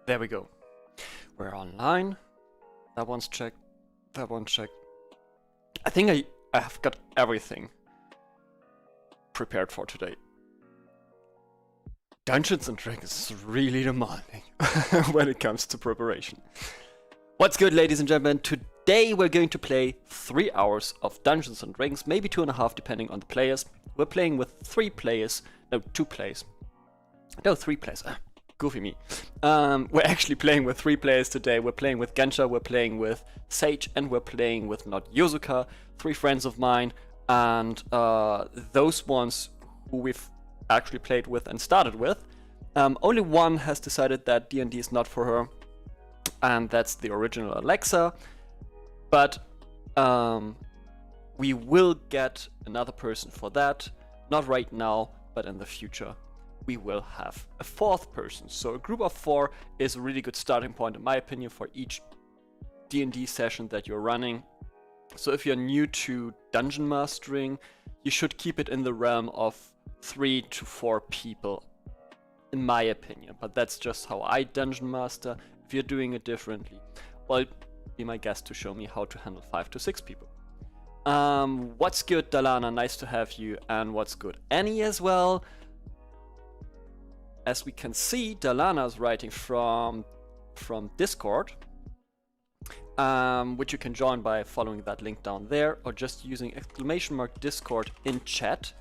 There we go. We're online. That one's checked. That one's checked. I think I have got everything prepared for today. Dungeons and Dragons is really demanding when it comes to preparation. What's good, ladies and gentlemen? Today we're going to play 3 hours of Dungeons and Dragons, maybe 2.5 depending on the players. We're playing with 3 players. No, 2 players. No, 3 players. Goofy me. We're actually playing with 3 players today. We're playing with Gensha, we're playing with Sage, and we're playing with not Yozuka, 3 friends of mine, and those ones who we've actually played with and started with. Only one has decided that D&D is not for her, and that's the original Alexa. But we will get another person for that. Not right now, but in the future. We will have a 4th person. So a group of 4 is a really good starting point, in my opinion, for each D&D session that you're running. So if you're new to dungeon mastering, you should keep it in the realm of 3 to 4 people, in my opinion. But that's just how I dungeon master. If you're doing it differently, well, be my guest to show me how to handle 5 to 6 people. What's good, Dalana? Nice to have you. And what's good, Annie, as well. As we can see, Dalana's writing from Discord, which you can join by following that link down there, or just using !Discord in chat,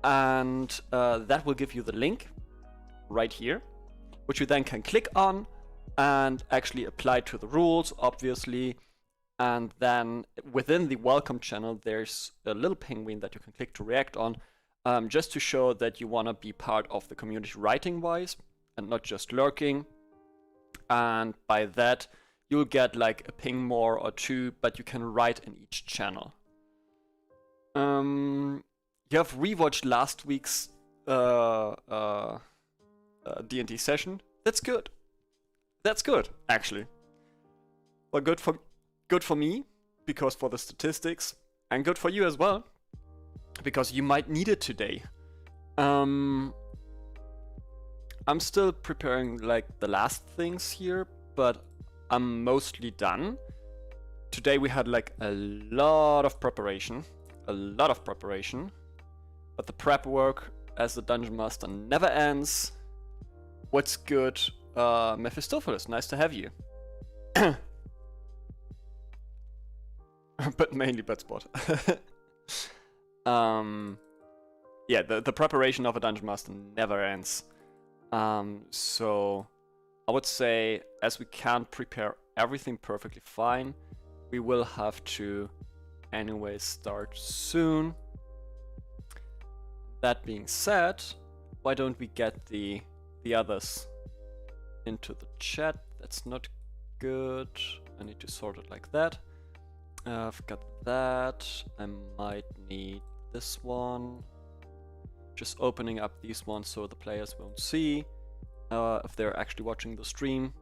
and that will give you the link right here, which you then can click on and actually apply to the rules, obviously. And then within the welcome channel, there's a little penguin that you can click to react on. Just to show that you want to be part of the community writing-wise and not just lurking. And by that, you'll get like a ping more or 2, but you can write in each channel. You have rewatched last week's D&D session. That's good. That's good, actually. Well, good for me, because for the statistics, and good for you as well, because you might need it today. I'm still preparing like the last things here, but I'm mostly done. Today we had like a lot of preparation, but the prep work as the dungeon master never ends. What's good, Mephistopheles? Nice to have you. But mainly Budspot. Yeah, the preparation of a dungeon master never ends. So I would say, as we can't prepare everything perfectly fine, we will have to anyway start soon. That being said, why don't we get the others into the chat? That's not good. I need to sort it like that. I've got that. I might need this one. Just opening up these ones so the players won't see if they're actually watching the stream,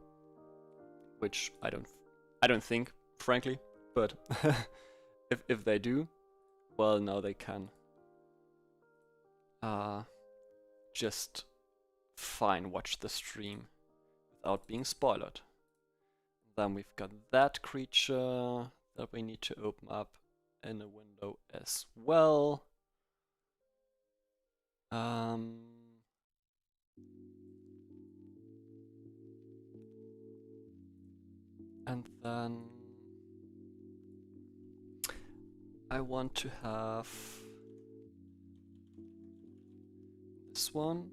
which I don't think, frankly. But if they do, well, now they can just fine watch the stream without being spoiled. Then we've got that creature that we need to open up in a window as well. And then I want to have this one.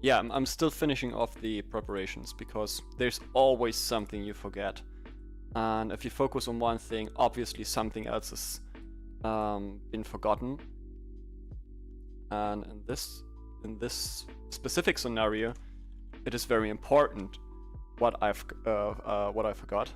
Yeah, I'm still finishing off the preparations because there's always something you forget. And if you focus on one thing, obviously something else has been forgotten. And in this specific scenario, it is very important what I forgot.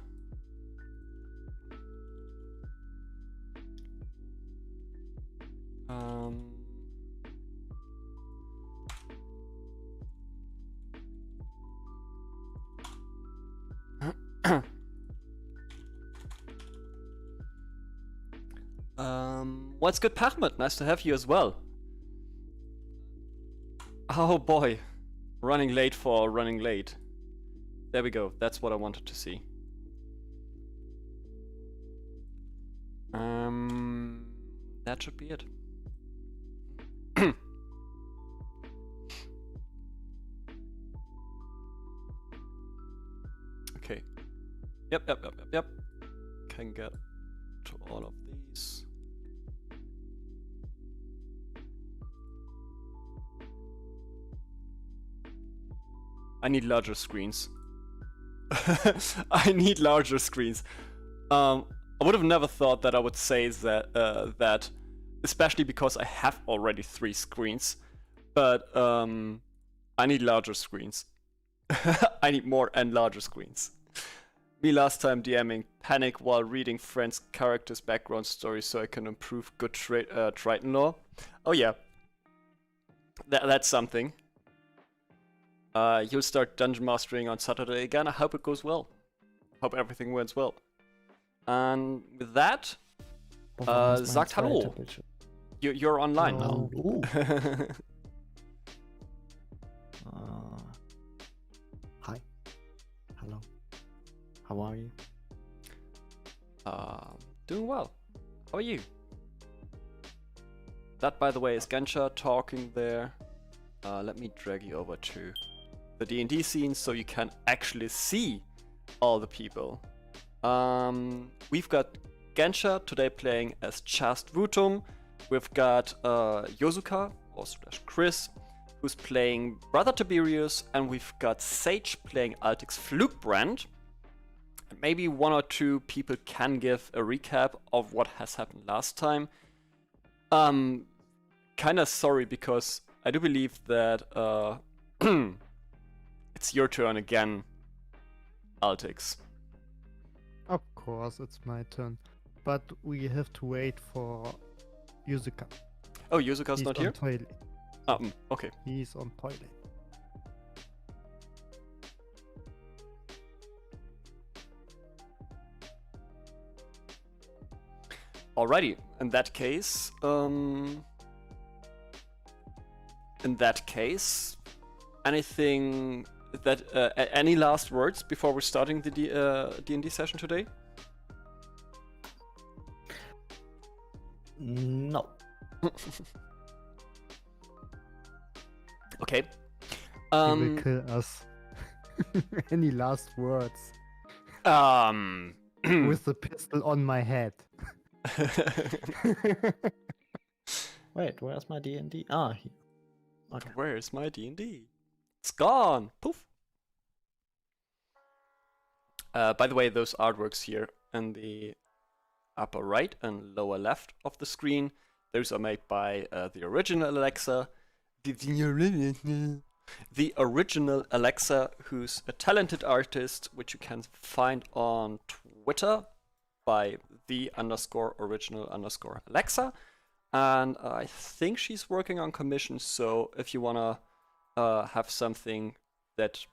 What's good, Pachmet? Nice to have you as well. Oh boy. Running late for running late. There we go. That's what I wanted to see. That should be it. Okay. Yep. Can get to all of these. I need larger screens. I need larger screens. I would have never thought that I would say that, especially because I have already 3 screens. But I need larger screens. I need more and larger screens. Me last time DMing panic while reading friends' characters' background stories so I can improve good Triton lore. Oh yeah, that's something. You'll start dungeon mastering on Saturday again. I hope it goes well. Hope everything went well. And with that, sagt hallo. You're online now. Hi. Hello. How are you? Doing well. How are you? That, by the way, is Gensha talking there. Let me drag you over to the D&D scene so you can actually see all the people. We've got Gensha today playing as Chast Vutum. We've got Yosuka, or slash Chris, who's playing Brother Tiberius, and we've got Sage playing Altix Flugbrand. Maybe 1 or 2 people can give a recap of what has happened last time. Kinda sorry because I do believe that it's your turn again, Altix. Of course, it's my turn. But we have to wait for Yuzuka. Oh, Yuzuka's not here? Toilet. Okay. He's on toilet. Alrighty, in that case, anything that any last words before we're starting the D&D session today? No. Okay. He will kill us. Any last words? With the pistol on my head. Wait, where's my D&D? Ah, here. Okay. Where's my D&D? It's gone! Poof! By the way, those artworks here in the upper right and lower left of the screen, those are made by the original Alexa. The original Alexa, who's a talented artist, which you can find on Twitter by the_original_Alexa. And I think she's working on commission, so if you wanna have something that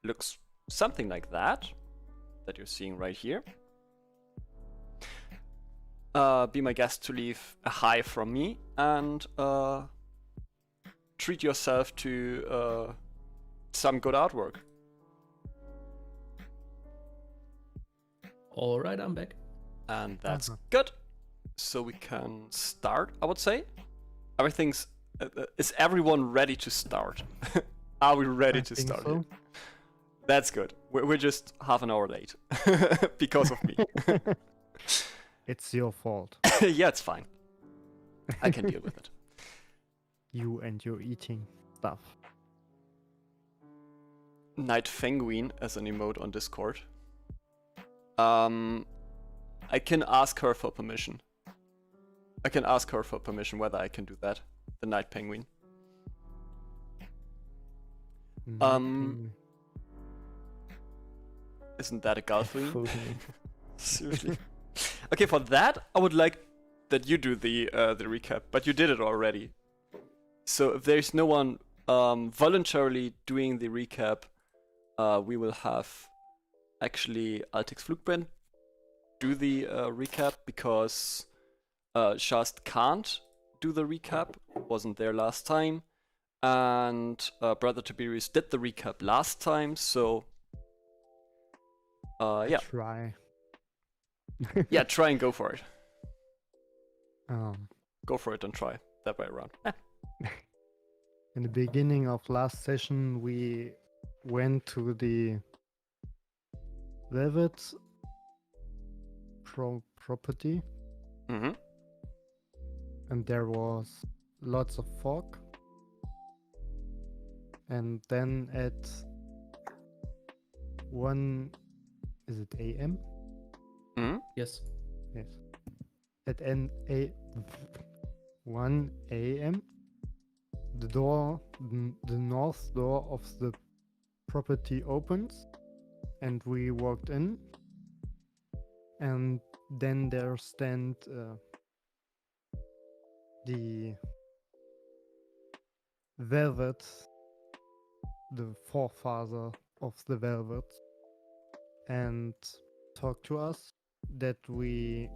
looks something like that you're seeing right here, be my guest to leave a hi from me and treat yourself to some good artwork. Alright, I'm back. And that's good. So we can start, I would say. Everything's... is everyone ready to start? Are we ready to start? So. That's good. We're just half an hour late. Because of me. It's your fault. Yeah, it's fine. I can deal with it. You and your eating stuff. Night Penguin as an emote on Discord. I can ask her for permission. I can ask her for permission whether I can do that. The Night Penguin. Isn't that a Galfwing? Seriously. Okay, for that, I would like that you do the recap, but you did it already. So if there's no one voluntarily doing the recap, we will have actually Altix Flugbrand do the recap because Shast can't do the recap, wasn't there last time, and Brother Tiberius did the recap last time, so yeah, Try. yeah, try and go for it. Um, Go for it and try that way around. in the beginning of last session, we went to the Velvet property, Mm-hmm. and there was lots of fog. And then at 1, is it AM? Mm-hmm. Yes. Yes. At 1 AM, the north door of the property opens, and we walked in, and then there stand the Velvet, the forefather of the Velvet, and talk to us that we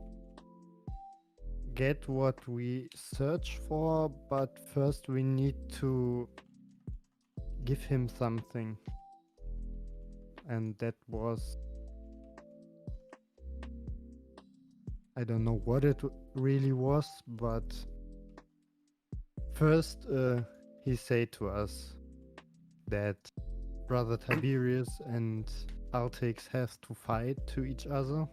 get what we search for, but first we need to give him something. And that was, I don't know what it really was, but first he said to us that Brother Tiberius and Altix have to fight to each other.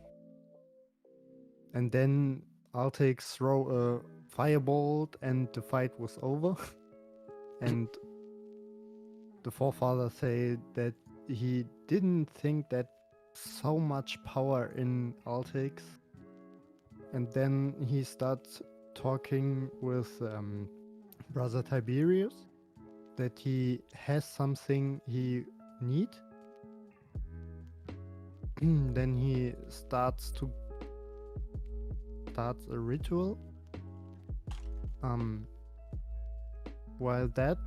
And then Altix throw a firebolt and the fight was over. And the forefather said that he didn't think that so much power in Altix. And then he starts talking with Brother Tiberius that he has something he need. Then he starts a ritual. While that,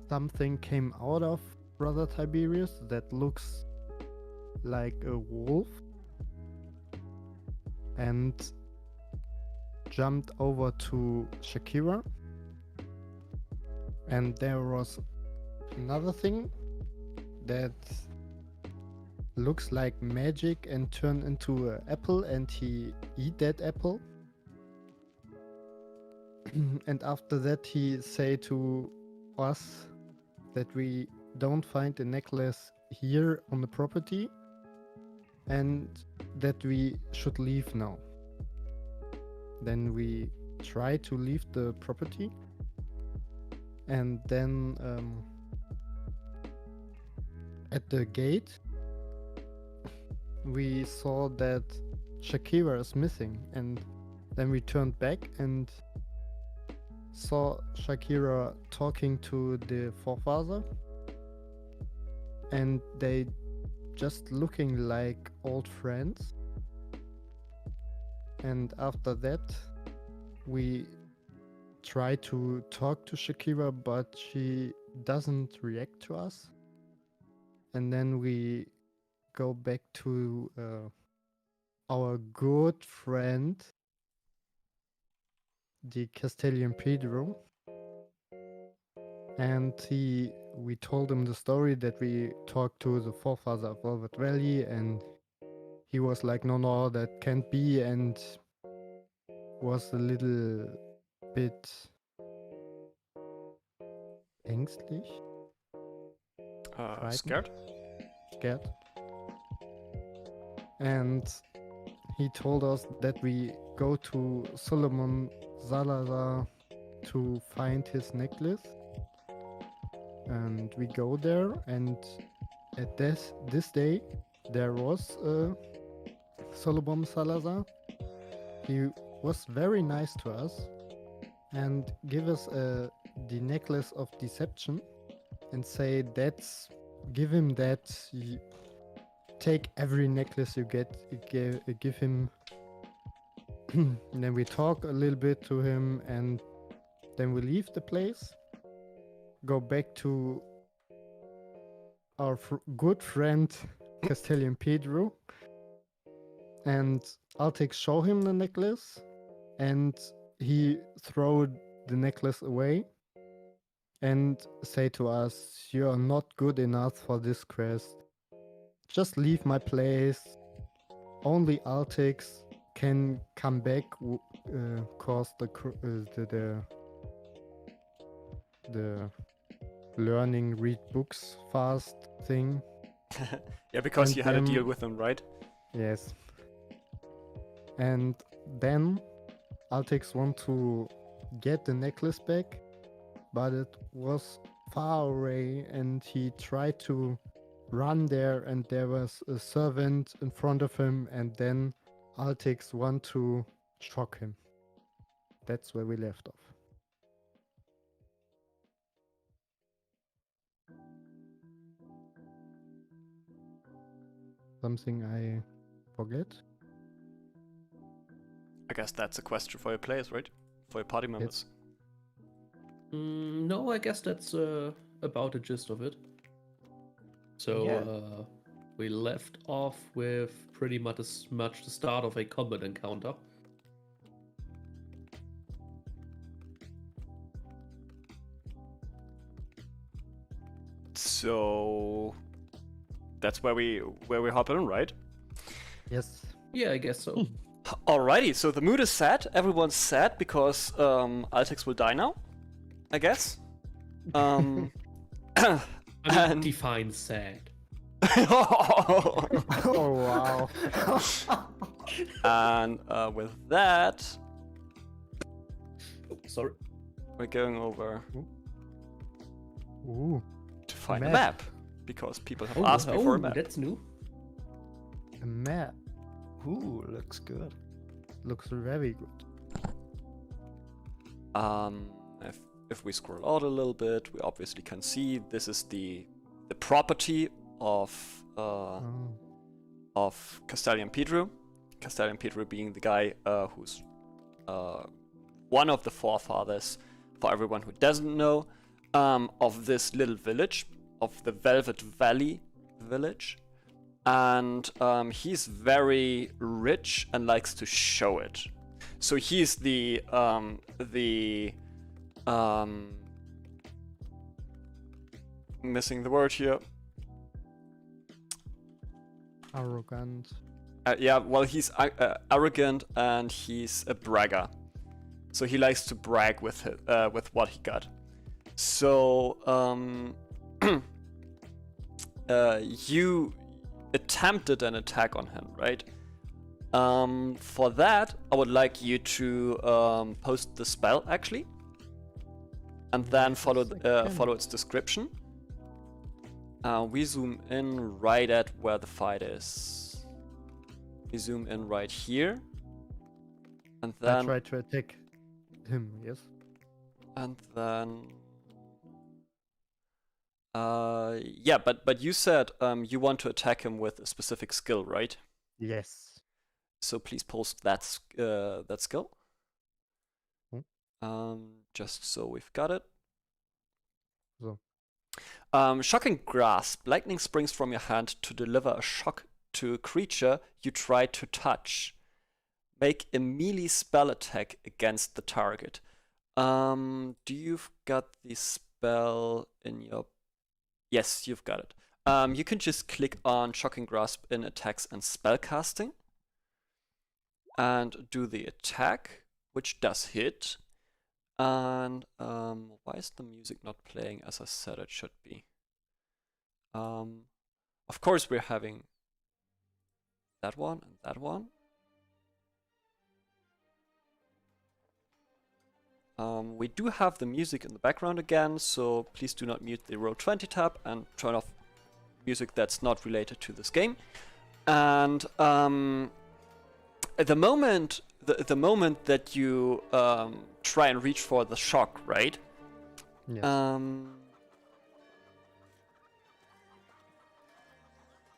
something came out of Brother Tiberius that looks like a wolf and jumped over to Shakira. And there was another thing that looks like magic and turned into an apple, and he eat that apple. And after that he say to us that we don't find the necklace here on the property and that we should leave now. Then we try to leave the property, and then at the gate we saw that Shakira is missing, and then we turned back and saw Shakira talking to the forefather, and they just looking like old friends. And after that we try to talk to Shakira, but she doesn't react to us. And then we go back to our good friend, the Castello Pedro, and we told him the story that we talked to the forefather of Valvet Valley, and he was like, no, that can't be, and was a little bit ängstlich, frightened, scared. And he told us that we go to Solomon Salazar to find his necklace. And we go there, and at this day there was Solomon Salazar. He was very nice to us and give us the necklace of deception and say give him that, take every necklace you get, give him. And then we talk a little bit to him, and then we leave the place, go back to our good friend Castello Pedro, and Altix show him the necklace, and he throw the necklace away, and say to us, "You are not good enough for this quest. Just leave my place. Only Altix can come back, cause the learning read books fast thing." Yeah, because And you had a deal then- with them, right? Yes. And then Altix want to get the necklace back, but it was far away, and he tried to run there, and there was a servant in front of him, and then Altix want to shock him. That's where we left off. Something I forget? I guess that's a question for your players, right? For your party members. No, I guess that's about the gist of it. So Yeah. we left off with pretty much the start of a combat encounter. So that's where we hop in, right? Yes. Yeah, I guess so. Alrighty, so the mood is set. Everyone's sad because Altex will die now, I guess. I mean, And- define sad. Oh, wow. And with that, Oh, sorry. we're going over Ooh, to find a Map. map because people have asked me for a map. That's new. a map. Ooh, looks good. Looks very good. If we scroll out a little bit, we obviously can see this is the property of Oh. Castello Pedro. Castello Pedro being the guy who's one of the forefathers, for everyone who doesn't know, of this little village, of the Valvet Valley village. And he's very rich and likes to show it. So he's the missing the word here. Arrogant. Yeah, well, he's arrogant and he's a bragger. So he likes to brag with what he got. So you attempted an attack on him, right? For that, I would like you to post the spell actually, and then follow its description. We zoom in right at where the fight is. We zoom in right here, and I then tried to attack him, yes? yeah, but you said you want to attack him with a specific skill, right? Yes. So please post that skill. Hmm. Just so we've got it. So. Shocking grasp. Lightning springs from your hand to deliver a shock to a creature you try to touch. Make a melee spell attack against the target. Do you've got the spell in your... Yes, you've got it. You can just click on Shocking Grasp in Attacks and Spellcasting. And do the attack, which does hit. And why is the music not playing as I said it should be? Of course we're having that one and that one. We do have the music in the background again, so please do not mute the Roll20 tab and turn off music that's not related to this game. And at the moment, the moment that you try and reach for the shock, right? Yes.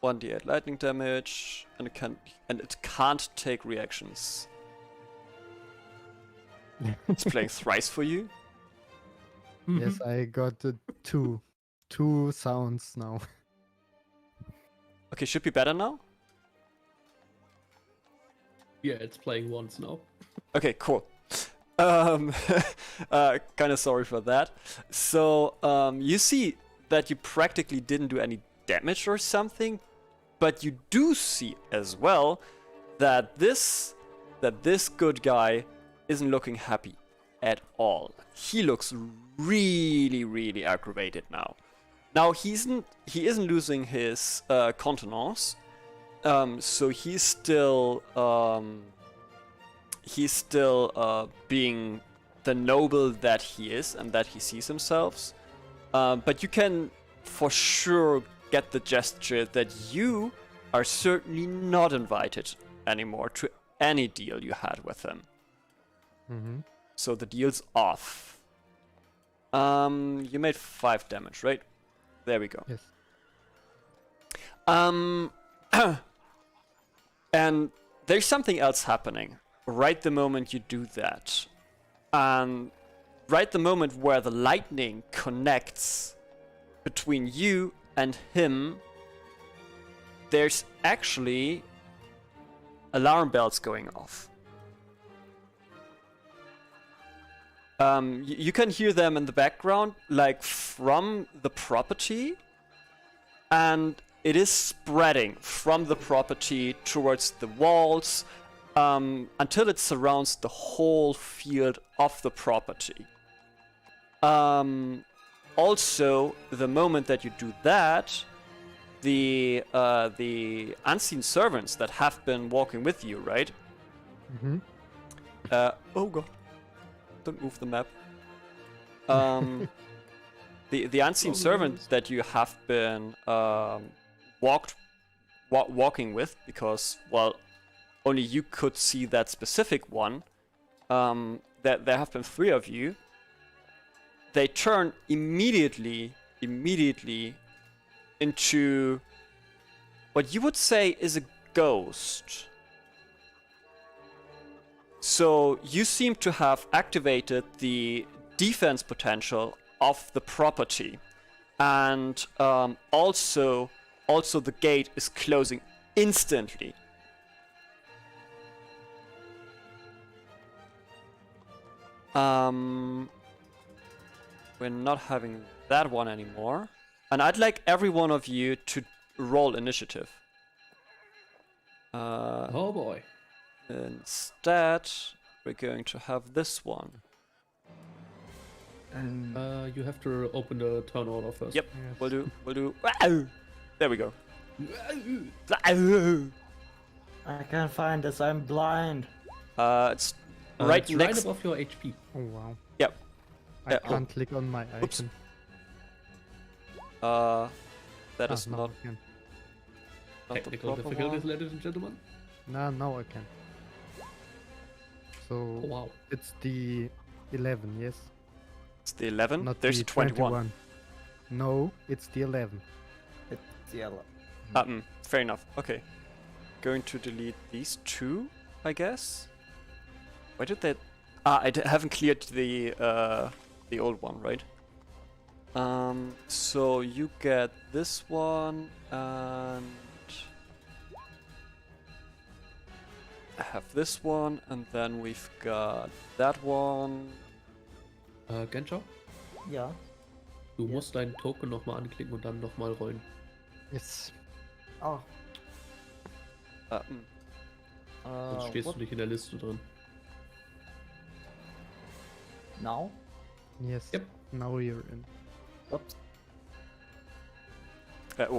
1d8 lightning damage, and it can't take reactions. It's playing thrice for you. Yes, I got two sounds now. Okay, should be better now. Yeah, it's playing once now. Okay, cool. Kind of sorry for that. So you see that you practically didn't do any damage or something, but you do see as well that this good guy isn't looking happy at all. He looks really, really aggravated now. Now he isn't losing his contenance, so he's still being the noble that he is and that he sees himself. But you can for sure get the gesture that you are certainly not invited anymore to any deal you had with him. Mm-hmm. So the deal's off. You made 5 damage, right? There we go. Yes. And there's something else happening right the moment you do that. Right the moment where the lightning connects between you and him, there's actually alarm bells going off. You can hear them in the background, like from the property, and it is spreading from the property towards the walls until it surrounds the whole field of the property. Also, the moment that you do that, the unseen servants that have been walking with you, right? Mm-hmm. Oh god. Don't move the map. The unseen servant that you have been walking with, because, well, only you could see that specific one. That there have been 3 of you. They turn immediately into what you would say is a ghost. So you seem to have activated the defense potential of the property, and also the gate is closing instantly. We're not having that one anymore, and I'd like every one of you to roll initiative. Oh boy. Instead, we're going to have this one. And You have to open the turn order first. Yep, Yes. we'll do. Wow! There we go. I can't find this. I'm blind. It's right It's next. right above your HP. Oh wow. Yep. I Yeah, can't click on my Oops. icon. That is now not, I can. not the Technical proper difficulties, one. ladies and gentlemen. Now I can. So Oh wow. it's the 11, yes? It's the 11. Not There's the a 21. No, it's the 11. It's yellow. Fair enough. Okay. Going to delete these 2, I guess. Why did that? I haven't cleared the old one, right? So you get this one, and I have this one, and then we've got that one. Genscher, Ja. du musst deinen Token nochmal anklicken und dann nochmal rollen. Yes. Oh. Sonst stehst What du nicht in der Liste drin. now? Yes. Yep. Now you're in. Oops. Oh. There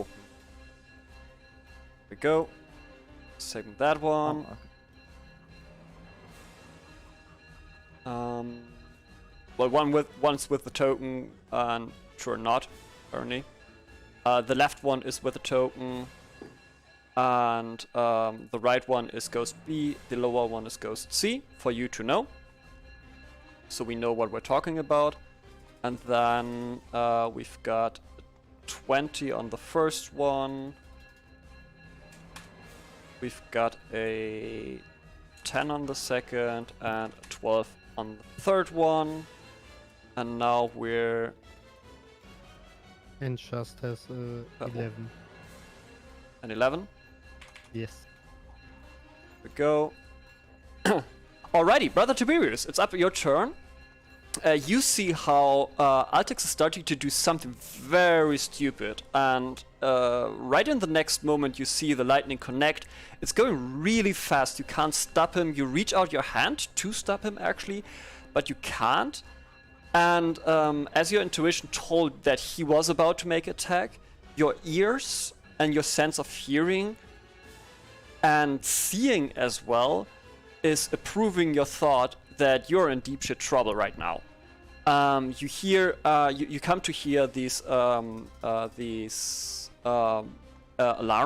we go. Second that one. Oh, okay. Well, one's with the token, and sure not, apparently. The left one is with the token, and the right one is Ghost B, the lower one is Ghost C, for you to know. So we know what we're talking about. And then we've got 20 on the first one. We've got a 10 on the second, and a 12 on the third one. And now we're... And just has 11. an 11. Yes. Here we go. Alrighty, Brother Tiberius, it's up your turn. You see how Altix is starting to do something very stupid, and right in the next moment you see the lightning connect. It's going really fast, you can't stop him. You reach out your hand to stop him actually, but you can't. And as your intuition told that he was about to make an attack, your ears and your sense of hearing and seeing as well is approving your thought that you're in deep shit trouble right now. You hear, you come to hear these alarm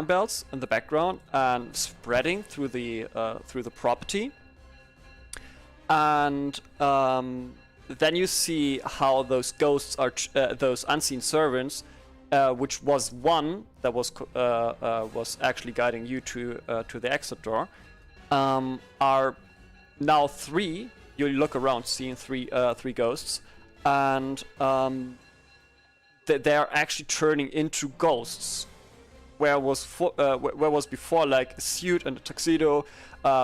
bells in the background and spreading through the property, and then you see how those ghosts are those unseen servants, which was one that was actually guiding you to the exit door, are now three. You look around, seeing three ghosts, and they are actually turning into ghosts. Where was before like a suit and a tuxedo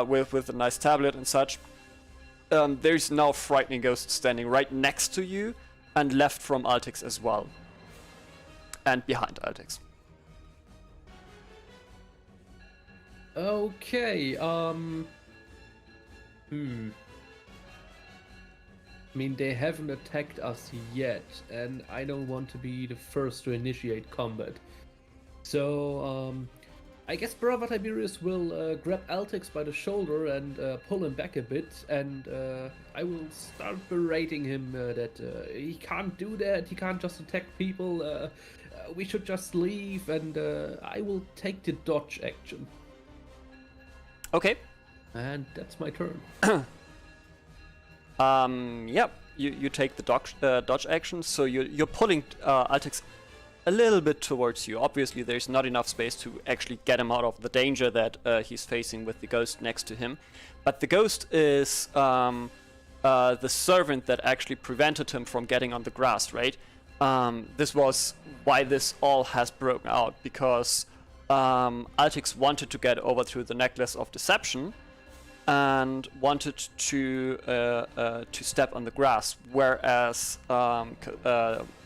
with a nice tablet and such. There's now frightening ghosts standing right next to you and left from Altix as well, and behind Altix. Okay. I mean, they haven't attacked us yet, and I don't want to be the first to initiate combat. So, I guess Brother Tiberius will grab Altix by the shoulder and pull him back a bit, and I will start berating him that he can't do that, he can't just attack people, we should just leave, and I will take the dodge action. Okay. And that's my turn. Yeah, you take the dodge action, so you're pulling Altix a little bit towards you. Obviously, there's not enough space to actually get him out of the danger that he's facing with the ghost next to him. But the ghost is the servant that actually prevented him from getting on the grass, right? This was why this all has broken out, because Altix wanted to get over to the Necklace of Deception and wanted to step on the grass, whereas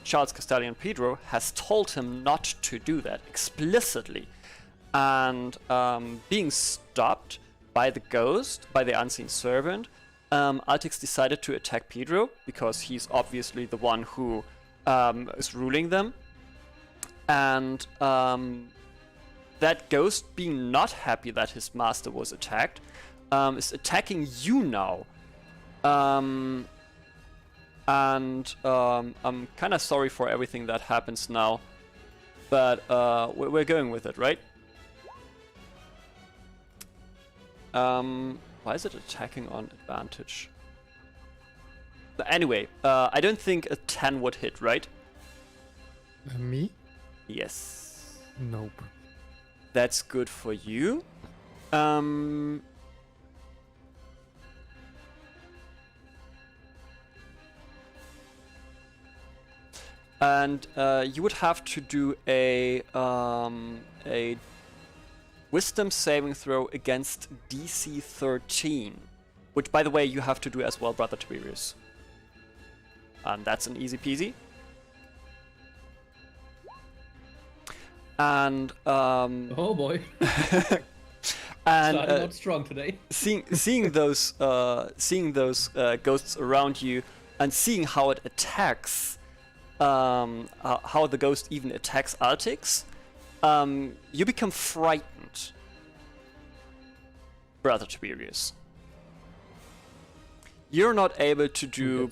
Charles Castello Pedro has told him not to do that explicitly. And being stopped by the ghost, by the unseen servant, Altix decided to attack Pedro, because he's obviously the one who is ruling them. And that ghost, being not happy that his master was attacked, is attacking you now. And I'm kind of sorry for everything that happens now, but we're going with it, right? Why is it attacking on advantage? But anyway, I don't think a 10 would hit, right? Me? Yes. Nope. That's good for you. And you would have to do a Wisdom saving throw against DC 13, which, by the way, you have to do as well, Brother Tiberius. And that's an easy peasy. And oh boy. and Starting out strong today. seeing those ghosts around you, and seeing how it attacks, how the ghost even attacks Altix, you become frightened, Brother Tiberius. You're not able to do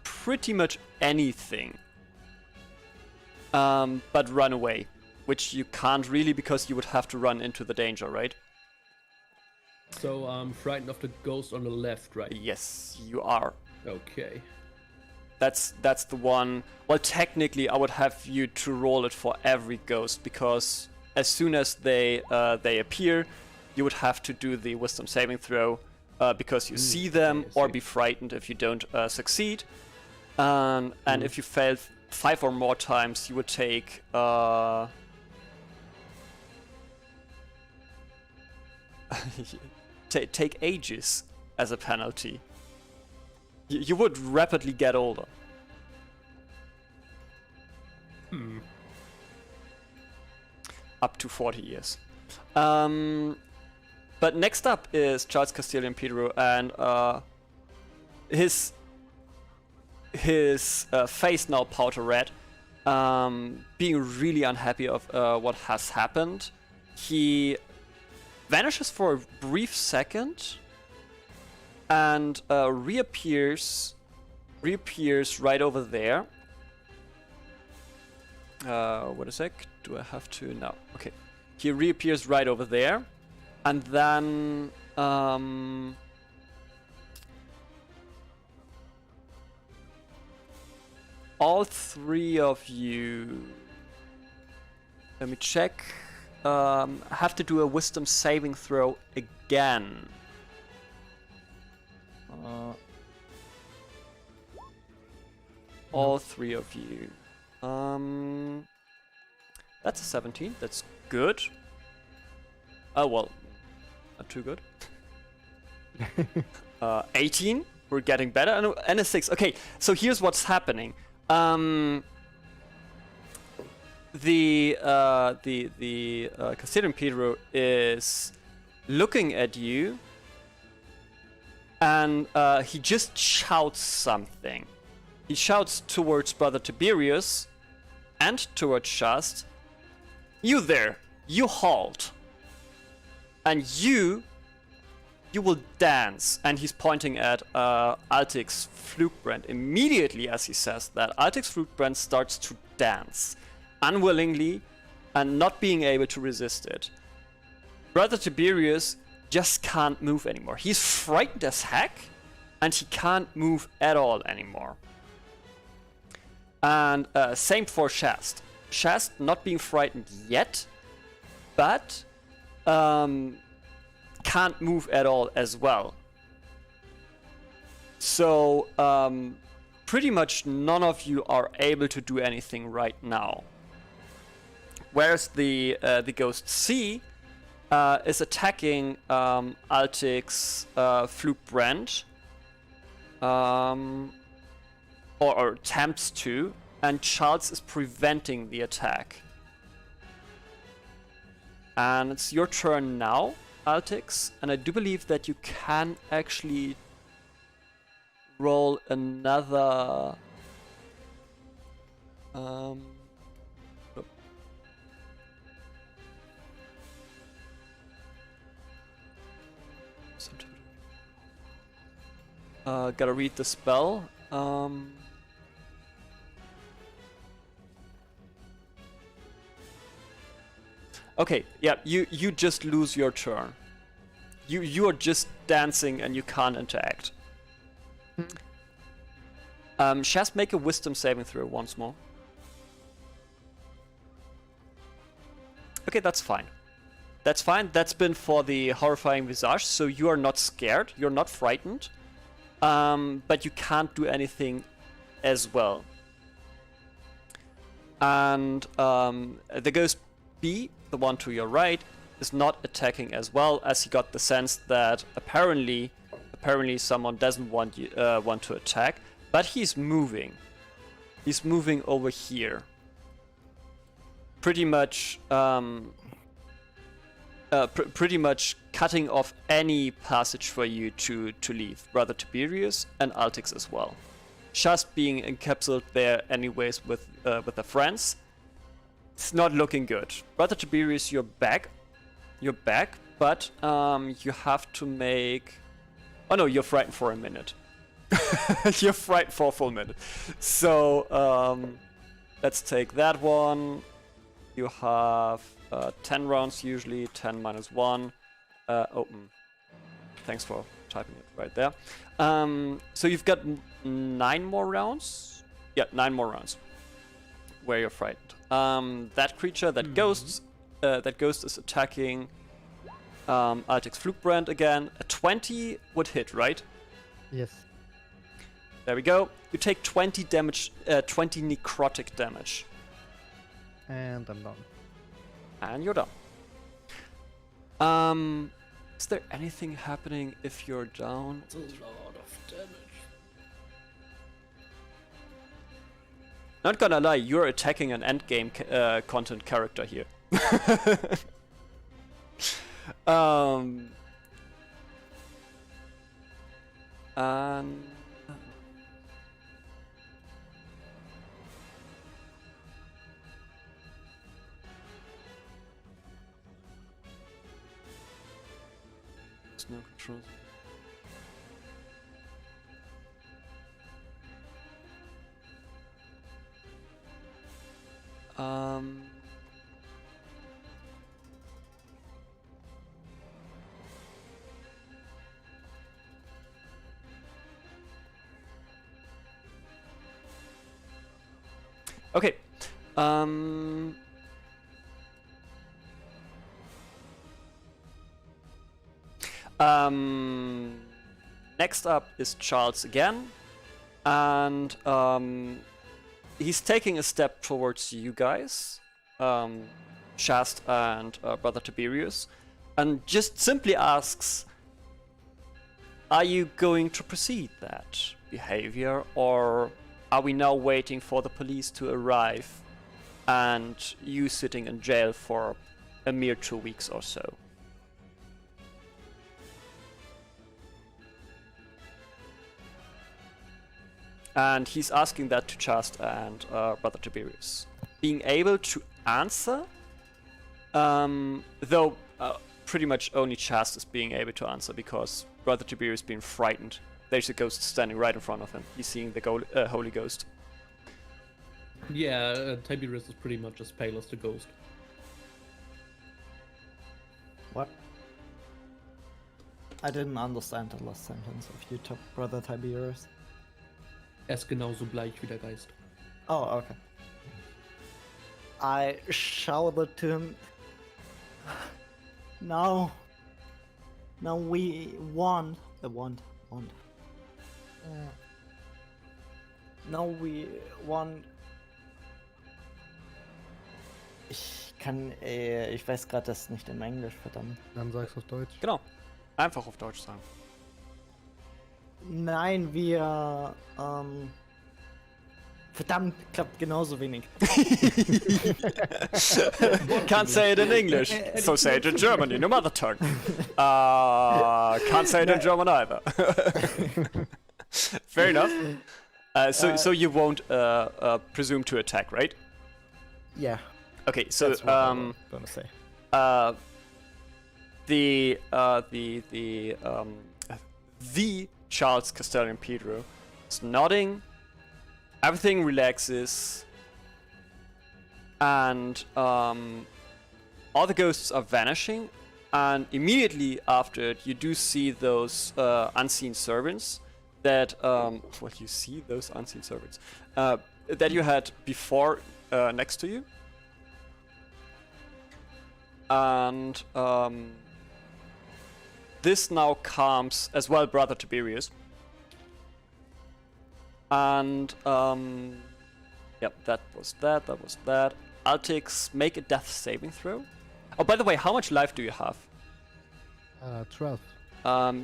pretty much anything but run away, which you can't really, because you would have to run into the danger, right? So I'm frightened of the ghost on the left, right? Yes, you are. Okay. That's the one. Well, technically, I would have you to roll it for every ghost, because as soon as they appear, you would have to do the Wisdom saving throw, because you see them, or be frightened if you don't succeed. And if you fail 5 or more times, you would take take ages as a penalty. You would rapidly get older. Up to 40 years. But next up is Charles Castello Pedro, and his face now powder red, being really unhappy of what has happened. He vanishes for a brief second and reappears right over there. Wait a sec. Do I have to? No. Okay. He reappears right over there, and then all three of you. Let me check. Have to do a wisdom saving throw again. All three of you. That's a 17. That's good. Oh well, not too good. 18. We're getting better, and a 6. Okay, so here's what's happening. The Castello Pedro is looking at you, and he just shouts something. He shouts towards Brother Tiberius and towards Shast. You there, you halt, and you will dance. And he's pointing at Altix Flugbrand. Immediately as he says that, Altix Flugbrand starts to dance, unwillingly and not being able to resist it. Brother Tiberius just can't move anymore. He's frightened as heck, and he can't move at all anymore. And same for Shast. Shast not being frightened yet, but can't move at all as well. So pretty much none of you are able to do anything right now. Whereas the Ghost C is attacking Altix Flugbrand, or attempts to, and Charles is preventing the attack. And it's your turn now, Altix, and I do believe that you can actually roll another gotta read the spell. Okay, yeah, you just lose your turn. You are just dancing and you can't interact. Shaz, make a wisdom saving throw once more. Okay, that's fine. That's fine. That's been for the horrifying visage, so you are not scared. You're not frightened. But you can't do anything as well. And the Ghost B, the one to your right, is not attacking as well, as he got the sense that apparently someone doesn't want to attack, but he's moving. He's moving over here. Pretty much cutting off any passage for you to leave. Brother Tiberius and Altix as well. Just being encapsulated there anyways with the friends. It's not looking good. Brother Tiberius, you're back. You're back, but you have to make... Oh no, you're frightened for a minute. You're frightened for a full minute. So, let's take that one. You have 10 rounds usually, 10 minus 1. Open. Thanks for typing it right there. So you've got 9 more rounds? Yeah, 9 more rounds where you're frightened. That creature, that ghost is attacking Altix Flugbrand again. A 20 would hit, right? Yes. There we go. You take 20 damage, 20 necrotic damage. And I'm done. And you're done. Is there anything happening if you're down? It's a lot of damage. Not gonna lie, you're attacking an endgame content character here. And there's no controls. Okay. Next up is Charles again, and he's taking a step towards you guys, Shast and Brother Tiberius, and just simply asks, are you going to proceed that behavior, or are we now waiting for the police to arrive and you sitting in jail for a mere 2 weeks or so? And he's asking that to Chast and Brother Tiberius. Being able to answer, though pretty much only Chast is being able to answer because Brother Tiberius is being frightened. There's a ghost standing right in front of him. He's seeing the Holy Ghost. Yeah, Tiberius is pretty much as pale as the ghost. What? I didn't understand the last sentence of you, Brother Tiberius. Er ist genauso bleich wie der Geist. Oh, okay. I shouted to him. No. No, we won. No, we won. Ich weiß gerade das nicht im Englisch, verdammt. Dann sag's auf Deutsch. Genau. Einfach auf Deutsch sagen. Nein, wir, verdammt, klappt genauso wenig. Can't say it in English, so say it in German, in your mother tongue. Can't say it in German either. Fair enough. So you won't presume to attack, right? Yeah. Okay, so That's what I'm gonna say. The Charles Castello Pedro is nodding. Everything relaxes, and all the ghosts are vanishing. And immediately after it, you do see those unseen servants that you see those unseen servants that you had before next to you. And this now calms as well Brother Tiberius. And yep, that was that. Altix, make a death saving throw. Oh, by the way, how much life do you have? 12.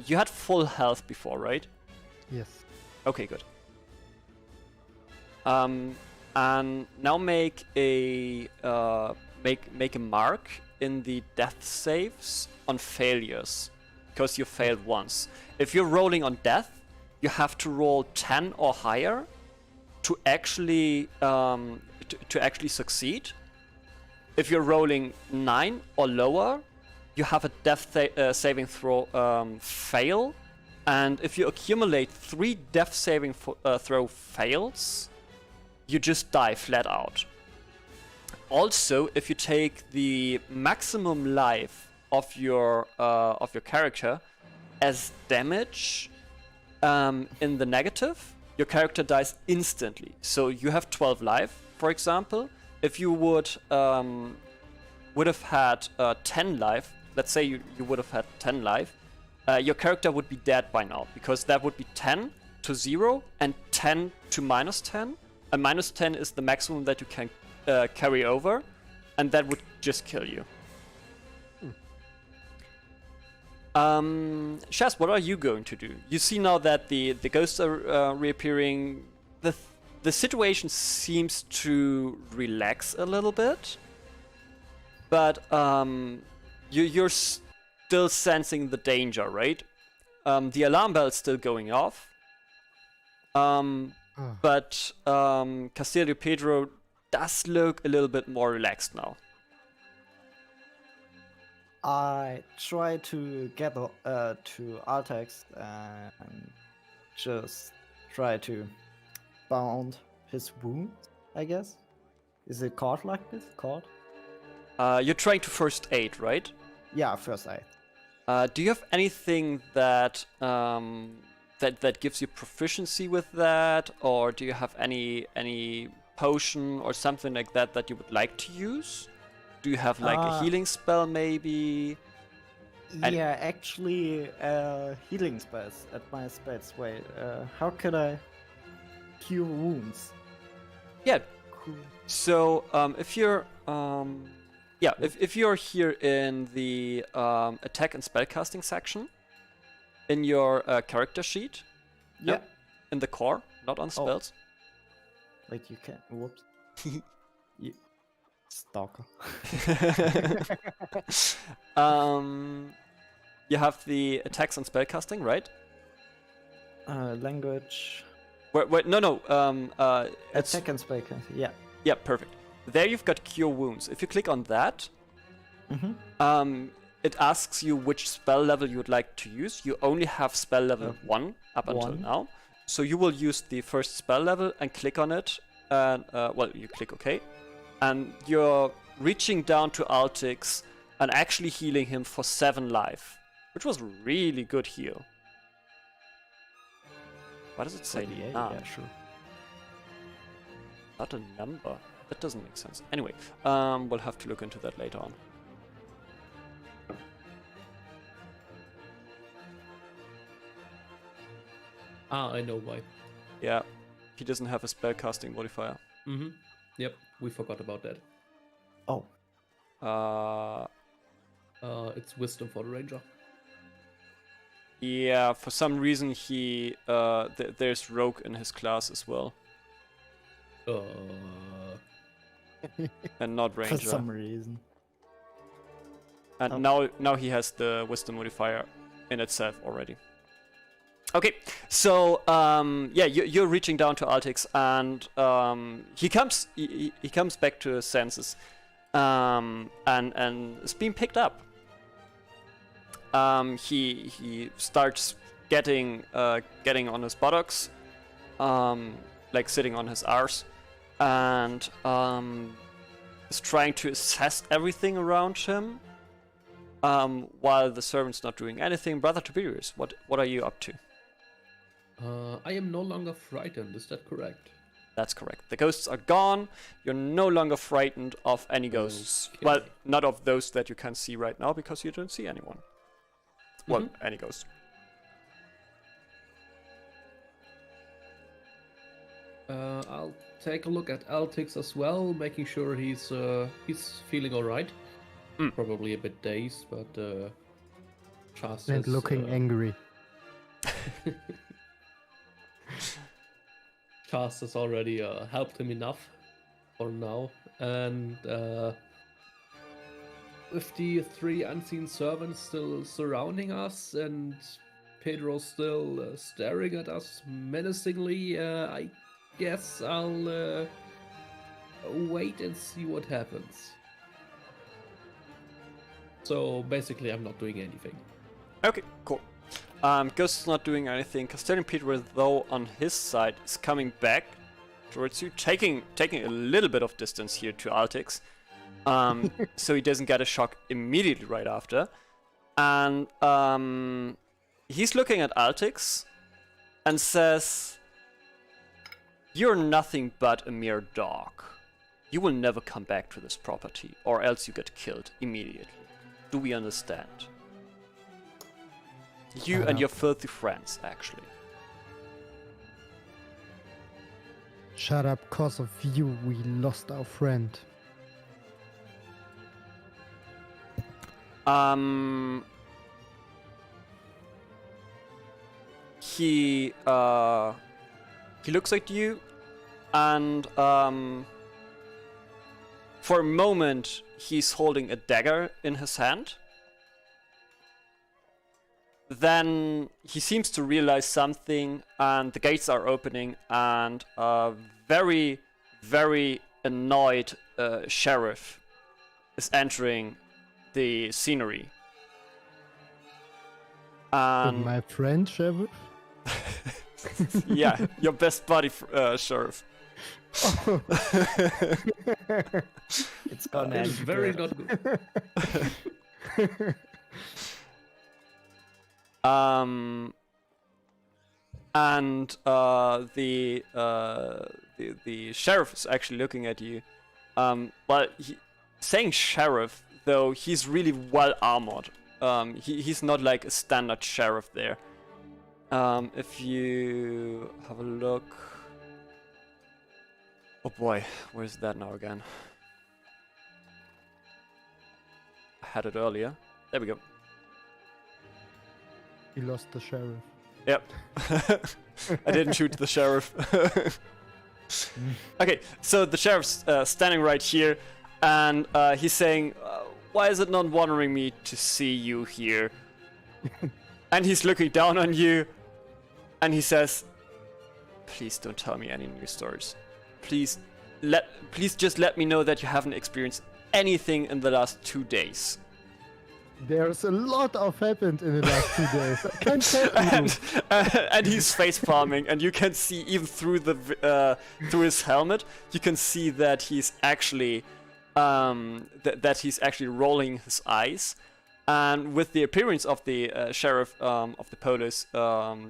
You had full health before, right? Yes. Okay, good. And now make a make a mark in the death saves on failures, because you failed once. If you're rolling on death, you have to roll 10 or higher to actually succeed. If you're rolling 9 or lower, you have a death saving throw fail. And if you accumulate 3 death saving throw fails, you just die flat out. Also, if you take the maximum life of your character as damage in the negative, your character dies instantly. So you have 12 life, for example. If you would have had 10 life, let's say you would have had 10 life, your character would be dead by now, because that would be 10 to 0 and 10 to -10. And -10 is the maximum that you can carry over, and that would just kill you. Shaz, what are you going to do? You see now that the ghosts are reappearing. The situation seems to relax a little bit, but you're still sensing the danger, right? The alarm bell's still going off, but Castello Pedro does look a little bit more relaxed now. I try to get to Artex and just try to bound his wound, I guess. Is it called like this? Called? You're trying to first aid, right? Yeah, first aid. Do you have anything that that gives you proficiency with that, or do you have any potion or something like that that you would like to use? Do you have like a healing spell maybe? Yeah, actually, healing spells at my spells. Wait, how could I cure wounds? Yeah. Cool. So if you're if you're here in the attack and spellcasting section in your character sheet, Yeah. in the core, not on spells. Like you can. Whoops. You stalker. You have the attacks and spellcasting, right? Language. Wait, no. It's, Attack and spellcasting. Yeah. yeah, perfect. There you've got Cure Wounds. If you click on that, it asks you which spell level you would like to use. You only have spell level 1 up until now. So you will use the first spell level and click on it. And, well, you click OK. And you're reaching down to Altix and actually healing him for 7 life. Which was really good heal. Why does it say none? Yeah, sure. Not a number. That doesn't make sense. Anyway, we'll have to look into that later on. I know why. Yeah, he doesn't have a spellcasting modifier. Mm-hmm. Yep, we forgot about that. Oh. It's wisdom for the ranger. Yeah, for some reason he there's rogue in his class as well, and not ranger. For some reason. And now he has the wisdom modifier in itself already. Okay, so yeah, you're reaching down to Altix, and he comes back to his senses, and is being picked up. He starts getting on his buttocks, like sitting on his arse, and is trying to assess everything around him, while the servant's not doing anything. Brother Tiberius, what are you up to? I am no longer frightened, is that correct? That's correct. The ghosts are gone. You're no longer frightened of any ghosts. Okay. Well, not of those that you can see right now, because you don't see anyone. Well, any ghost. I'll take a look at Altix as well, making sure he's feeling alright. Probably a bit dazed, but Chas And looking angry. Chas has already helped him enough for now, and with the 3 unseen servants still surrounding us and Pedro still staring at us menacingly, I guess I'll wait and see what happens. So basically I'm not doing anything. Okay, cool. Ghost is not doing anything. Castello Pedro, though, on his side, is coming back towards you, taking a little bit of distance here to Altix, so he doesn't get a shock immediately right after. And he's looking at Altix and says, "You're nothing but a mere dog. You will never come back to this property, or else you get killed immediately. Do we understand? You and your filthy friends, actually." Shut up, cause of you we lost our friend. he looks at you, and for a moment he's holding a dagger in his hand. Then he seems to realize something, and the gates are opening, and a very, very annoyed sheriff is entering the scenery. My friend, Sheriff? Yeah, your best buddy, sheriff. It's gonna That end is very good. not good. And the sheriff is actually looking at you. Saying sheriff, though, he's really well armored. He's not like a standard sheriff there. If you have a look. Oh boy, where's that now again? I had it earlier. There we go. He lost the sheriff. Yep. I didn't shoot the sheriff. Okay, so the sheriff's standing right here, and he's saying, why is it not wondering me to see you here? And he's looking down on you, and he says, please don't tell me any new stories. Please just let me know that you haven't experienced anything in the last 2 days. There's a lot of happened in the last 2 days. I can't tell you. And he's face palming, and you can see even through through his helmet, you can see that he's actually that he's actually rolling his eyes. And with the appearance of the sheriff of the police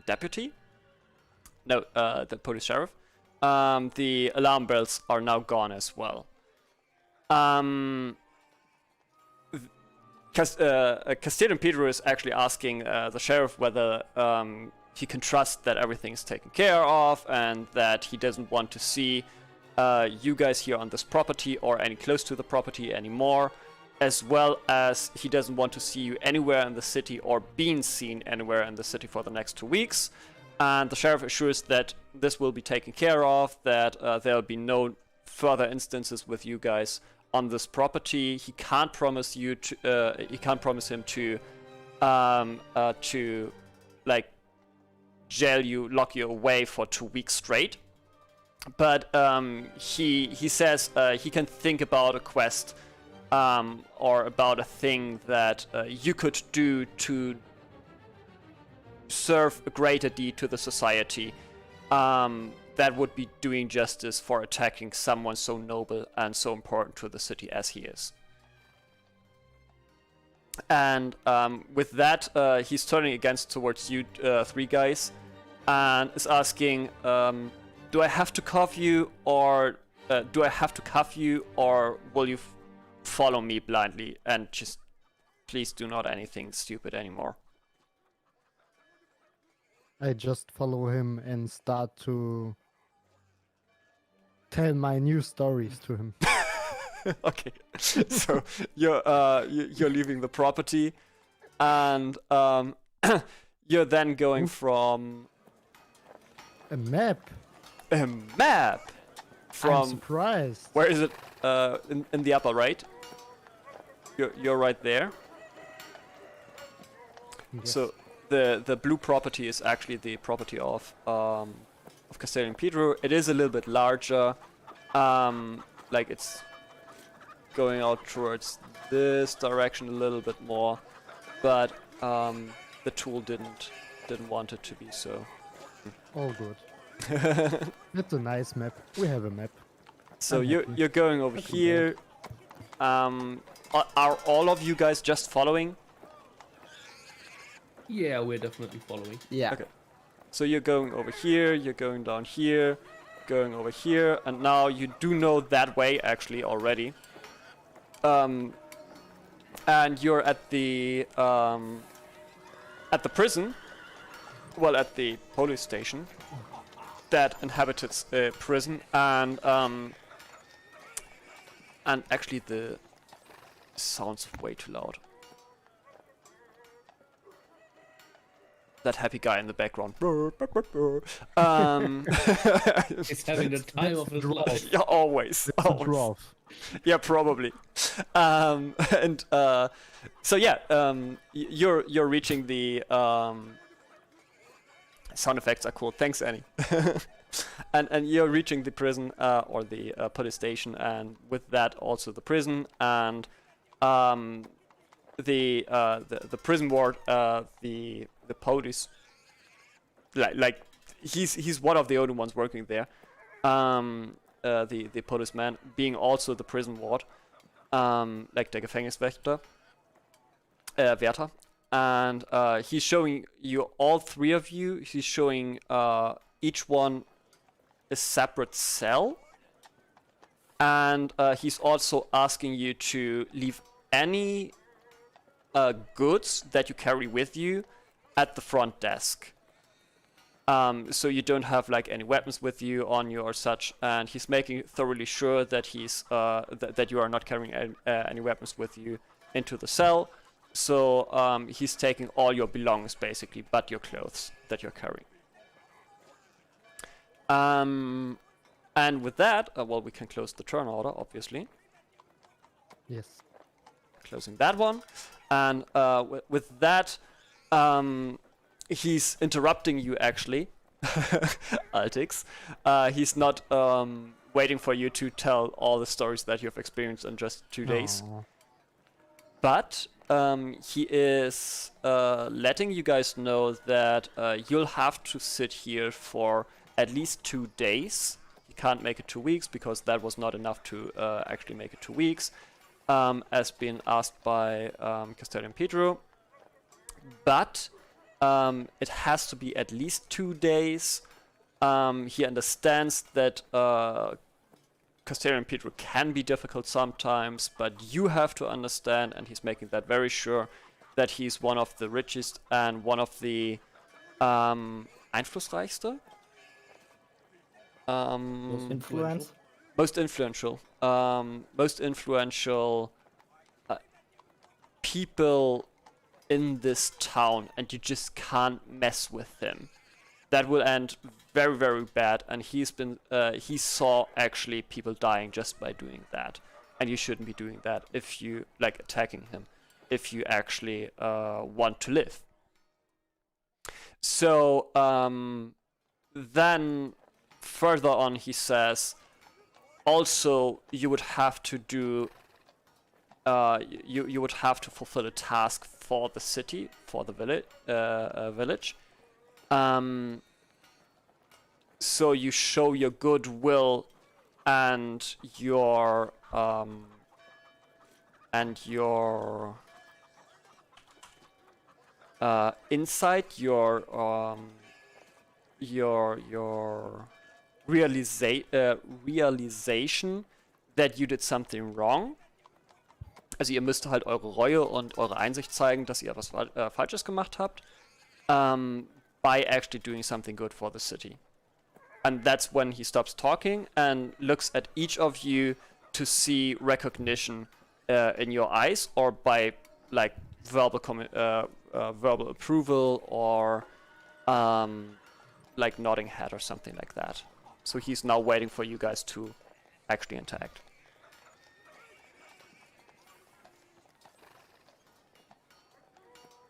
deputy, no, the police sheriff, the alarm bells are now gone as well. Castello Pedro is actually asking the sheriff whether he can trust that everything is taken care of, and that he doesn't want to see you guys here on this property or any close to the property anymore, as well as he doesn't want to see you anywhere in the city or being seen anywhere in the city for the next 2 weeks. And the sheriff assures that this will be taken care of, that there'll be no further instances with you guys on this property. He can't promise you to. He can't promise him to like jail you, lock you away for 2 weeks straight. But he says he can think about a quest or about a thing that you could do to serve a greater deed to the society. That would be doing justice for attacking someone so noble and so important to the city as he is. And with that, he's turning again towards you three guys, and is asking, do I have to cuff you, or will you follow me blindly and just please do not anything stupid anymore? I just follow him and start to tell my new stories to him. Okay, so you're leaving the property, and you're then going from A map? a map I'm from surprised. where is it? In the upper right. You're right there. Yes. So the blue property is actually the property of Castello Pedro. It is a little bit larger. Like it's going out towards this direction a little bit more, but the tool didn't want it to be so. All good. That's a nice map. We have a map. So I'm you're happy. you're going over That's here. Are all of you guys just following? Yeah, we're definitely following. Yeah. Okay. So you're going over here, you're going down here, going over here, and now you do know that way actually already. And you're at the prison, well, at the police station that inhabited prison, and actually the sounds way too loud. that happy guy in the background. He's having the time of his life. Yeah, always. It's a always. dwarf. Yeah, probably. And so yeah, you're reaching the sound effects are cool. Thanks, Annie. and you're reaching the prison or the police station, and with that also the prison and the prison ward, the police, like he's one of the only ones working there. The policeman being also the prison ward, like der Gefängniswärter, Wärter, and he's showing you, all three of you, he's showing each one a separate cell, and he's also asking you to leave any goods that you carry with you at the front desk. So you don't have like any weapons with you on you or such, and he's making thoroughly sure that he's that you are not carrying any weapons with you into the cell. So he's taking all your belongings basically, but your clothes that you're carrying. And with that, well, we can close the turn order, obviously. Yes. Closing that one, and with that, he's interrupting you actually, Altix. He's not waiting for you to tell all the stories that you've experienced in just 2 days. Aw. But he is letting you guys know that you'll have to sit here for at least 2 days. You can't make it 2 weeks because that was not enough to actually make it 2 weeks, as been asked by Castello Pedro. But it has to be at least 2 days. He understands that Castello Pedro can be difficult sometimes, but you have to understand, and he's making that very sure, that he's one of the richest and one of the einflussreichste? Influence. Most influential people in this town, and you just can't mess with him. That will end very, very bad, and he saw actually people dying just by doing that, and you shouldn't be doing that if you like attacking him, if you actually want to live. So then further on he says, also you would have to do you would have to fulfill a task for the city, for the village. So you show your goodwill and your insight, your realization that you did something wrong. Also ihr müsst halt eure Reue und eure Einsicht zeigen, dass ihr was Falsches gemacht habt, by actually doing something good for the city. And that's when he stops talking and looks at each of you to see recognition in your eyes, or by like verbal approval, or like nodding head or something like that. So he's now waiting for you guys to actually interact.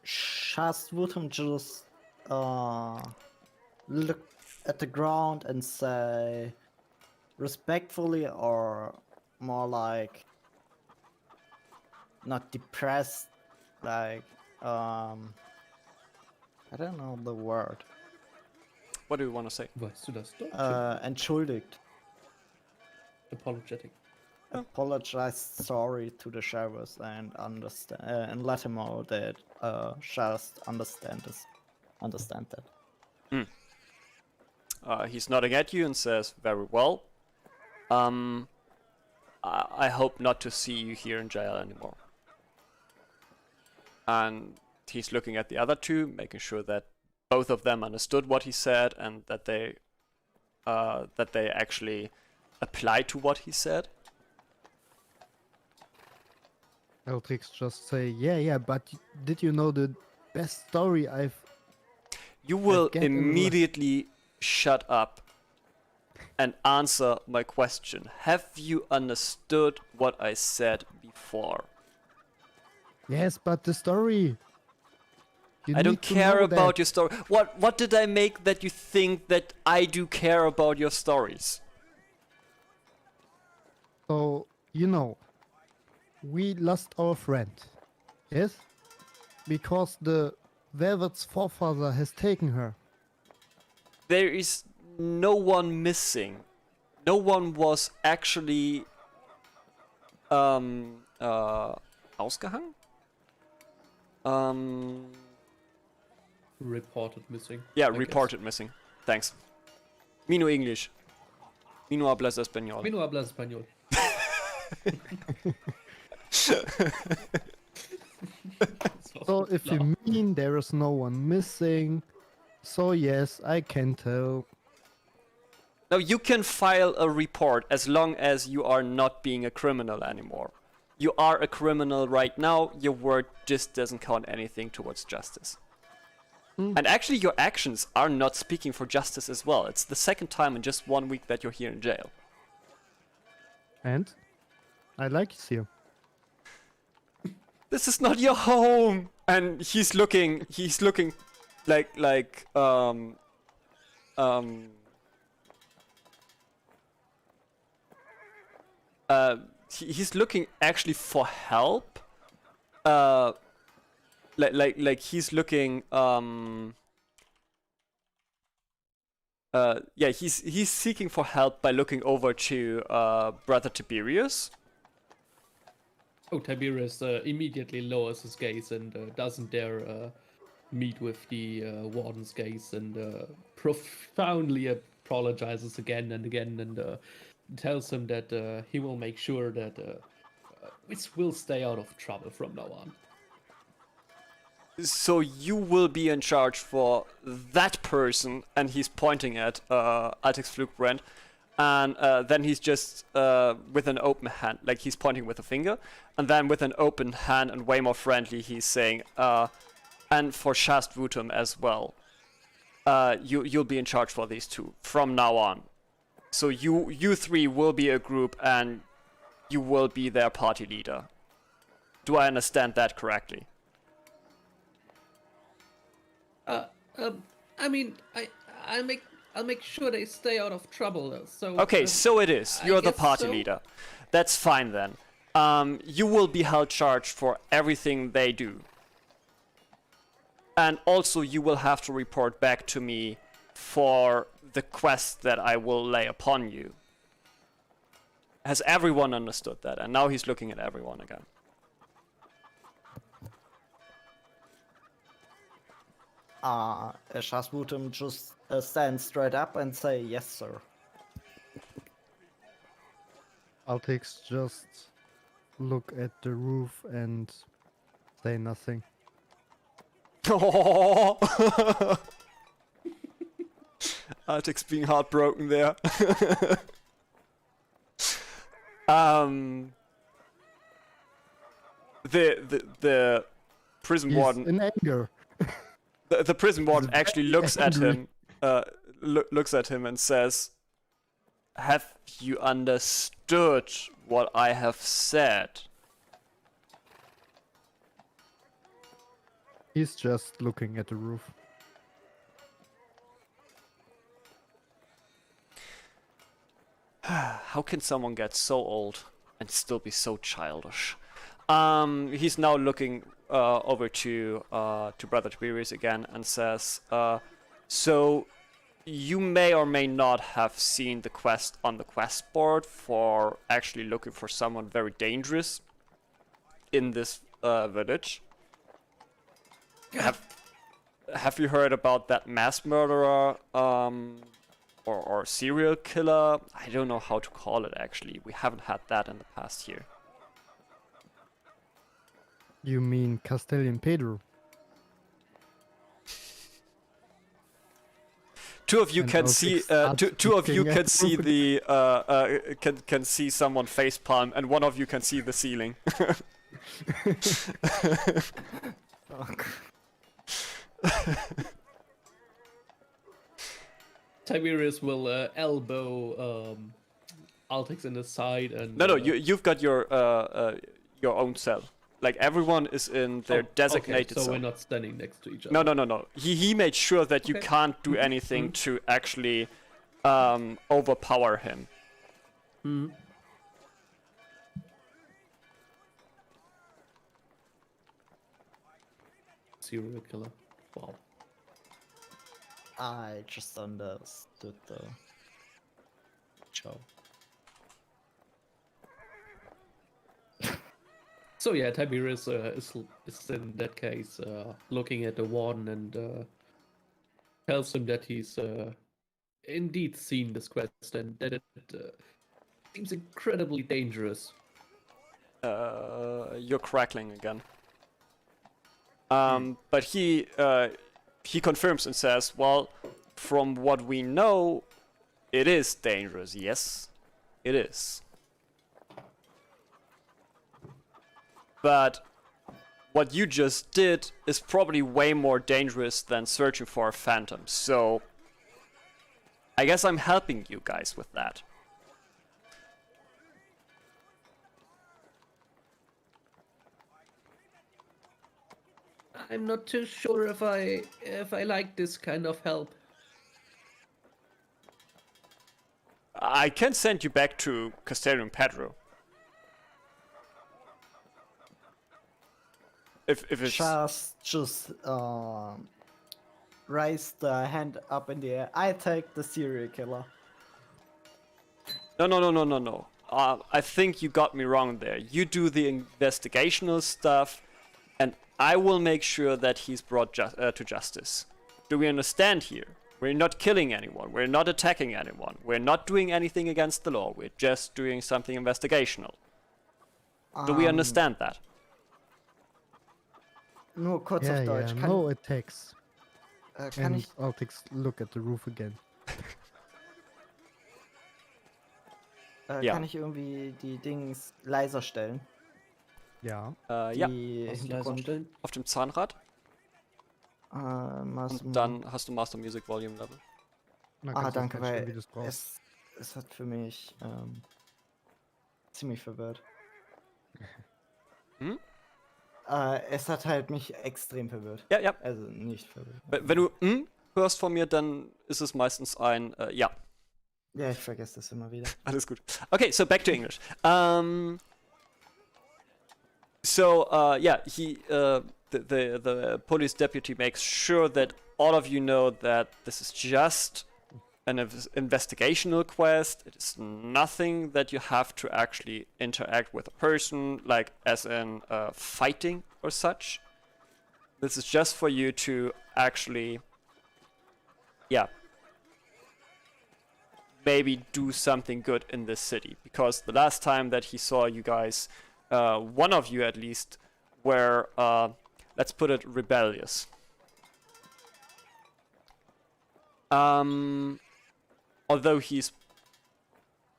Shast would him just look at the ground and say respectfully, or more like not depressed, like I don't know the word. What do you want to say? Weißt du das Deutsch? Entschuldigt. Apologetic. Apologize, sorry to the sheriffs, and understand and let him know that Shast understand that. He's nodding at you and says, very well. I hope not to see you here in jail anymore. And he's looking at the other two, making sure that both of them understood what he said, and that they actually apply to what he said. Eltrix just say, yeah, but did you know the best story I've You will get in the- immediately shut up and answer my question. Have you understood what I said before? Yes, but the story. You I don't need to care know about that. your story. What did I make that you think that I do care about your stories? So, we lost our friend. Yes? Because the Velvet's forefather has taken her. There is no one missing. No one was actually ausgehangen? Reported missing. Yeah, I guess. reported missing. Thanks. Mi no English. Mi no hablas español. Mi no habla español. So if you mean there is no one missing, so yes, I can tell. Now you can file a report as long as you are not being a criminal anymore. You are a criminal right now, your word just doesn't count anything towards justice. And actually your actions are not speaking for justice as well. It's the second time in just 1 week that you're here in jail. And I like it here. This is not your home! And he's looking like he's looking actually for help. Like he's looking yeah, he's seeking for help by looking over to Brother Tiberius. Oh, Tiberius immediately lowers his gaze and doesn't dare meet with the warden's gaze and profoundly apologizes again and again and tells him that he will make sure that it will stay out of trouble from now on. So you will be in charge for that person, and he's pointing at Altex Flugbrand, and then he's just with an open hand, like he's pointing with a finger, and then with an open hand and way more friendly, he's saying, and for Shast Vutum as well, you'll be in charge for these two from now on. So you three will be a group, and you will be their party leader. Do I understand that correctly? I mean, I'll make sure they stay out of trouble. So Okay, so it is. I You're the guess party so. leader. That's fine then. You will be held charged for everything they do. And also you will have to report back to me for the quest that I will lay upon you. Has everyone understood that? And now he's looking at everyone again. Shasvutum just stands straight up and say, yes, sir. Altix just look at the roof and say nothing. Arctic's being heartbroken there. The prison He's warden. in anger. The prison warden very actually looks at angry. him, looks at him and says, "Have you understood what I have said?" He's just looking at the roof. How can someone get so old and still be so childish? He's now looking over to Brother Tiberius again and says, "So you may or may not have seen the quest on the quest board for actually looking for someone very dangerous in this village. Have you heard about that mass murderer or serial killer? I don't know how to call it actually. We haven't had that in the past year." You mean Castello Pedro? Two of you And can I'll see. fix Two of you looking can at see roof. the. Can see someone facepalm, and one of you can see the ceiling. Tiberius will elbow Altex in the side and. No, you've got your own cell. Like everyone is in their designated so cell. we're not standing next to each other. No. He made sure that you Okay. can't do anything to actually overpower him. Hmm. Serial killer. Wow. I just understood the joke. So yeah, Tiberius is in that case looking at the warden and tells him that he's indeed seen this quest and that it seems incredibly dangerous. You're crackling again. But he confirms and says, well, from what we know, it is dangerous. Yes, it is. But what you just did is probably way more dangerous than searching for a phantom. So I guess I'm helping you guys with that. I'm not too sure if I like this kind of help. I can send you back to Castello Pedro. If it's Just raise the hand up in the air. I take the serial killer. no. I think you got me wrong there. You do the investigational stuff, and I will make sure that he's brought to justice. Do we understand here? We're not killing anyone. We're not attacking anyone. We're not doing anything against the law. We're just doing something investigational. Do we understand that? Nur kurz auf Deutsch. Kann, no attacks. kann And ich Altix look at the roof again. Ja. Kann ich irgendwie die Dings leiser stellen? Ja. Ja, Die Was leiser Hintergrund. stellen? auf dem Zahnrad. Master- Und dann hast du Master Music Volume Level. Dann kannst du danke, einstellen, wie weil du's brauchst. es hat für mich ziemlich verwirrt. Hm? Es hat halt mich extrem verwirrt. Ja. Also nicht verwirrt. Wenn du hörst von mir, dann ist es meistens ein ja. Ja, ich vergesse das immer wieder. Alles gut. Okay, so back to English. The police deputy makes sure that all of you know that this is just an investigational quest. It is nothing that you have to actually interact with a person, like as in fighting or such. This is just for you to actually, maybe do something good in this city. Because the last time that he saw you guys, one of you at least, were, let's put it, rebellious. Although he's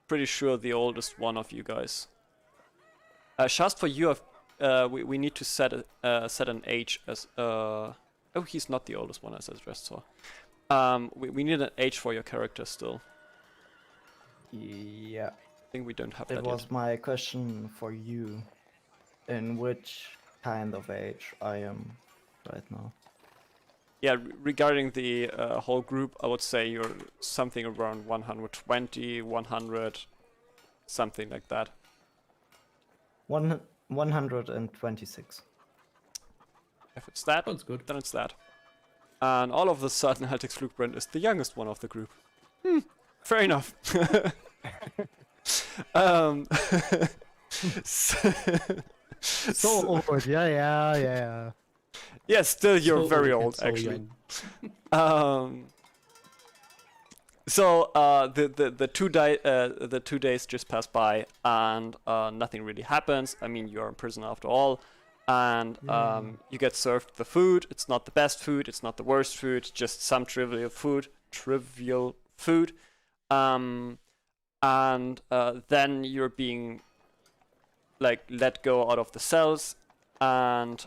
pretty sure the oldest one of you guys. Just for you, we need to set an age as oh, he's not the oldest one, as I just saw. We need an age for your character still. Yeah, I think we don't have that that was yet. my question for you. In which kind of age I am right now? Yeah, regarding the whole group, I would say you're something around 120, 100, something like that. 126. If it's that, Sounds good. then it's that. And all of a sudden, Haltix Flugbrand is the youngest one of the group. Fair enough. So old, yeah. Yeah, still you're So very and old, so actually. young. The 2 days just pass by and nothing really happens. I mean, you're in prison after all, and you get served the food. It's not the best food. It's not the worst food. Just some trivial food. And then you're being like let go out of the cells, and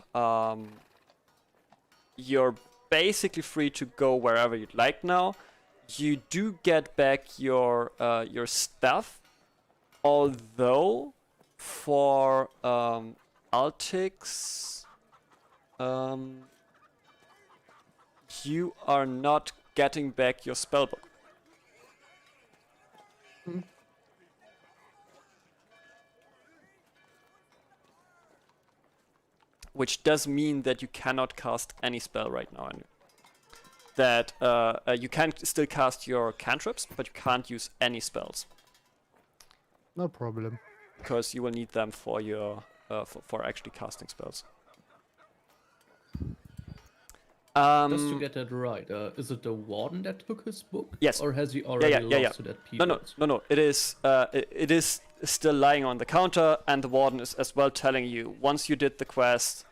you're basically free to go wherever you'd like now. you do get back your stuff, although for Altix, you are not getting back your spellbook. Which does mean that you cannot cast any spell right now. And that you can still cast your cantrips, but you can't use any spells. No problem. Because you will need them for your for actually casting spells. Just to get that right, is it the warden that took his book? Yes. Or has he already lost it at people? No. It is still lying on the counter, and the warden is as well telling you, once you did the quest,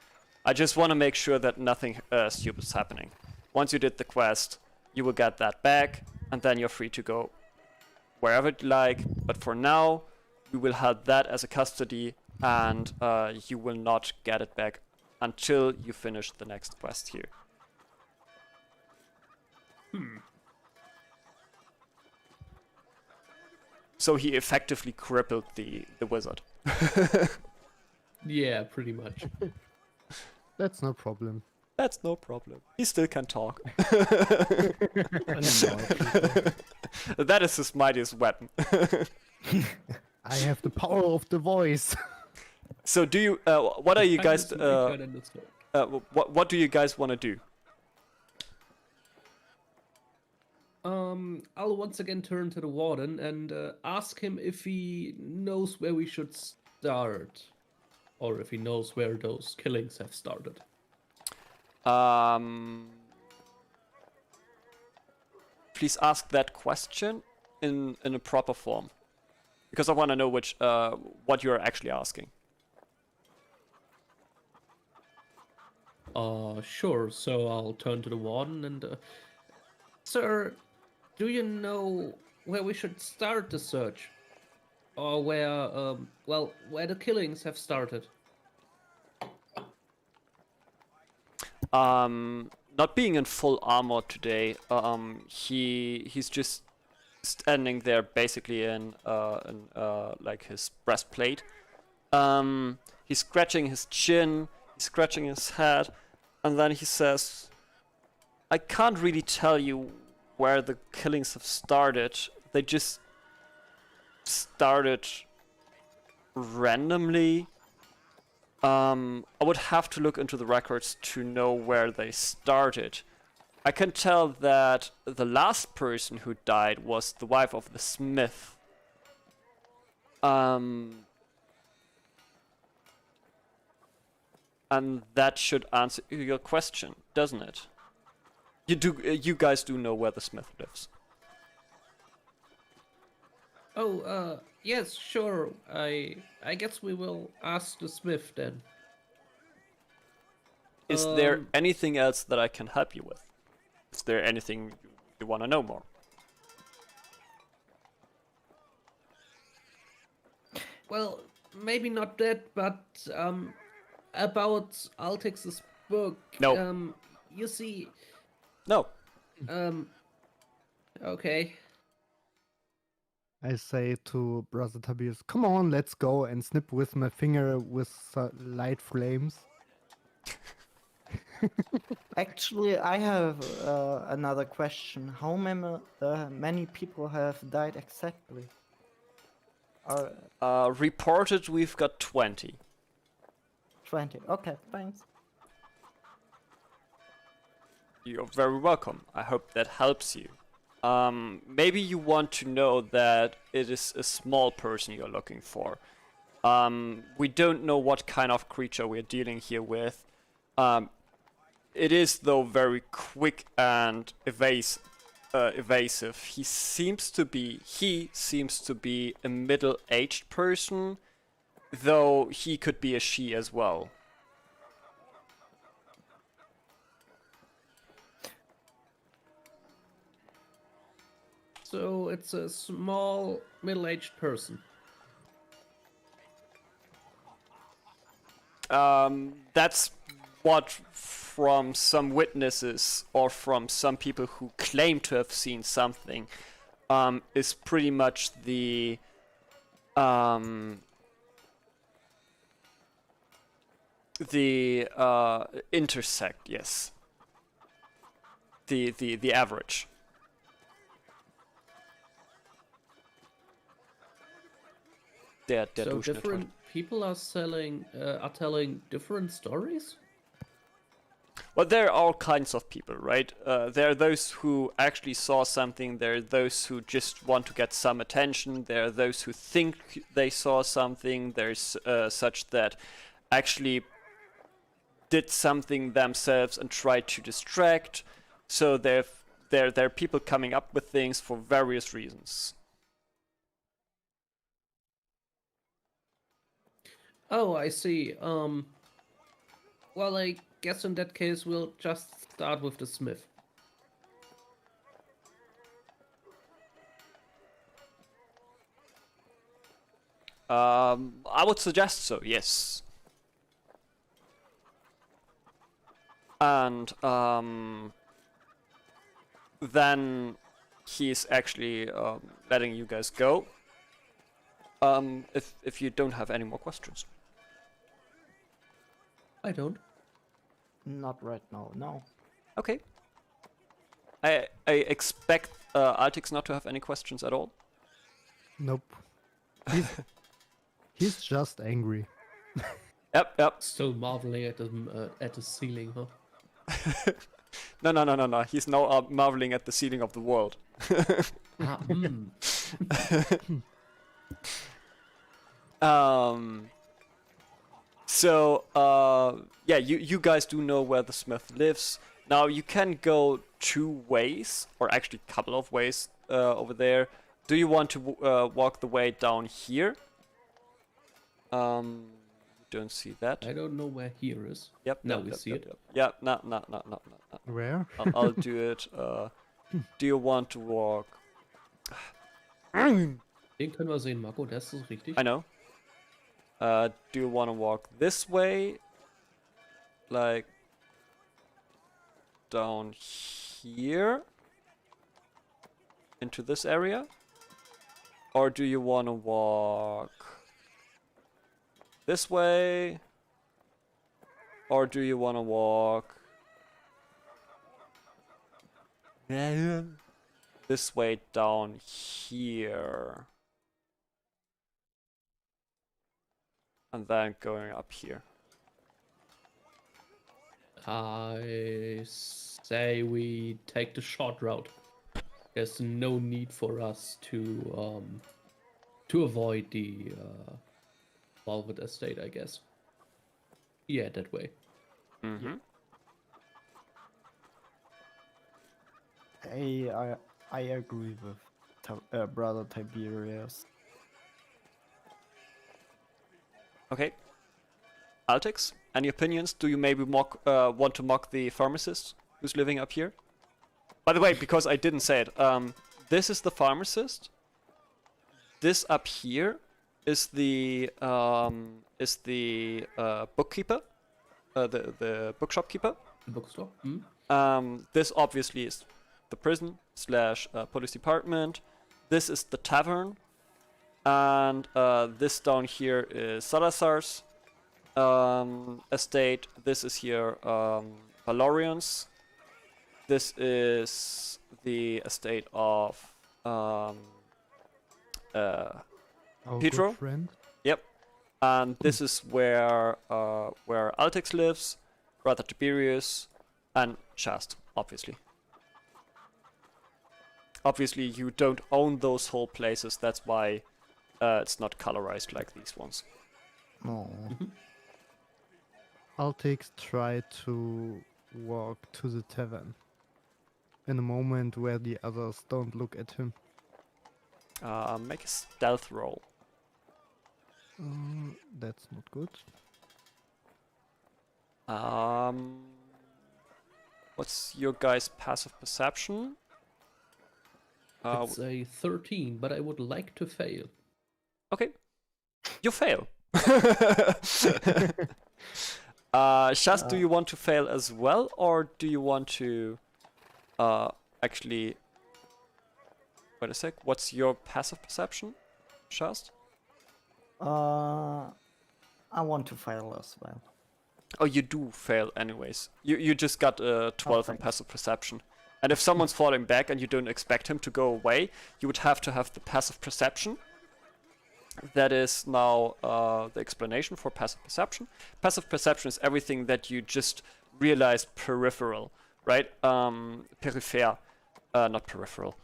I just want to make sure that nothing stupid is happening. Once you did the quest, you will get that back, and then you're free to go wherever you like. But for now, we will have that as a custody, and you will not get it back until you finish the next quest here. So he effectively crippled the wizard. Yeah, pretty much. That's no problem. That's no problem. He still can talk. That is his mightiest weapon. I have the power of the voice. So do you? What are you guys? Kindness and the sword. What do you guys want to do? I'll once again turn to the warden and ask him if he knows where we should start, or if he knows where those killings have started. Please ask that question in a proper form, because I want to know which what you are actually asking. Sure. So I'll turn to the warden and, sir, do you know where we should start the search, or where, where the killings have started? Not being in full armor today, he's just standing there basically in like his breastplate. He's scratching his chin, he's scratching his head, and then he says, I can't really tell you where the killings have started. They just started randomly. I would have to look into the records to know where they started. I can tell that the last person who died was the wife of the smith. And that should answer your question, doesn't it? You guys do know where the smith lives. Oh, yes, sure. I guess we will ask the smith then. Is there anything else that I can help you with? Is there anything you want to know more? Well, maybe not that, but about Altix's book. No. You see. No. Okay. I say to Brother Tobias, come on, let's go, and snip with my finger with light flames. Actually, I have another question. How many people have died exactly? Reported we've got 20. 20. Okay, thanks. You're very welcome. I hope that helps you. Maybe you want to know that it is a small person you're looking for. We don't know what kind of creature we're dealing here with. It is, though, very quick and evasive. He seems to be a middle-aged person, though he could be a she as well. So it's a small, middle-aged person. That's what from some witnesses or from some people who claim to have seen something is pretty much the intersect, yes. The average. Der So Durchschnitt different halt. people are telling different stories? Well, there are all kinds of people, right? There are those who actually saw something. There are those who just want to get some attention. There are those who think they saw something. There's such that actually did something themselves and tried to distract. So there are people coming up with things for various reasons. Oh, I see. Well, I guess in that case we'll just start with the smith. I would suggest so, yes. And then he's actually letting you guys go. If you don't have any more questions. I don't. Not right now, no. Okay. I expect Altix not to have any questions at all. Nope. He's just angry. Yep. Still marveling at the ceiling, huh? No. He's now marveling at the ceiling of the world. So yeah, you guys do know where the smith lives. Now you can go 2 ways, or actually a couple of ways over there. Do you want to walk the way down here? Don't see that. I don't know where here is. Yep. Now yep, we yep, see yep, it. Yep. Yeah. No. Where? I'll do it. Do you want to walk? Den können wir sehen, Marco, das ist richtig. I know. Do you want to walk this way? Like down here? Into this area? Or do you want to walk this way? Or do you want to walk this way down here? And then going up here. I say we take the short route. There's no need for us to avoid the Valvet estate, I guess. Yeah, that way. Mm-hmm. I agree with Brother Tiberius. Okay. Altix, any opinions? Do you maybe want to mock the pharmacist who's living up here? By the way, because I didn't say it, this is the pharmacist. This up here is the bookkeeper, the bookshop keeper. The bookstore. Hmm? This obviously is the prison / police department. This is the tavern. And this down here is Salazar's estate. This is here Valorian's. This is the estate of Our Pedro? good friend. Yep. And this is where Altix lives, Brother Tiberius, and Shast, obviously. Obviously, you don't own those whole places. That's why it's not colorized like these ones. Oh. Altix tried to walk to the tavern in a moment where the others don't look at him. Make a stealth roll. That's not good. What's your guys' passive perception? It's a 13, but I would like to fail. Okay. You fail. Shaz, do you want to fail as well, or do you want to actually... Wait a sec, what's your passive perception, Shaz? I want to fail as well. Oh, you do fail anyways. You just got a 12 in thanks. passive perception. And if someone's falling back and you don't expect him to go away, you would have to have the passive perception. That is now the explanation for passive perception. Passive perception is everything that you just realize peripheral, right? Periphere, not peripheral.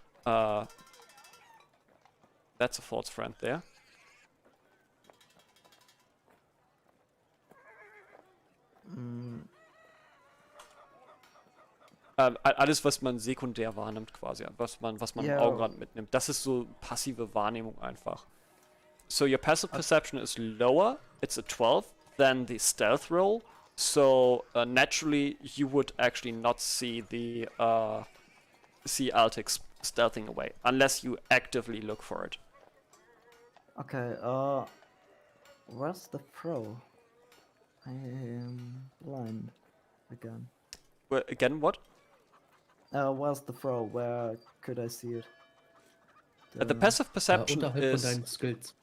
That's a false friend there. Alles, was man sekundär wahrnimmt quasi, was man im Augenrand mitnimmt. Das ist so passive Wahrnehmung einfach. So your passive perception is lower, it's a 12, than the stealth roll. So naturally you would actually not see the see Altix stealthing away, unless you actively look for it. Okay, where's the pro? I am blind again. Well, again, what? Where's the pro? Where could I see it? The passive perception Unterhalb is... von deinen Skills.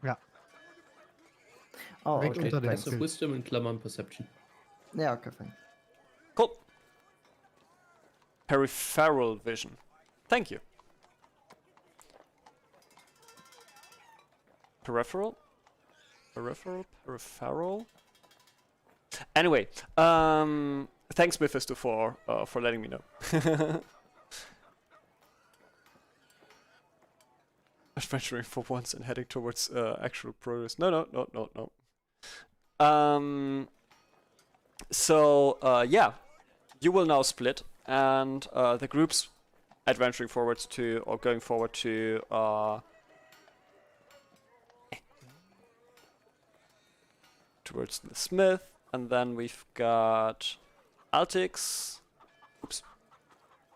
Ja. Oh, Direkt okay. unter den thanks. Passive Skills. Wisdom in Klammern Perception. Yeah, okay, thanks. Cool. Peripheral vision. Thank you. Peripheral? Peripheral? Anyway, thanks Mephisto for letting me know. Adventuring for once and heading towards actual progress. No. Yeah, you will now split, and the groups adventuring forwards to, or going forward to, towards the smith, and then we've got Altix. Oops.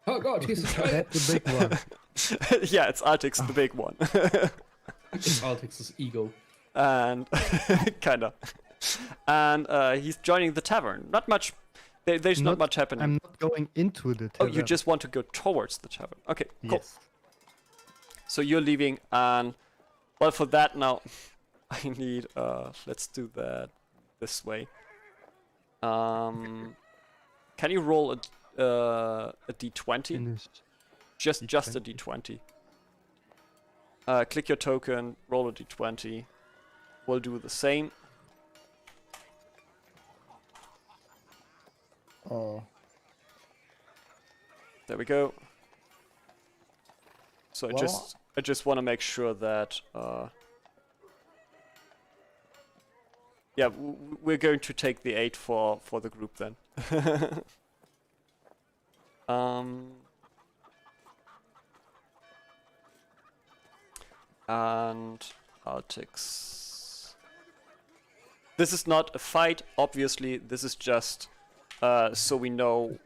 Oh god, he's That's the big one. Yeah, it's Altix, the big one. It's Altix's ego. And kinda. And he's joining the tavern. Not much. There's not much happening. I'm not going into the Oh, tavern. you just want to go towards the tavern. Okay, cool. Yes. So you're leaving, and well, for that now, I need. Let's do that this way. Can you roll a d20? Finished. Just a d20. Click your token, roll a d20. We'll do the same. Oh, There we go. So Well- I just want to make sure that yeah, we're going to take the 8 for the group then. And Altix. This is not a fight, obviously. This is just so we know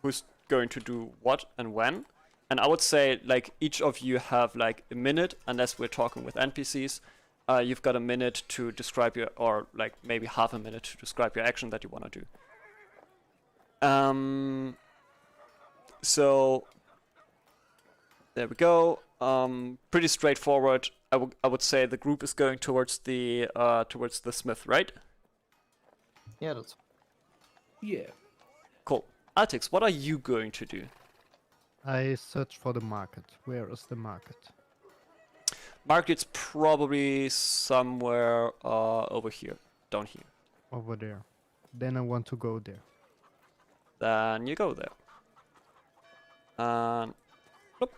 who's going to do what and when. And I would say, like, each of you have like a minute, unless we're talking with NPCs. You've got a minute to describe your, or like maybe half a minute to describe your action that you want to do. So there we go. Pretty straightforward. I would say the group is going towards the smith, right? yeah, that's Yeah. Cool. Altix, what are you going to do? I search for the market. Where is the market? Market's probably somewhere over here, down here. Over there. Then I want to go there. Then you go there. And nope.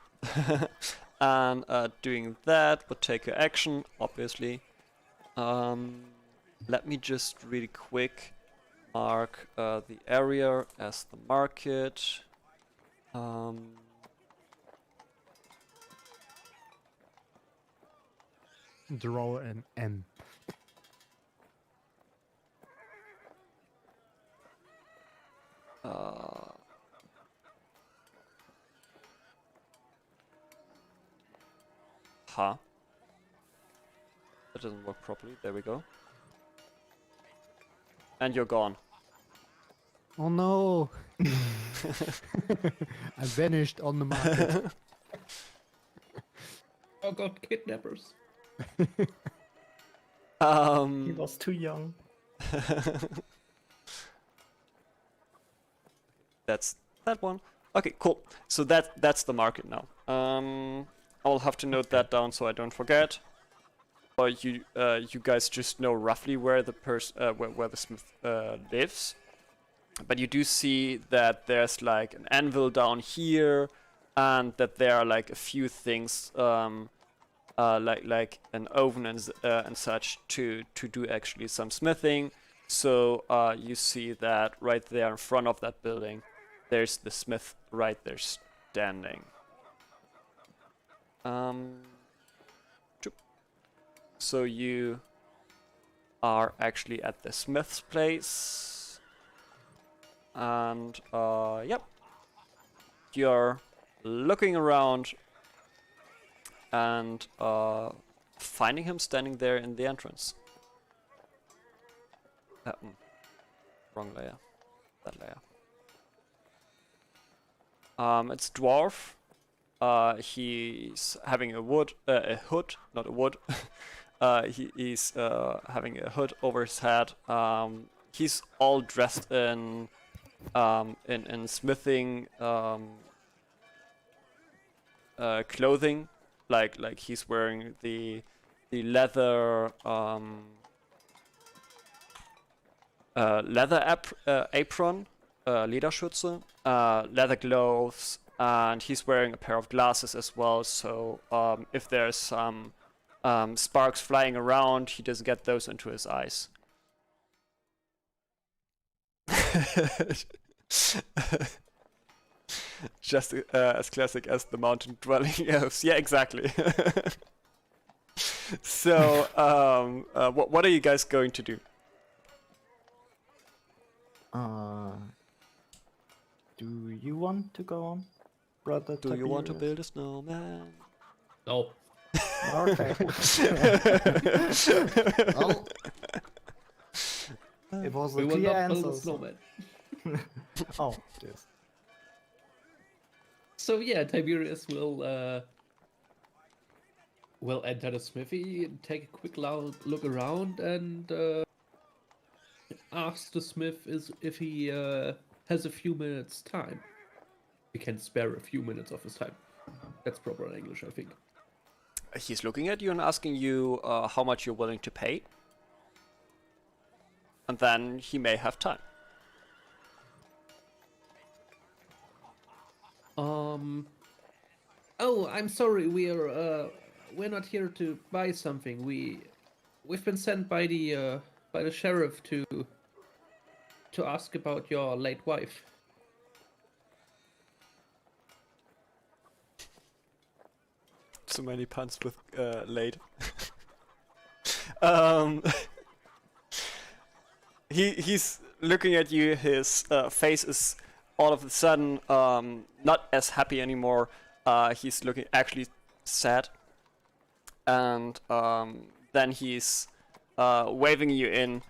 And doing that would take your action, obviously. Let me just really quick mark the area as the market. Draw an M. That doesn't work properly. There we go. and you're gone. Oh no! I vanished on the market. Oh god, kidnappers. He Um, was too young. that's that one. Okay, cool. So that's the market now. I'll have to note that down so I don't forget. Or you guys just know roughly where the where the smith lives. But you do see that there's like an anvil down here, and that there are like a few things, like an oven and such to do actually some smithing. So you see that right there in front of that building, there's the smith right there standing. So you are actually at the smith's place, and yep, you're looking around and finding him standing there in the entrance. Wrong layer. That layer. It's dwarf. He's having a hood, not a wood. He's having a hood over his head. He's all dressed in smithing clothing, like he's wearing the leather apron, Lederschürze, leather gloves, and he's wearing a pair of glasses as well. So if there's some sparks flying around, he doesn't get those into his eyes. Just as classic as the mountain dwelling elves. Yeah, exactly. So, what are you guys going to do? Do you want to go on, brother? Do you want to Tiberius? build a snowman? No. Okay. Oh, It was a We will clear not build answer. a snowman. Oh, yes. So yeah, Tiberius will enter the smithy, take a quick look around, and ask the smith if he has a few minutes time. He can spare a few minutes of his time. That's proper in English, I think. He's looking at you and asking you how much you're willing to pay. And then he may have time. Oh, I'm sorry. We're not here to buy something. We've been sent by the sheriff to ask about your late wife. So many puns with late. He's looking at you. His face is all of a sudden not as happy anymore. He's looking actually sad, and then he's waving you in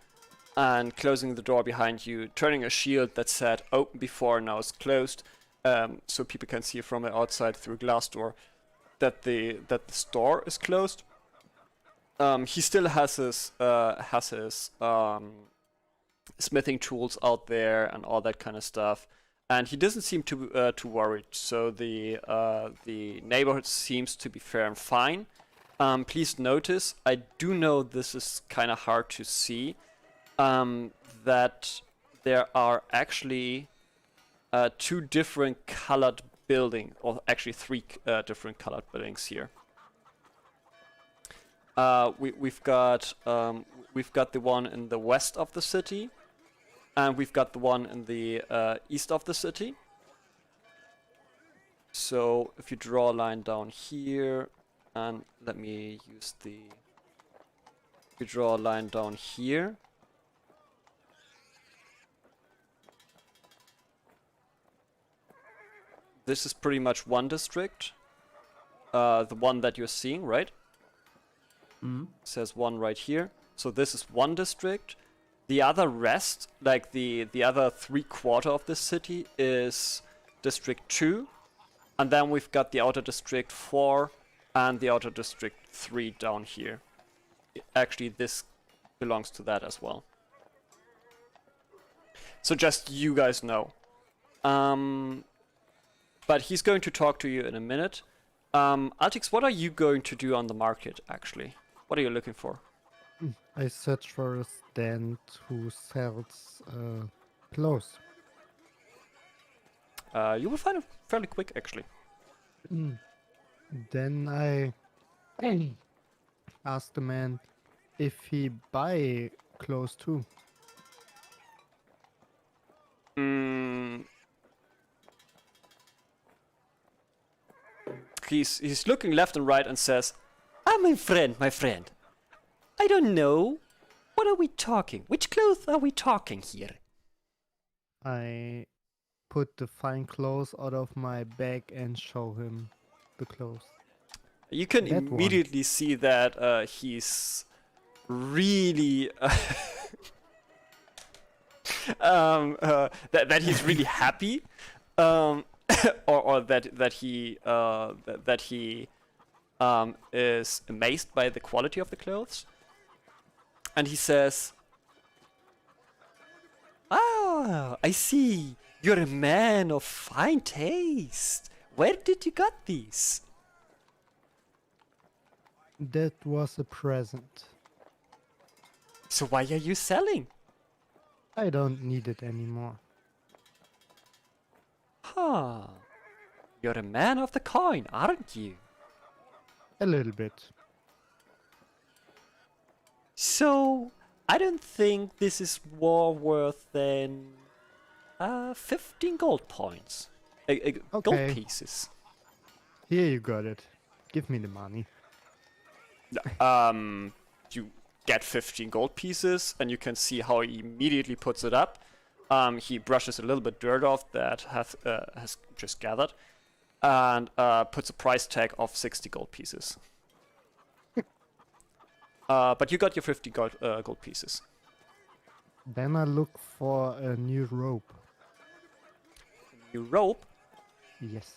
and closing the door behind you, turning a shield that said "open before" now is closed, so people can see from the outside through a glass door that the store is closed. He still has his smithing tools out there and all that kind of stuff, and he doesn't seem too worried. So the neighborhood seems to be fair and fine. Please notice, I do know this is kind of hard to see, that there are actually two different colored building, or actually three different colored buildings here. We've got the one in the west of the city, and we've got the one in the east of the city. So if you draw a line down here, and let me use the. If you draw a line down here. This is pretty much one district. The one that you're seeing, right? Mm-hmm. Says one right here. So this is one district. the other rest, like the other 3/4 of the city, is District 2, and then we've got the Outer District 4 and the Outer District 3 down here. Actually, this belongs to that as well. So just you guys know. But he's going to talk to you in a minute. Altix, what are you going to do on the market, actually? What are you looking for? I search for a stand who sells clothes. You will find it fairly quick, actually. Then I ask the man if he buy clothes too. He's looking left and right and says, "Ah, my friend. I don't know. What are we talking? Which clothes are we talking here?" I put the fine clothes out of my bag and show him the clothes. You can That one. immediately see that he's really that he's really happy, or that he is amazed by the quality of the clothes, and he says, "Ah, I see. You're a man of fine taste. Where did you get these?" That was a present. "So why are you selling?" I don't need it anymore. "Huh. You're a man of the coin, aren't you?" A little bit. "So, I don't think this is more worth than 15 gold points. Gold Okay. pieces." Here you got it. Give me the money. You get 15 gold pieces, and you can see how he immediately puts it up. He brushes a little bit dirt off that has just gathered, and puts a price tag of 60 gold pieces. But you got your 50 gold pieces. Then I look for a new rope. New rope. Yes.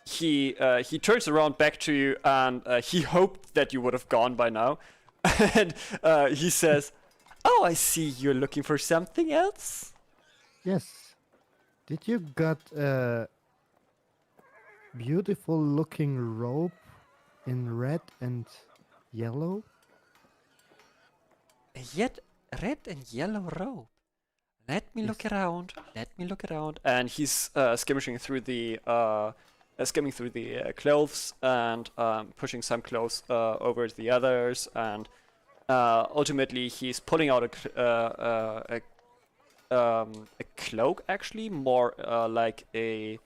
He turns around back to you, and he hoped that you would have gone by now. And he says, "Oh, I see you're looking for something else." Yes. Did you got a beautiful looking rope in red and yellow? Yet red and yellow robe. Let me look around. And he's skimming through the clothes and pushing some clothes over the others, and ultimately he's pulling out a cloak, actually more like a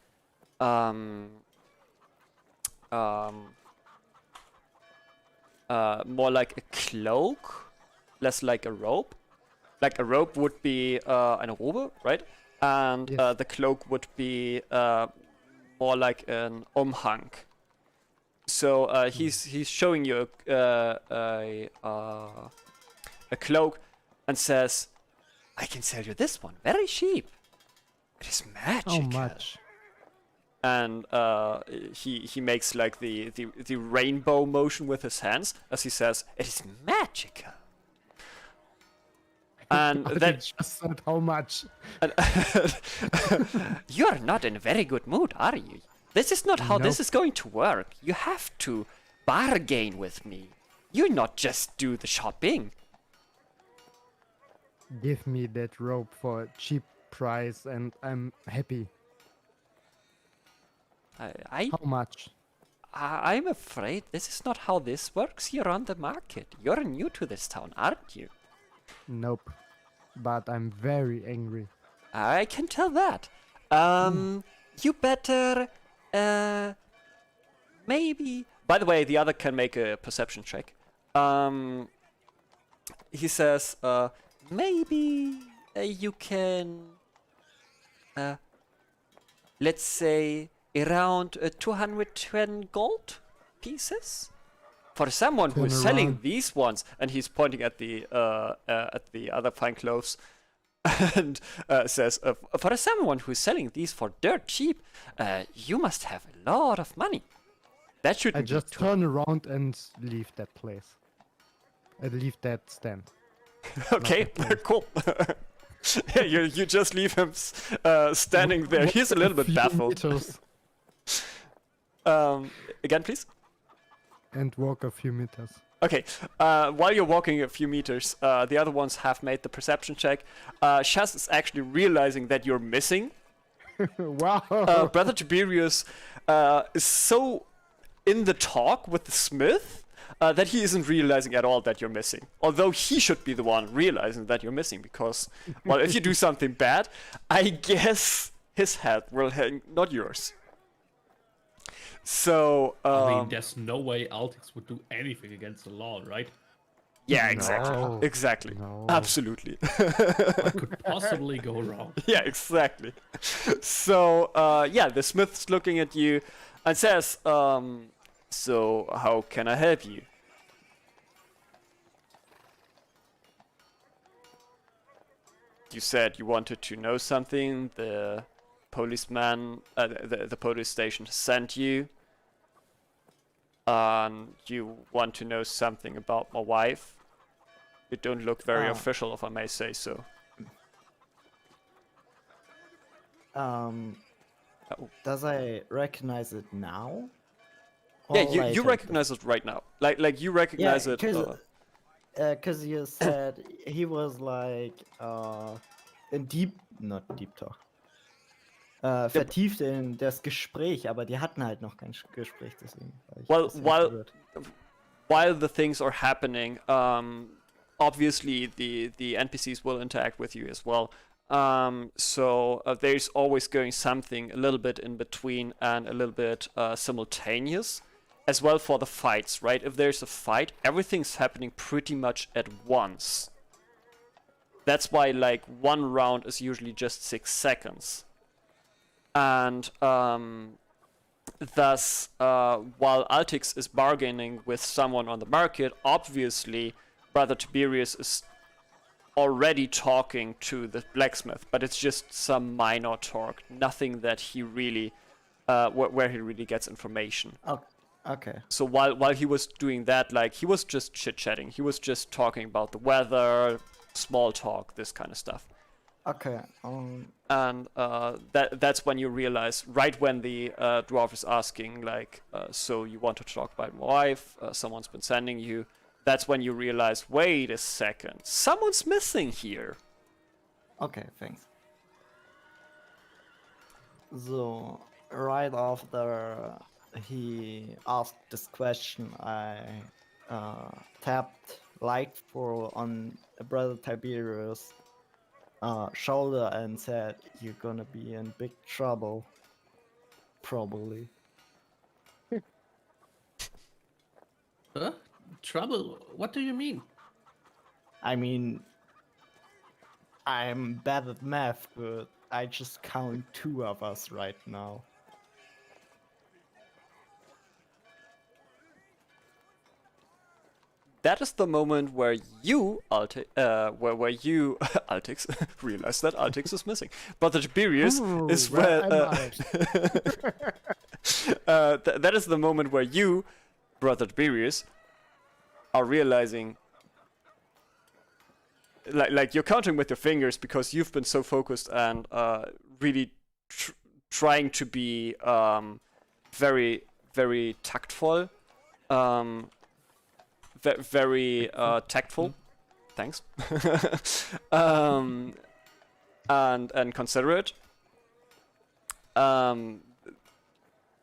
more like a cloak, less like a robe. Like a robe would be eine Robe, right? And Yes. the cloak would be more like an Umhang. So he's showing you a cloak and says, "I can sell you this one very cheap. It is magical." How much? And he makes like the rainbow motion with his hands as he says, "It is magical." And I then just said how much. "You're not in a very good mood, are you? This is not how this Nope. is going to work. You have to bargain with me. You not just do the shopping." Give me that rope for a cheap price and I'm happy. How much? I'm afraid this is not how this works here on the market. You're new to this town, aren't you? Nope. But I'm very angry. I can tell that. You better, maybe. By the way, the other can make a perception check. He says, maybe you can, let's say, around 210 gold pieces. for someone who Turn is selling around. these ones, and he's pointing at the other fine clothes, and says, for someone who is selling these for dirt cheap, you must have a lot of money. That should I be just turn around and leave that place. I leave that stand. okay. Not Cool. Yeah, you just leave him standing there. He's a little bit Few baffled. meters Again, please. and walk a few meters. Okay, while you're walking a few meters, the other ones have made the perception check. Shaz is actually realizing that you're missing. Wow. Brother Tiberius is so in the talk with the smith that he isn't realizing at all that you're missing. Although he should be the one realizing that you're missing, because, well, if you do something bad, I guess his head will hang, not yours. So, I mean, there's no way Altix would do anything against the law, right? yeah, exactly. No. Exactly. No. Absolutely. What could possibly go wrong? Yeah, exactly. So, yeah, the smith's looking at you and says, so how can I help you? You said you wanted to know something. The policeman, the police station sent you. You want to know something about my wife. You don't look very official, if I may say so. Does I recognize it now? Yeah, Or you later? recognize it right now. Like you recognize it. Because you said he was like not deep talk. Vertieft in das Gespräch, aber die hatten halt noch kein Gespräch, deswegen war ich ein Well, bisschen while verwirrt. while the things are happening, obviously the NPCs will interact with you as well. So there's always going something a little bit in between and a little bit simultaneous, as well for the fights, right? If there's a fight, everything's happening pretty much at once. That's why like one round is usually just 6 seconds. And thus, while Altix is bargaining with someone on the market, obviously Brother Tiberius is already talking to the blacksmith, but it's just some minor talk, nothing that he really, where he really gets information. Oh, okay. So while he was doing that, like he was just chit-chatting, he was just talking about the weather, small talk, this kind of stuff. Okay. And that's when you realize, right when the dwarf is asking, like, so you want to talk about my wife, someone's been sending you, that's when you realize, wait a second, someone's missing here. Okay, thanks. So, right after he asked this question, I tapped light on Brother Tiberius' shoulder and said, "You're gonna be in big trouble, probably." Huh? Trouble? What do you mean? I mean, I'm bad at math, but I just count 2 of us right now. That is the moment where you, where you, Altix, realize that Altix is missing. But the Tiberius Ooh, is where where... am that is the moment where you, Brother Tiberius, are realizing... Like you're counting with your fingers because you've been so focused and really trying to be very, very tactful. Very tactful, thanks, and considerate.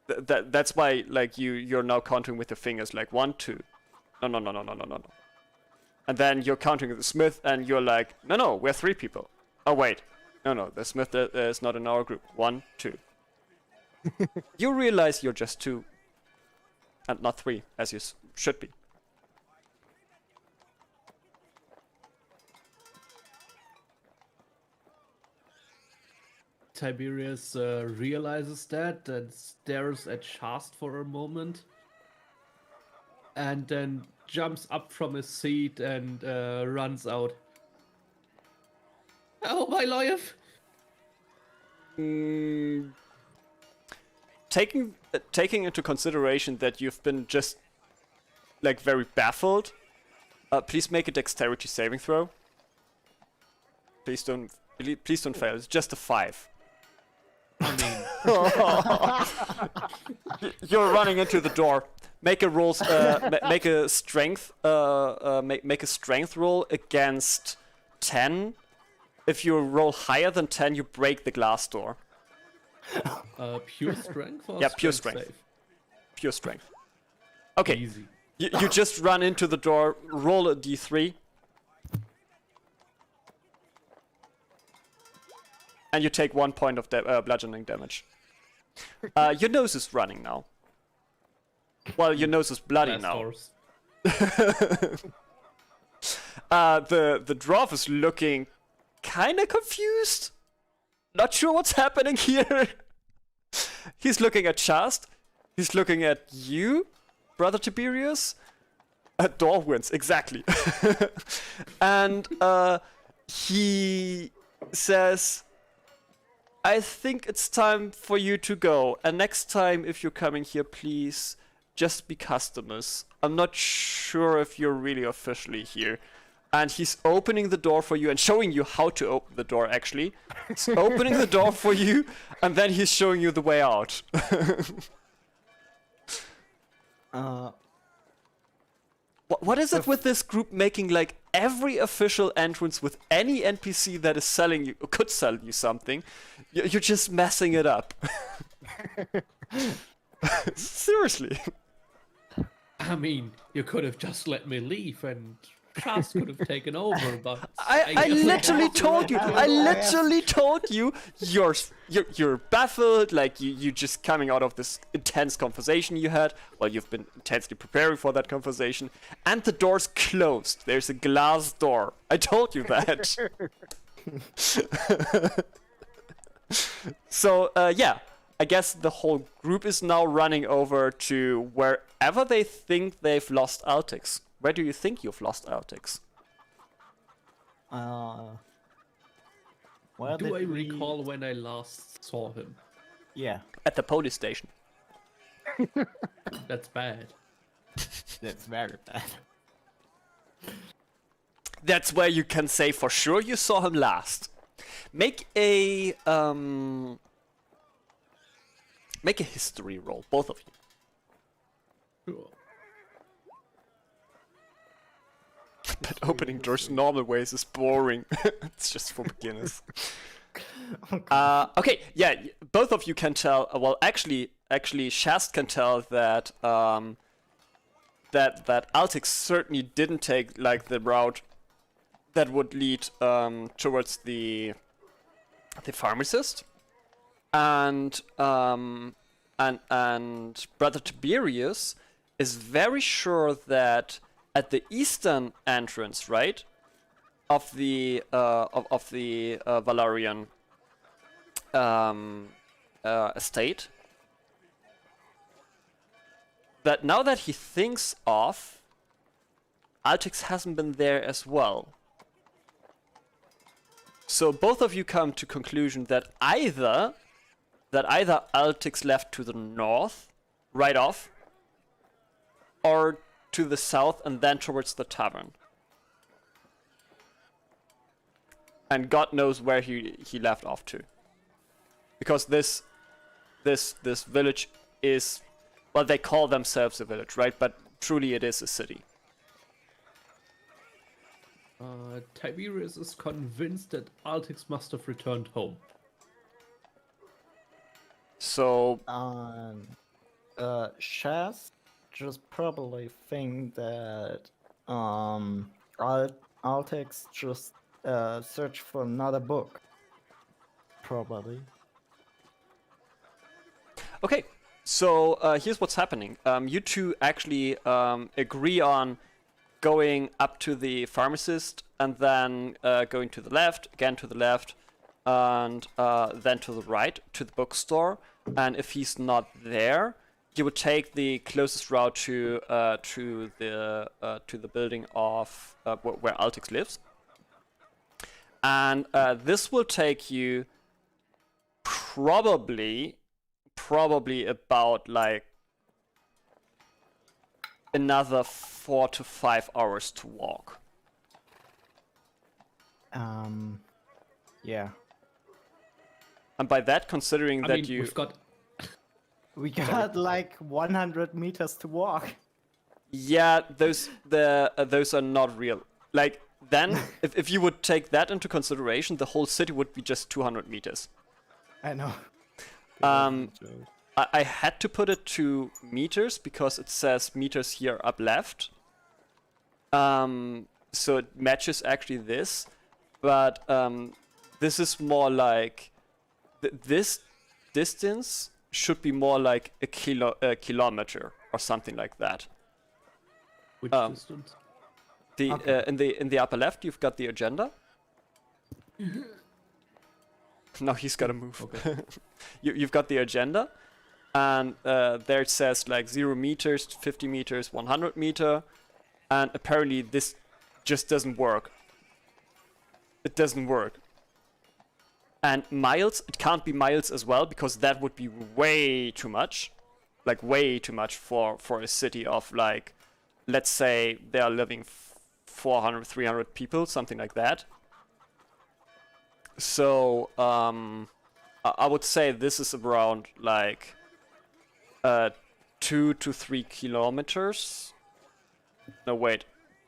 That's why like you're now counting with your fingers, like 1, 2, no, and then you're counting with the smith, and you're like, no, we're 3 people. Oh wait, no, the smith is not in our group. 1, 2. You realize you're just 2, and not 3, as you should be. Tiberius realizes that and stares at Shast for a moment. and then jumps up from his seat and runs out. Oh, my life! Taking into consideration that you've been just like very baffled, please make a dexterity saving throw. Please don't fail. It's just a 5. I mean, You're running into the door. Make a roll. Make a strength. Make a strength roll against 10. If you roll higher than 10, you break the glass door. pure strength or Yeah, pure strength strength. save? Pure strength. Okay. Easy. You just run into the door. Roll a d3. And you take 1 point of bludgeoning damage. Your nose is running now. Well, your nose is bloody Last now. horse. The dwarf is looking kind of confused. Not sure what's happening here. He's looking at Shast. He's looking at you, Brother Tiberius. Door wins, exactly. And he says, I think it's time for you to go. And next time, if you're coming here, please just be customers. I'm not sure if you're really officially here. And he's opening the door for you and showing you how to open the door, actually. He's opening the door for you, and then he's showing you the way out. What is it with this group making like every official entrance with any NPC that is selling you, could sell you something? You're just messing it up. Seriously. I mean, you could have just let me leave and Chas could have taken over, but I guess literally told you. I literally told you. You're baffled. Like you just coming out of this intense conversation you had. Well, you've been intensely preparing for that conversation, and the door's closed. There's a glass door. I told you that. So yeah, I guess the whole group is now running over to wherever they think they've lost Altix. Where do you think you've lost Altix? Where Do did I we- recall when I last saw him? Yeah, At the police station. That's bad. that's very bad. That's where you can say for sure you saw him last. Make a history roll, both of you. Sure. But opening doors normal ways is boring. It's just for beginners. Okay, yeah, both of you can tell. Well, actually, Shast can tell that that Altix certainly didn't take like the route that would lead towards the pharmacist, and Brother Tiberius is very sure that at the eastern entrance, right, of the Valerian estate, that now that he thinks of, Altix hasn't been there as well. So both of you come to conclusion that either Altix left to the north, right off, or to the south and then towards the tavern. And God knows where he left off to. Because this village is, well, they call themselves a village, right? But truly it is a city. Tiberius is convinced that Altix must have returned home. So Shaz just probably think that Altex just search for another book. Probably. okay, so here's what's happening. You two actually agree on going up to the pharmacist and then going to the left, again to the left, and then to the right to the bookstore. And if he's not there, you would take the closest route to the building of where Altix lives, and this will take you probably about like another 4 to 5 hours to walk. Yeah. And by that, considering I that mean, you We got like 100 meters to walk. yeah, those are not real. Like then, if you would take that into consideration, the whole city would be just 200 meters. I know. I had to put it to meters because it says meters here up left. So it matches actually this, but this is more like this distance should be more like a kilometer or something like that. Which distance? The Okay. in the upper left, you've got the agenda. Now he's got to move. Okay. You've got the agenda, and there it says like 0 meters, 50 meters, 100 meter, and apparently this just doesn't work. It doesn't work. And miles, it can't be miles as well because that would be way too much, like way too much for a city of like, let's say they are living 400, 300 people, something like that. So I would say this is around like 2 to 3 kilometers. No, wait,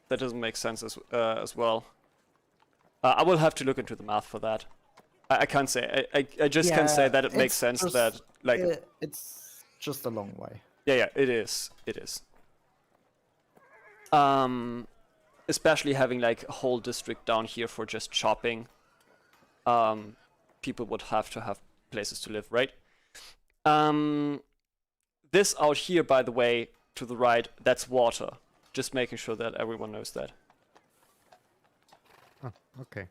that doesn't make sense as well. I will have to look into the math for that. I can't say. I just can say that it makes it's sense just- that like it's just a long way. yeah, it is. It is. Especially having like a whole district down here for just shopping. People would have to have places to live, right? This out here, by the way, to the right, that's water. Just making sure that everyone knows that. Oh, okay.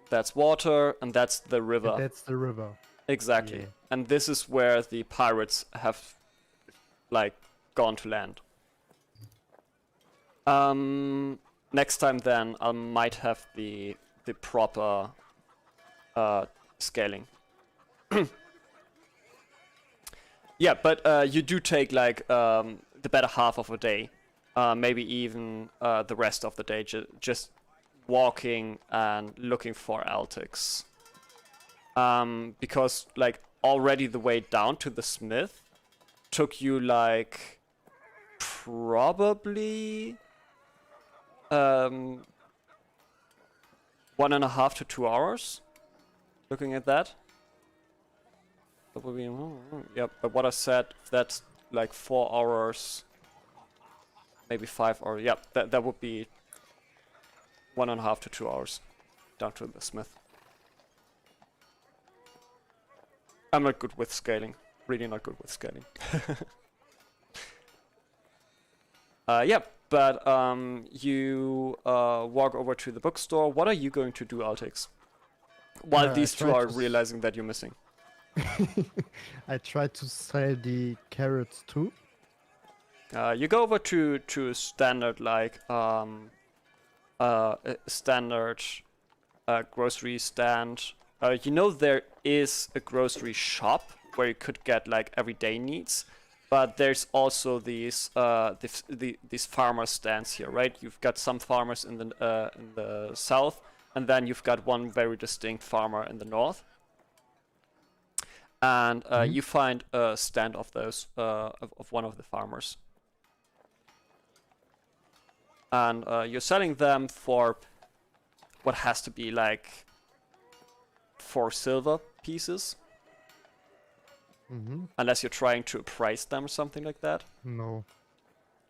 That's water, and that's the river. And that's the river. Exactly. Yeah. And this is where the pirates have like gone to land. Next time then I might have the proper scaling. Yeah, but you do take like the better half of a day, maybe even the rest of the day just walking and looking for Altix. Because like already the way down to the smith took you like probably 1.5 to 2 hours. Looking at that. That would be yeah, but what I said, that's like 4 hours, maybe 5 hours. Yeah, that would be 1.5 to 2 hours down to the smith. I'm not good with scaling. Really not good with scaling. Yeah, but you walk over to the bookstore. What are you going to do, Altix? While these two try are to realizing that you're missing. I tried to sell the carrots too. You go over to standard like standard grocery stand. You know there is a grocery shop where you could get like everyday needs, but there's also these these farmer stands here, right? You've got some farmers in the south, and then you've got one very distinct farmer in the north. And you find a stand of those of one of the farmers, and you're selling them for what has to be like 4 silver pieces, unless you're trying to price them or something like that. No,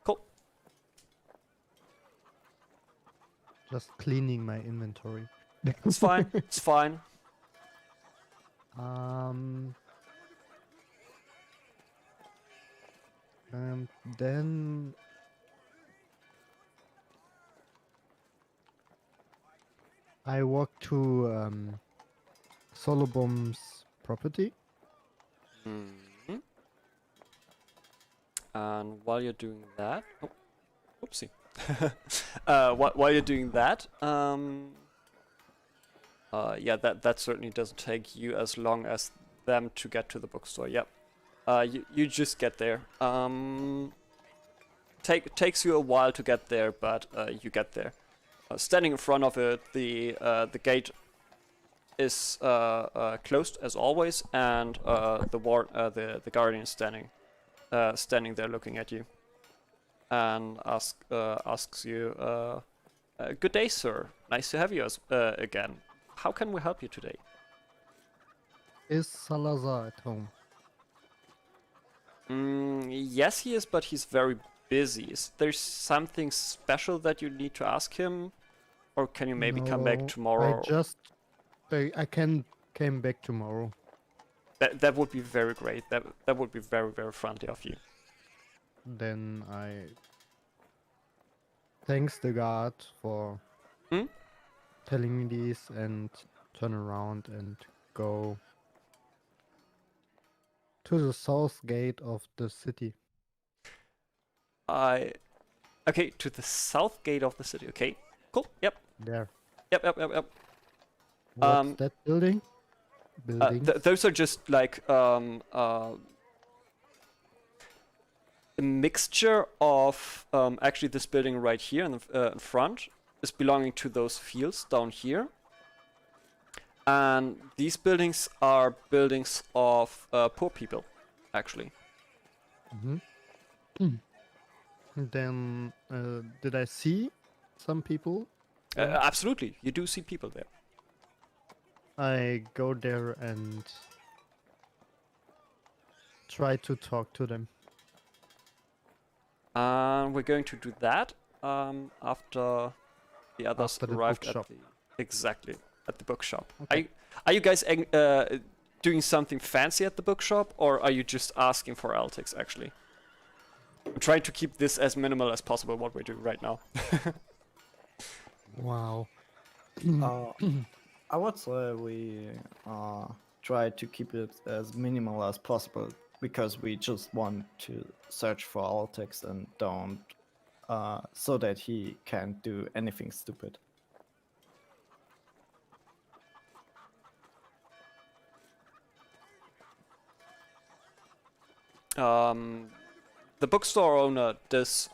Cool. just cleaning my inventory. It's fine. It's fine. And then I walked to Solobom's property. Mhm. And while you're doing that, oh, oopsie. While you're doing that, yeah, that certainly doesn't take you as long as them to get to the bookstore. Yep. You just get there. Takes you a while to get there, but you get there. Standing in front of it, the gate is closed as always, and the guardian is standing there looking at you, and asks you, "Good day, sir. Nice to have you again. How can we help you today?" Is Salazar at home? Yes, he is, but he's very busy. Is there something special that you need to ask him, or can you maybe come back No, tomorrow? I can came back tomorrow. That would be very great. That would be very, very friendly of you. Then I thanks the guard for telling me this and turn around and go to the south gate of the city. Okay, to the south gate of the city. Okay, cool. Yep. There. Yep. What's that building? Buildings? Those are just like a mixture of actually this building right here in front is belonging to those fields down here, and these buildings are buildings of poor people, actually. Then did I see some people? Absolutely, you do see people there. I go there and try to talk to them. We're going to do that after the others After the arrived bookshop. at the bookshop. Okay. Are you guys doing something fancy at the bookshop, or are you just asking for Altix actually? I'm trying to keep this as minimal as possible, what we're doing right now. Wow. I would say we try to keep it as minimal as possible, because we just want to search for all text and don't so that he can't do anything stupid. The bookstore owner does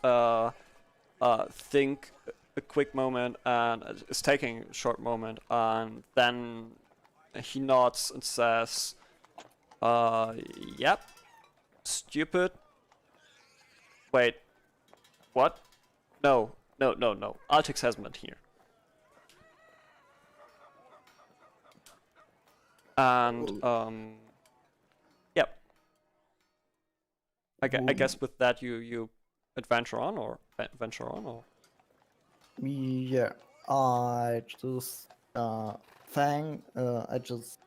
think a quick moment and is taking a short moment, and then he nods and says, "Yep, stupid. Wait, what? No. Altix hasn't been here." And yep. I guess with that you venture on or Yeah, I just I just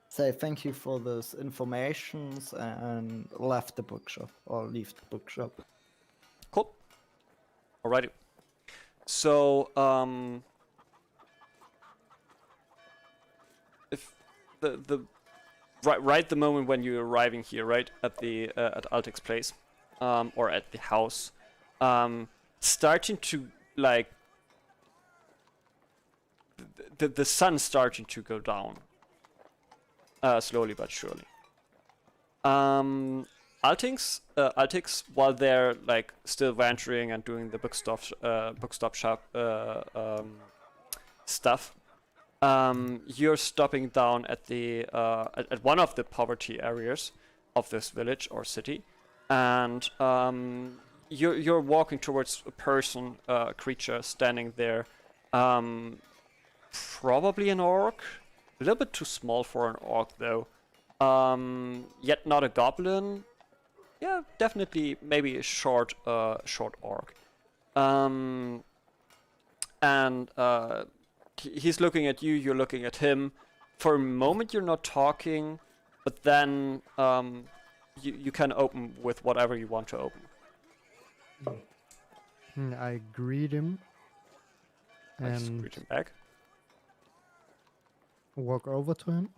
say thank you for this information and left the bookshop, or leave the bookshop. Cool. Alrighty. So if the right the moment when you're arriving here, right at the at Altix place, or at the house, starting to like the sun starting to go down, slowly but surely. Altix, while they're like still venturing and doing the bookstop shop stuff, you're stopping down at the at one of the poverty areas of this village or city, and you're walking towards a person, creature standing there, probably an orc, a little bit too small for an orc though, yet not a goblin. Yeah, definitely maybe a short orc. And he's looking at you, you're looking at him. For a moment you're not talking, but then you can open with whatever you want to open. I greet him I just and greet him back. walk over to him.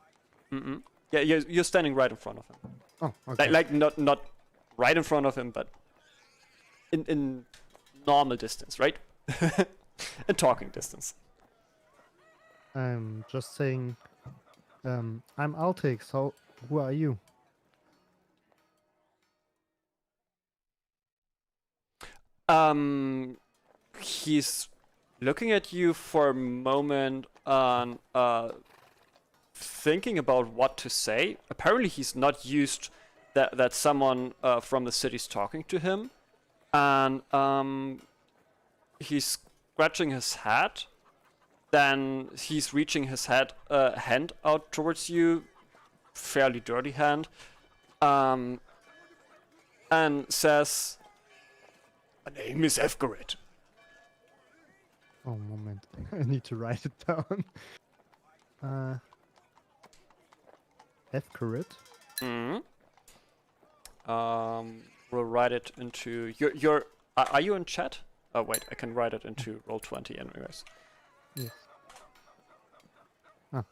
Yeah, you're standing right in front of him. Oh, okay. Like not right in front of him, but in normal distance, right? In talking distance. I'm just saying, I'm Altix. Who are you? He's looking at you for a moment and thinking about what to say. Apparently he's not used that someone from the city's talking to him. And he's scratching his head. Then he's reaching his hand out towards you, fairly dirty hand, and says, "My name is Evgaret." Oh, moment. I need to write it down. F-Caret? Mm-hmm. We'll write it into your. Are you in chat? Oh wait, I can write it into Roll20 anyways. Yes. Ah.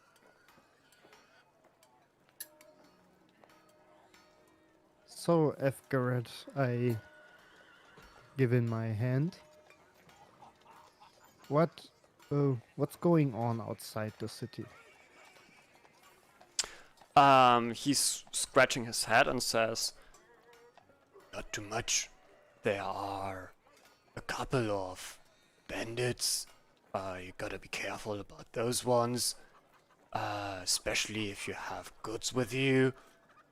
So, F-Caret, I give in my hand. What's going on outside the city? He's scratching his head and says, "Not too much. There are a couple of bandits. You gotta be careful about those ones. Especially if you have goods with you.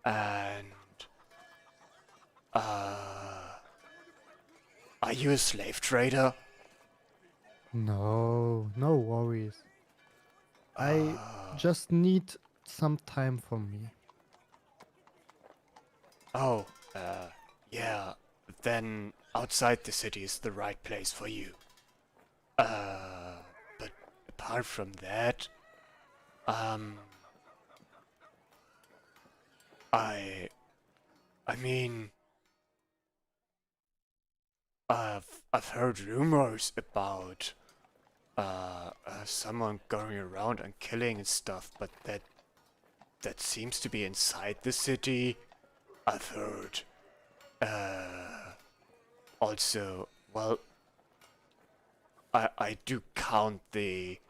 And are you a slave trader?" No worries. I just need some time for me. Oh, yeah. Then outside the city is the right place for you. But apart from that, I mean, I've heard rumors about someone going around and killing and stuff, but that seems to be inside the city. I've heard also, well, I do count the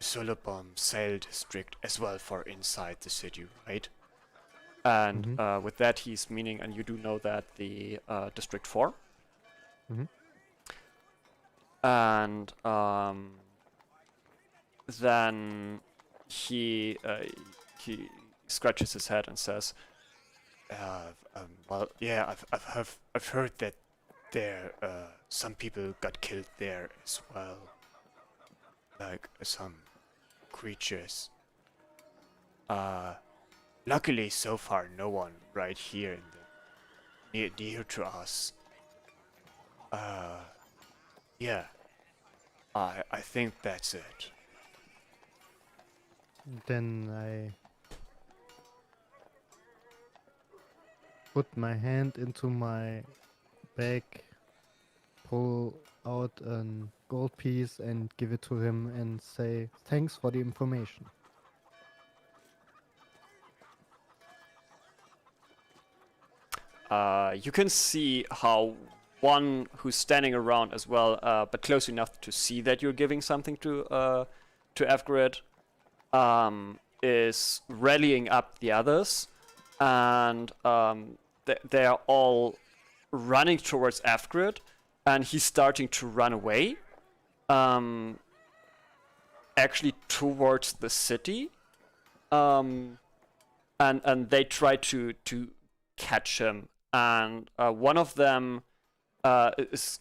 Solobom Sale District as well for inside the city, right? And with that he's meaning, and you do know that, the District 4. Mhm. And then he scratches his head and says, "Well, yeah, I've heard that there some people got killed there as well, like some creatures. Luckily, so far, no one right here in the near to us. Yeah, I think that's it." Then I put my hand into my bag, pull out a gold piece and give it to him and say, thanks for the information. You can see how one who's standing around as well, but close enough to see that you're giving something to Evgrid, is rallying up the others, and they are all running towards Evgrid, and he's starting to run away, actually towards the city, and they try to catch him, and one of them is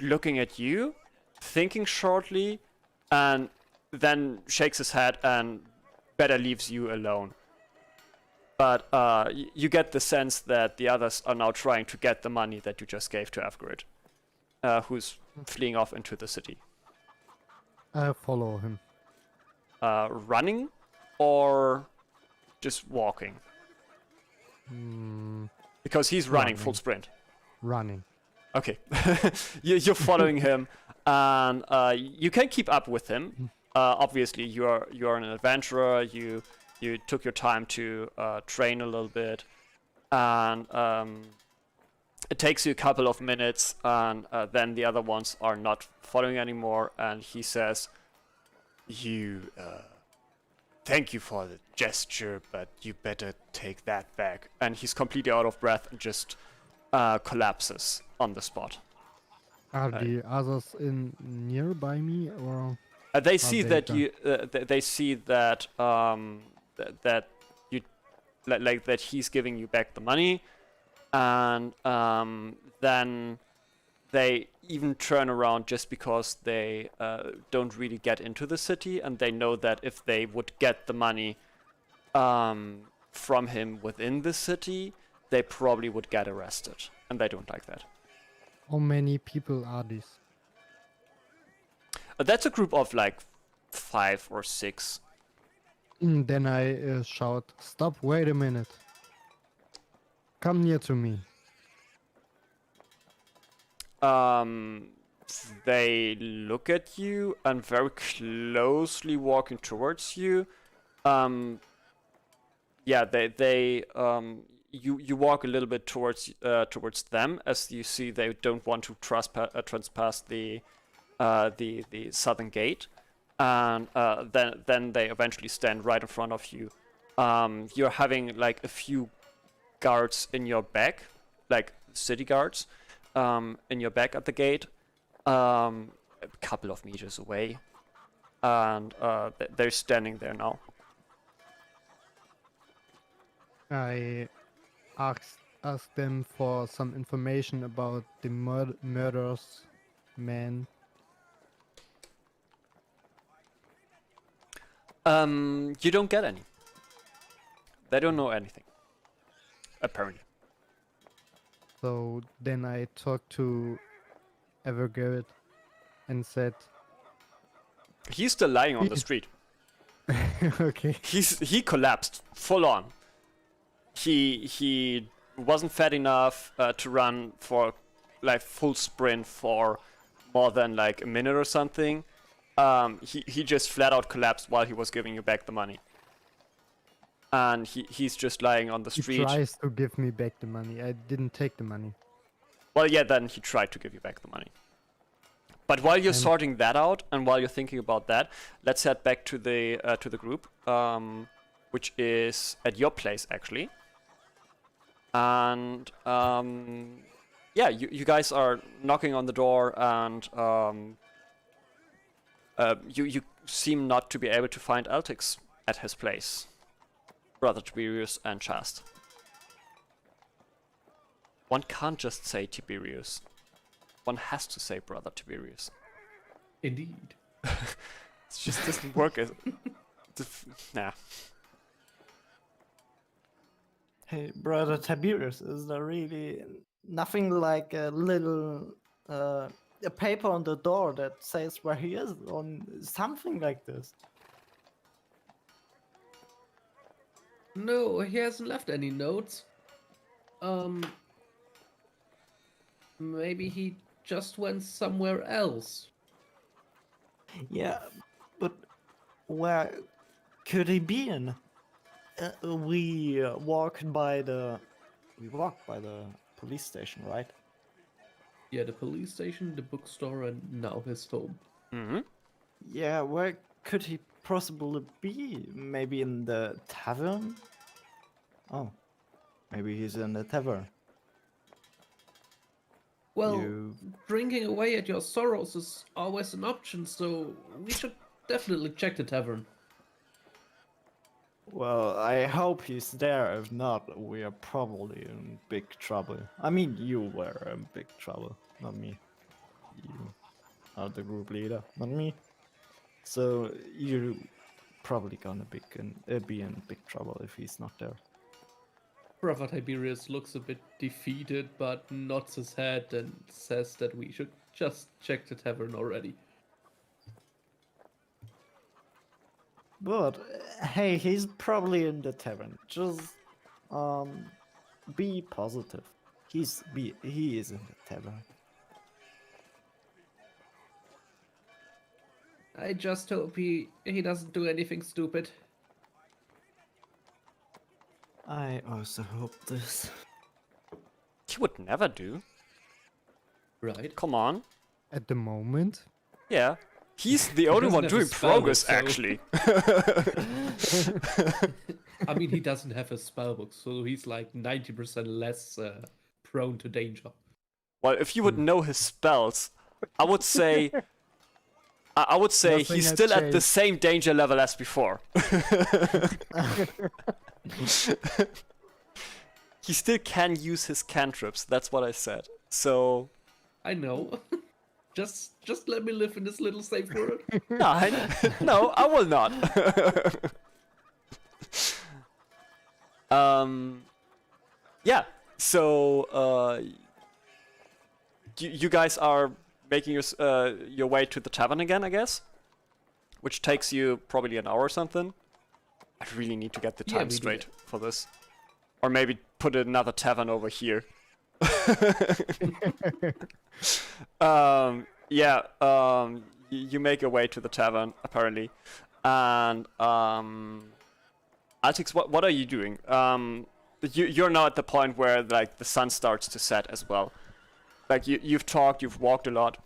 looking at you, thinking shortly, and then shakes his head and better leaves you alone. But you get the sense that the others are now trying to get the money that you just gave to Evgrid, who's fleeing off into the city. I follow him. Running or just walking? Because he's running full sprint. Running. Okay. You're following him, and you can keep up with him. Obviously, you're an adventurer. You took your time to train a little bit, And it takes you a couple of minutes, and then the other ones are not following anymore, and he says, "You, thank you for the gesture, but you better take that back." And he's completely out of breath and just collapses on the spot. Are the others in nearby me, or They see they that gone? you. They see that that you, like that he's giving you back the money, and then they even turn around just because they don't really get into the city, and they know that if they would get the money from him within the city, they probably would get arrested, and they don't like that. how many people are these? That's a group of like 5 or 6. Then I shout, "Stop! Wait a minute! Come near to me!" They look at you and very closely walking towards you. Yeah, you walk a little bit towards them, as you see they don't want to trespass the southern gate, and then they eventually stand right in front of you. You're having like a few guards in your back, like city guards, in your back at the gate, a couple of meters away, and they're standing there now. I ask them for some information about the murders man. You don't get any. They don't know anything, apparently. So then I talked to Evergarrett and said, He's still lying on the street. "Okay, He collapsed full on. He wasn't fat enough to run for like full sprint for more than like a minute or something. He just flat out collapsed while he was giving you back the money. And he's just lying on the he street. tries to give me back the money. I didn't take the money." Well, yeah, then he tried to give you back the money. But while you're And- sorting that out, and while you're thinking about that, let's head back to the group, which is at your place actually. And yeah, you guys are knocking on the door, and you seem not to be able to find Altix at his place, Brother Tiberius and Chast. One can't just say Tiberius. One has to say Brother Tiberius. Indeed. It just doesn't work. Nah. Hey, brother Tiberius, is there really nothing like a little a paper on the door that says where he is, or something like this? No, he hasn't left any notes. Maybe he just went somewhere else. Yeah, but where could he be in? We walked by the police station, right? Yeah, the police station, the bookstore, and now his home. Mm-hmm. Yeah, where could he possibly be? Maybe in the tavern? Oh, maybe he's in the tavern. Well, You- drinking away at your sorrows is always an option, so we should definitely check the tavern. Well, I hope he's there. If not, we are probably in big trouble. I mean, you were in big trouble, not me. You are the group leader, not me. So you're probably gonna be in big trouble if he's not there. Brother Tiberius looks a bit defeated, but nods his head and says that we should just check the tavern already. But hey, he's probably in the tavern. Just be positive. He is in the tavern. I just hope he doesn't do anything stupid. I also hope this. He would never do. Right. Come on. At the moment, Yeah. He's the only doesn't one have a doing spell book, progress, so- actually. I mean, he doesn't have a spellbook, so he's like 90% less prone to danger. Well, if you would know his spells, I would say... I would say Nothing he's has still at the changed. same danger level as before. He still can use his cantrips, that's what I said. So... I know. Just let me live in this little safe world. No, I will not. Yeah. So, you guys are making your way to the tavern again, I guess, which takes you probably an hour or something. I really need to get the Yeah, time we do straight for this, or maybe put another tavern over here. Yeah, you make your way to the tavern, apparently. And, Altix, what are you doing? You're now at the point where, like, the sun starts to set as well. Like, you've talked, you've walked a lot.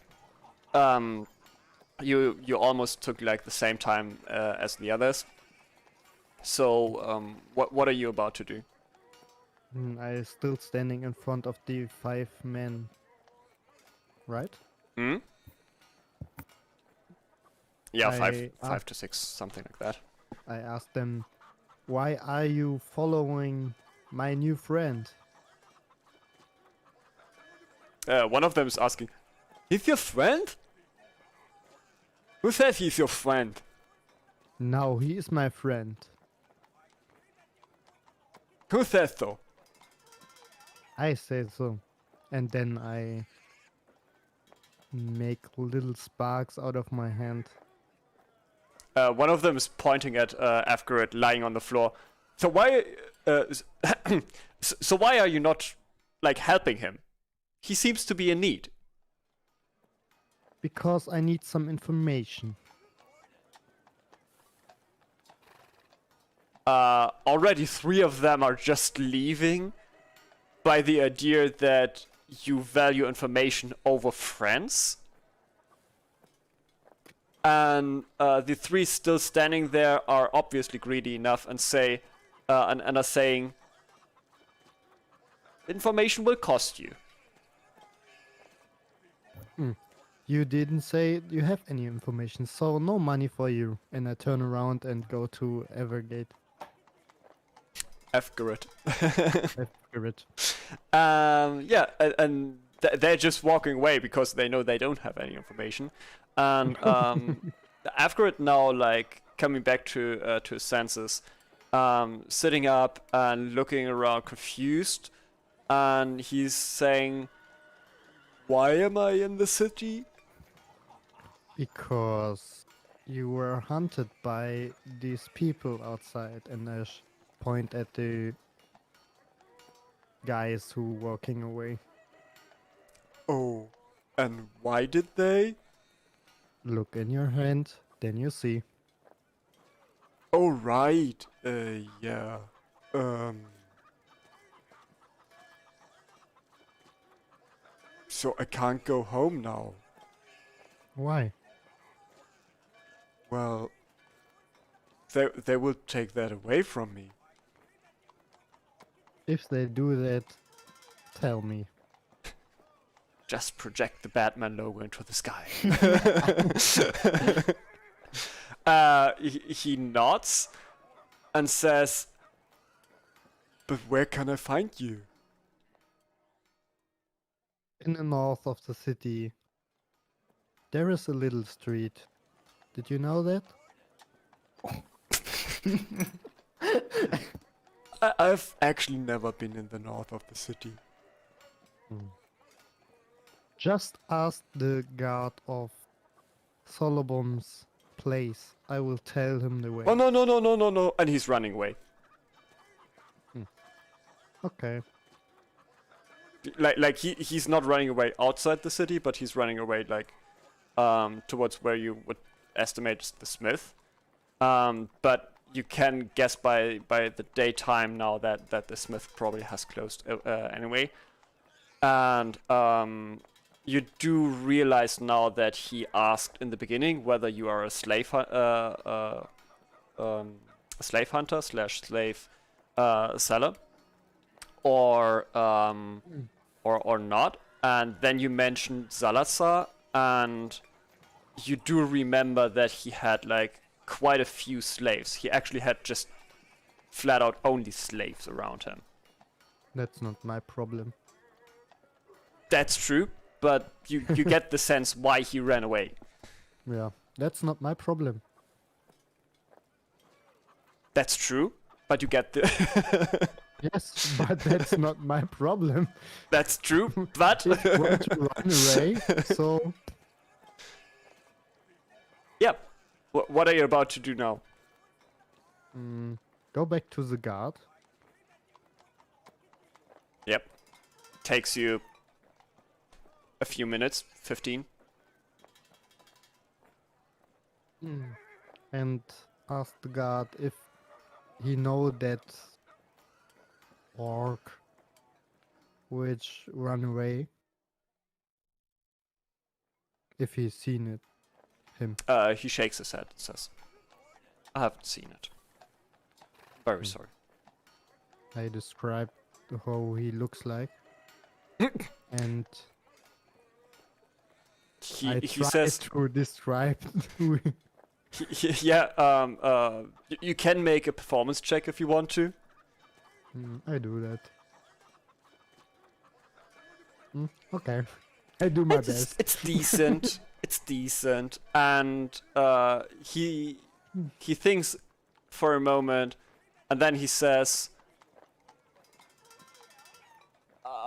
You almost took, like, the same time, as the others. So, what are you about to do? I still standing in front of the 5 men. Right? Hmm? Yeah, I five to six, something like that. I asked them, why are you following my new friend? One of them is asking, "He's your friend? Who says he's your friend?" Now he is my friend. Who says so? I say so. And then I make little sparks out of my hand. One of them is pointing at Afgaret lying on the floor. So why, so why are you not, like, helping him? He seems to be in need. Because I need some information. Already 3 of them are just leaving by the idea that you value information over friends. And the 3 still standing there are obviously greedy enough and say, and are saying, information will cost you. You didn't say you have any information, so no money for you. And I turn around and go to Evergate. Afgaret. Evergate. Yeah, and they're just walking away because they know they don't have any information. And Afgaret now, like, coming back to his senses, sitting up and looking around confused, and he's saying, "Why am I in the city?" Because you were hunted by these people outside, and I point at the guys who walking away. Oh, and why did they? Look in your hand, then you see. Oh, right. Yeah. So I can't go home now. Why? Well, they will take that away from me. If they do that, tell me. Just project the Batman logo into the sky. He nods and says, "But where can I find you?" In the north of the city, there is a little street. Did you know that? I've actually never been in the north of the city. Just ask the guard of Solomon's place. I will tell him the way. Oh, no. And he's running away. Okay. Like he's not running away outside the city, but he's running away, like, towards where you would estimate the smith. But you can guess by the daytime now that the smith probably has closed anyway. And you do realize now that he asked in the beginning whether you are a slave hunter slash slave seller, or not. And then you mentioned Salazar, and you do remember that he had like quite a few slaves. He actually had just flat out only slaves around him. That's not my problem. That's true, but you get the sense why he ran away. Yeah, that's not my problem. That's true, but you get the... Yes, but that's not my problem. That's true, but... If you want to run away, so Yeah. What are you about to do now? go back to the guard. Yep. Takes you a few minutes, 15. And ask the guard if he know that orc which run away. If he's seen it, him. He shakes his head and says, I haven't seen it. Very sorry. I described how he looks like. And I He tried says, to describe who yeah, you can make a performance check if you want to. I do that. Okay. I do my best. It's decent. It's decent. And he thinks for a moment, and then he says,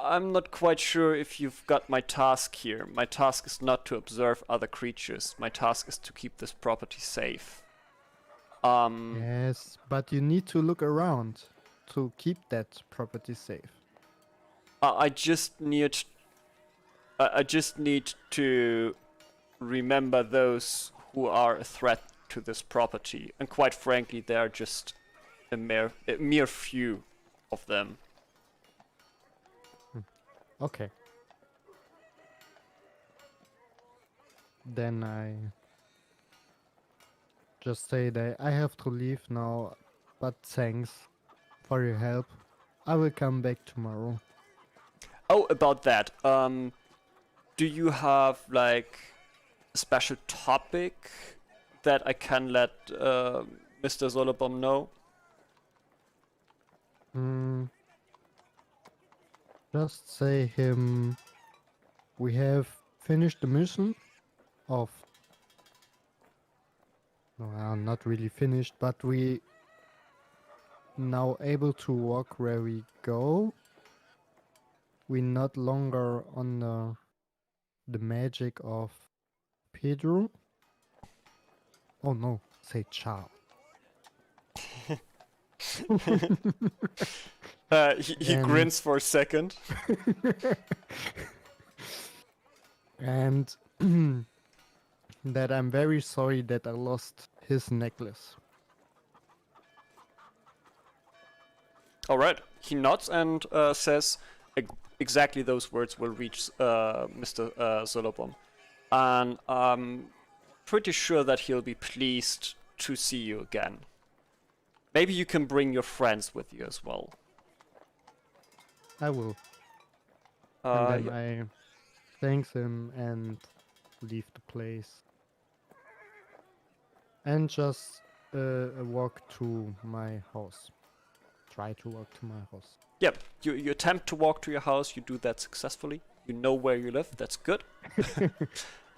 I'm not quite sure if you've got my task here. My task is not to observe other creatures. My task is to keep this property safe. Yes, but you need to look around to keep that property safe. I just need to remember those who are a threat to this property, and quite frankly, they are just a mere few of them. Okay. Then I just say that I have to leave now, but thanks for your help. I will come back tomorrow. Oh, about that. Do you have like a special topic that I can let Mr. Solobom know? Just say him we have finished the mission of well, not really finished, but we now able to walk where we go. We not longer on the magic of Pedro. Oh no, say ciao. He grins for a second. And that I'm very sorry that I lost his necklace. All right. He nods and says exactly those words will reach Mr. Solobom. And I'm pretty sure that he'll be pleased to see you again. Maybe you can bring your friends with you as well. I will. And then I thanks him and leave the place. And just walk to my house. Try to walk to my house. Yep, you attempt to walk to your house, you do that successfully. You know where you live, that's good.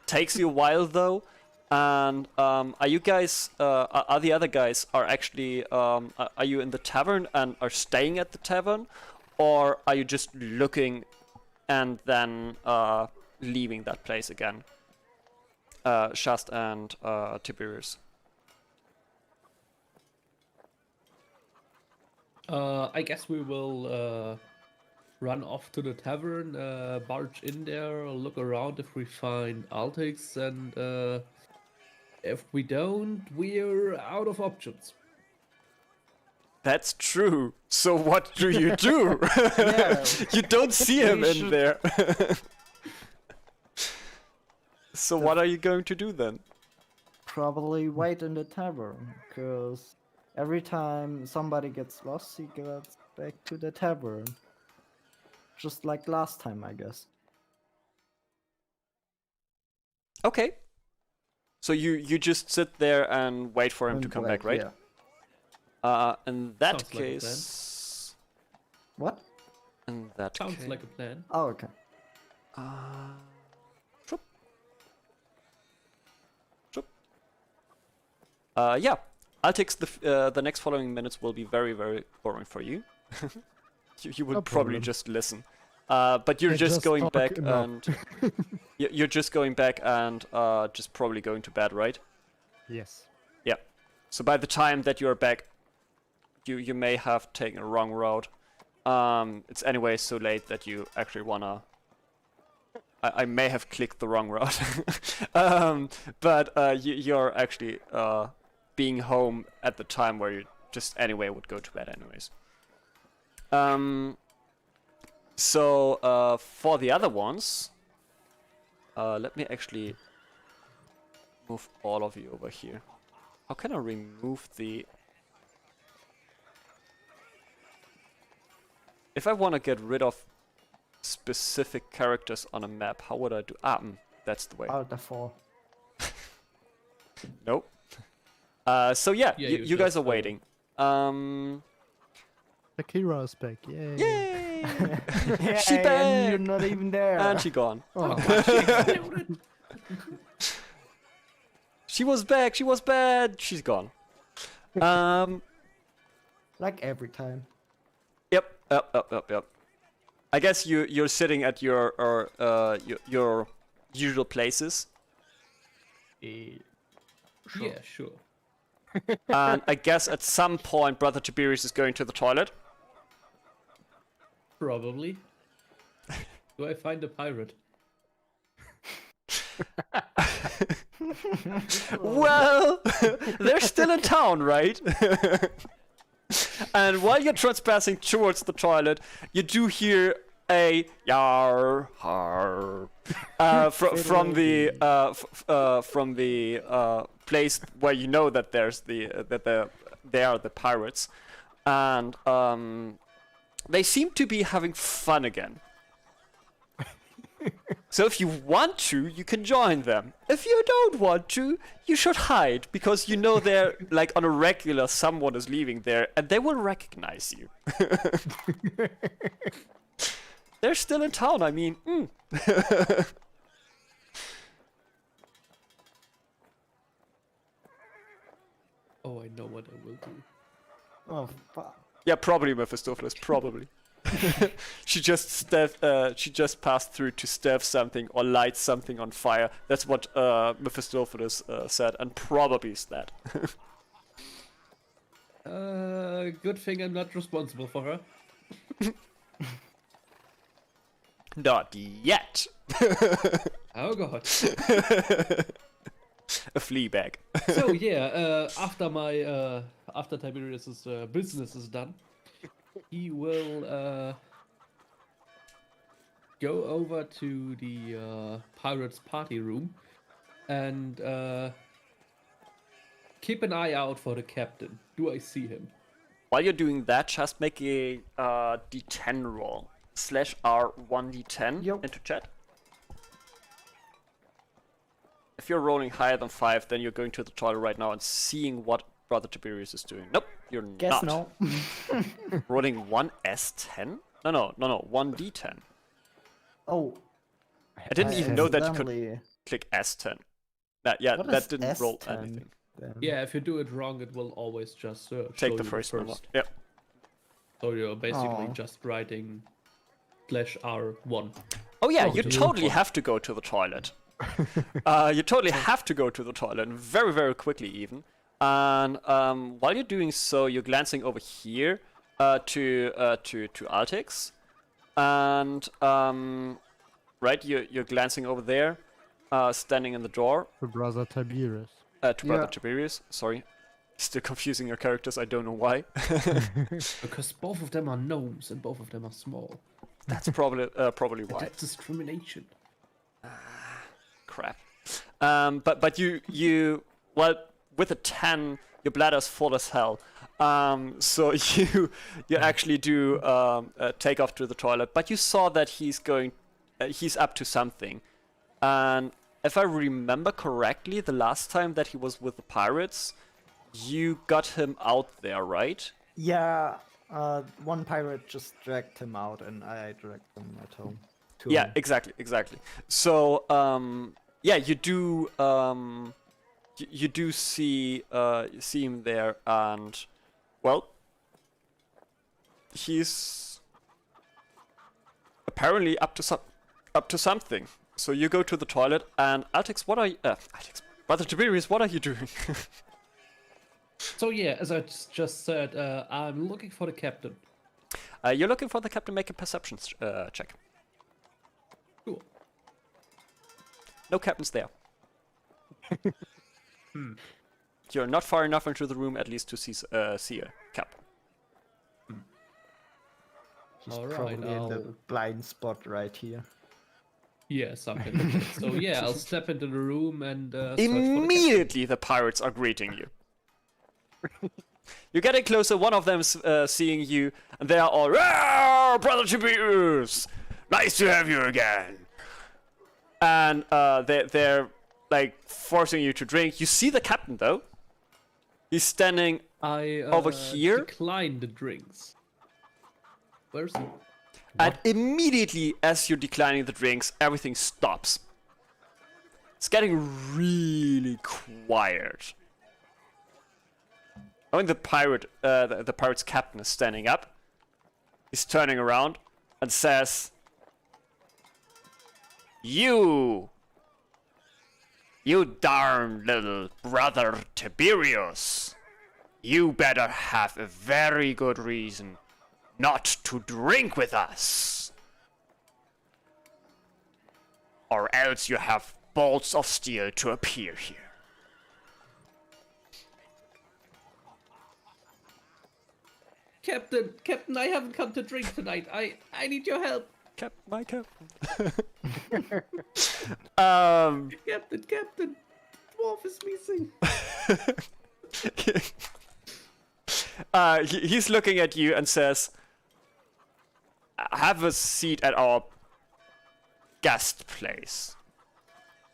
Takes you a while though. And are you guys, are the other guys are actually, are you in the tavern and are staying at the tavern? Or are you just looking and then leaving that place again? Shast and Tiberius. I guess we will run off to the tavern, barge in there, look around if we find Altix, and if we don't, we're out of options. That's true. So what do you do? Yeah. You don't see him We in should- there. So what are you going to do then? Probably wait in the tavern, because every time somebody gets lost, he goes back to the tavern. Just like last time, I guess. Okay. So you just sit there and wait for him to And come wait, back, right? yeah. In that Sounds like a plan. case, What? in that Sounds case, like a plan. Oh, okay. Shoop. Shoop. Yeah, I'll take the next following minutes will be very, very boring for you. You would No probably problem. just listen. But you're I just just going talk back enough. and you're just going back and just probably going to bed, right? Yes. Yeah. So by the time that you're back, you may have taken a wrong route. It's anyway so late that you actually wanna. I may have clicked the wrong route, but you're actually being home at the time where you just anyway would go to bed anyways. So for the other ones, let me actually move all of you over here. How can I remove the... If I want to get rid of specific characters on a map, how would I do... that's the way. Alt F4. Nope. So yeah, Yeah, you you guys just, are waiting. Akira is back. Yay. Yay! Yeah, She and you're back! not even there. And she gone. Oh, She was back, she was bad, she's gone. Like every time. Yep. I guess you're sitting at your usual places, Yeah, sure. and I guess at some point Brother Tiberius is going to the toilet. Probably. Do I find a pirate? Well, they're still in town, right? And while you're trespassing towards the toilet, you do hear a yar har from the place where you know that there's they are the pirates, and they seem to be having fun again. So if you want to, you can join them. If you don't want to, you should hide, because you know they're like on a regular, someone is leaving there, and they will recognize you. They're still in town, I mean. Oh, I know what I will do. Oh, fuck. Yeah, probably Mephistopheles, probably. She just passed through to stab something or light something on fire. That's what Mephistopheles said, and probably is that. Good thing I'm not responsible for her. Not yet. Oh god. A flea bag. So yeah, after Tiberius's business is done, he will go over to the pirates' party room and keep an eye out for the captain. Do I see him? While you're doing that, just make a D10 roll. /R1D10 Yep. into chat. If you're rolling higher than 5, then you're going to the toilet right now and seeing what Brother Tiberius is doing. Nope, you're Guess not. no. Rolling 1 S10? No, 1D10. Oh. I didn't even know that you could accidentally- click S10. Yeah, What that is didn't roll S10 anything. then? Yeah, if you do it wrong, it will always just show Take you the first number. Yeah. So you're basically Oh. just writing /R1. Oh yeah, Oh, you the totally room. have to go to the toilet. You totally have to go to the toilet, very, very quickly even. And while you're doing so, you're glancing over here to Altix, and right, you're glancing over there, standing in the door for brother Tiberius. to Brother Yeah. Tiberius. Sorry. Still confusing your characters, I don't know why. Because both of them are gnomes and both of them are small. That's probably why. That's discrimination. Crap. But you well, with a 10, your bladder's full as hell. So you actually do take off to the toilet, but you saw that he's up to something. And if I remember correctly, the last time that he was with the pirates, you got him out there, right? Yeah, one pirate just dragged him out, and I dragged him at home. Yeah, exactly. So, yeah, you do see him there, and well, he's apparently up to something. So you go to the toilet, and Altix, Brother Tiberius, what are you doing? So yeah, as I just said, I'm looking for the captain. You're looking for the captain. Make a perception check. Cool. No captain's there. You're not far enough into the room, at least, to see a captain. He's All right, probably in the blind spot right here. Yeah, something like that. So yeah, I'll step into the room and search for the Immediately, the pirates are greeting you. You're getting closer. One of them seeing you, and they are all, "Roar, Brother Tiberius! Nice to have you again." And they're like forcing you to drink. You see the captain though. He's standing over here. Decline the drinks. Where's he? And immediately, as you're declining the drinks, everything stops. It's getting really quiet. I mean, the pirate's captain is standing up. He's turning around and says, You darn little Brother Tiberius. You better have a very good reason not to drink with us. Or else you have bolts of steel to appear here. Captain, I haven't come to drink tonight. I need your help. My captain. Captain, dwarf is missing. He's looking at you and says, have a seat at our guest place.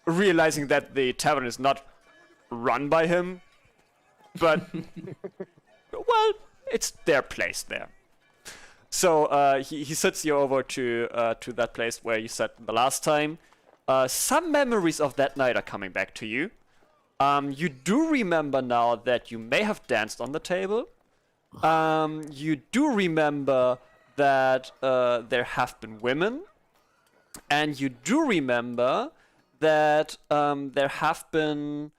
Realizing that the tavern is not run by him, but, well, it's their place there. So he sits you over to that place where you sat the last time. Some memories of that night are coming back to you. You do remember now that you may have danced on the table. You do remember that there have been women. And you do remember that there have been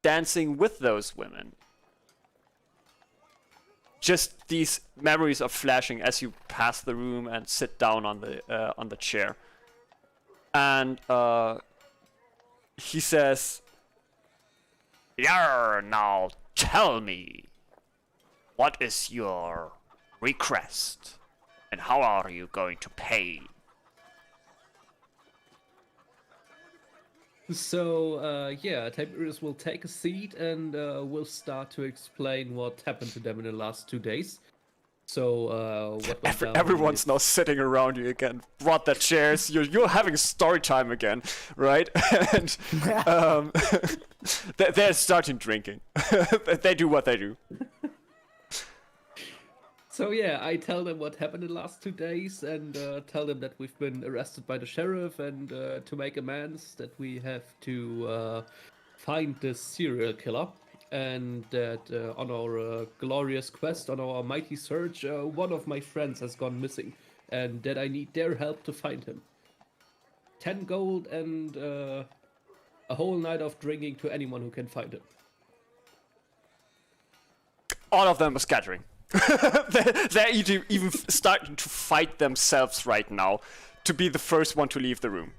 dancing with those women. Just these memories are flashing as you pass the room and sit down on the chair. And he says, "Yar, now tell me, what is your request, and how are you going to pay?" So, yeah, Tiberius will take a seat and will start to explain what happened to them in the last 2 days. So, what went down Everyone's is- now sitting around you again. Brought their chairs. You're having story time again, right? And they're starting drinking. They do what they do. So yeah, I tell them what happened in the last 2 days and tell them that we've been arrested by the sheriff and to make amends that we have to find the serial killer and that on our glorious quest, on our mighty search, one of my friends has gone missing and that I need their help to find him. 10 gold and a whole night of drinking to anyone who can find him. All of them are scattering. They're even starting to fight themselves right now to be the first one to leave the room.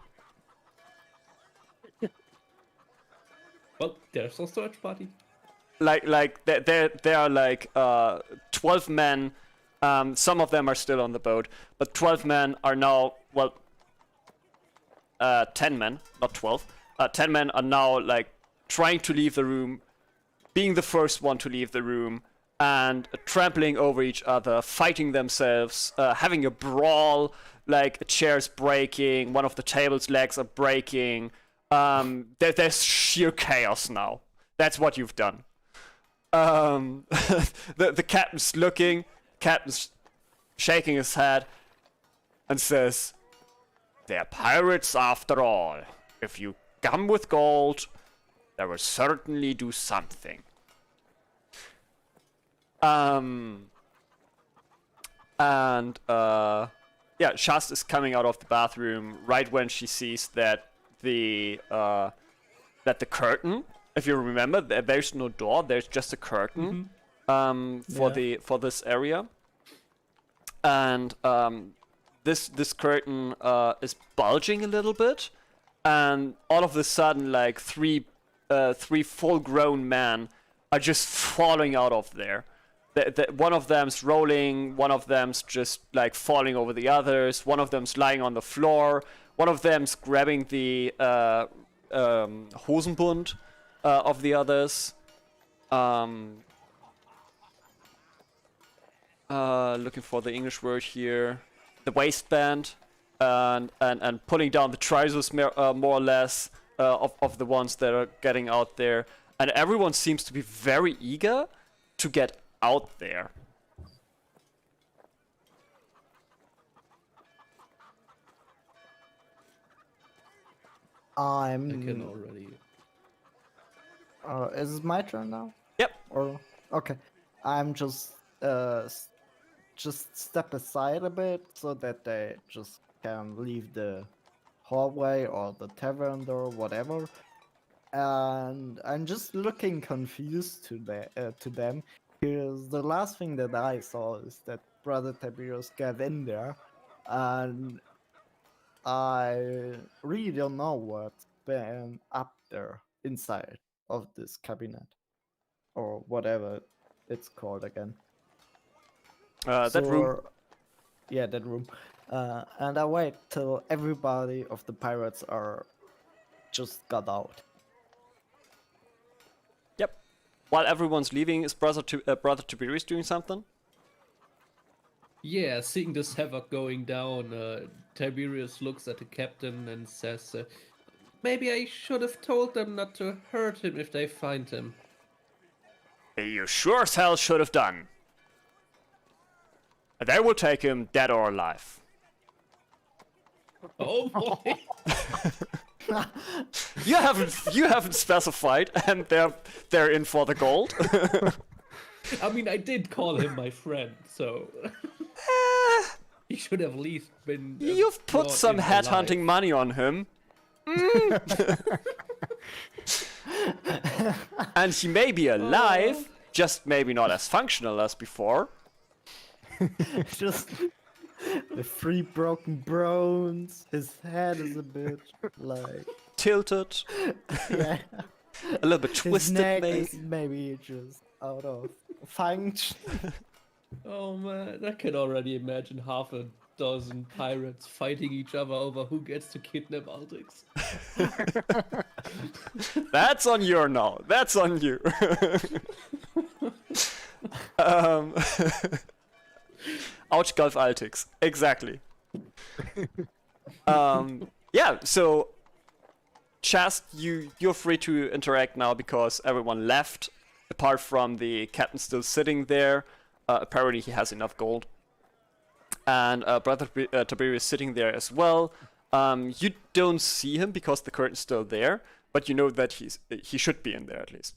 Well, there's our search party. like there are like 12 men. Some of them are still on the boat, but 12 men are now, well, 10 men, not 12. 10 men are now like trying to leave the room, being the first one to leave the room, and trampling over each other, fighting themselves, having a brawl, like chairs breaking, one of the table's legs are breaking. There's sheer chaos now. That's what you've done. The captain's looking, captain's shaking his head, and says, "They're pirates after all. If you come with gold, they will certainly do something." Yeah, Shast is coming out of the bathroom right when she sees that the curtain, if you remember, there's no door, there's just a curtain for this area. And this curtain is bulging a little bit, and all of a sudden like three full-grown men are just falling out of there. One of them's rolling, one of them's just like falling over the others, one of them's lying on the floor, one of them's grabbing the Hosenbund of the others. Looking for the English word here. The waistband, and pulling down the trousers more or less of the ones that are getting out there. And everyone seems to be very eager to get out there. I can already. Is it my turn now? Yep. Or okay, I'm just step aside a bit so that they just can leave the hallway or the tavern door, whatever. And I'm just looking confused to them, because the last thing that I saw is that Brother Tiberius got in there, and I really don't know what's been up there inside of this cabinet, or whatever it's called again. That room. Yeah, that room. And I wait till everybody of the pirates are just got out. Yep. While everyone's leaving, is Brother Tiberius doing something? Yeah, seeing this havoc going down, Tiberius looks at the captain and says, "Maybe I should have told them not to hurt him if they find him." You sure as hell should have done. They will take him dead or alive. Oh boy! You haven't specified, and they're in for the gold. I mean, I did call him my friend, so he should have at least been. You've put brought some in headhunting alive. money on him. And he may be alive, just maybe not as functional as before. Just the 3 broken bones. His head is a bit like Tilted, yeah. a little bit His twisted, neck maybe. is maybe just out of function. Oh man, I can already imagine half a dozen pirates fighting each other over who gets to kidnap Altix. That's on you now. That's on you. Ouch, Golf Altix. Exactly. Yeah, so Chast, you're free to interact now because everyone left, apart from the captain still sitting there. Apparently he has enough gold. And Brother Tiberius sitting there as well. You don't see him because the curtain's still there, but you know that he should be in there at least.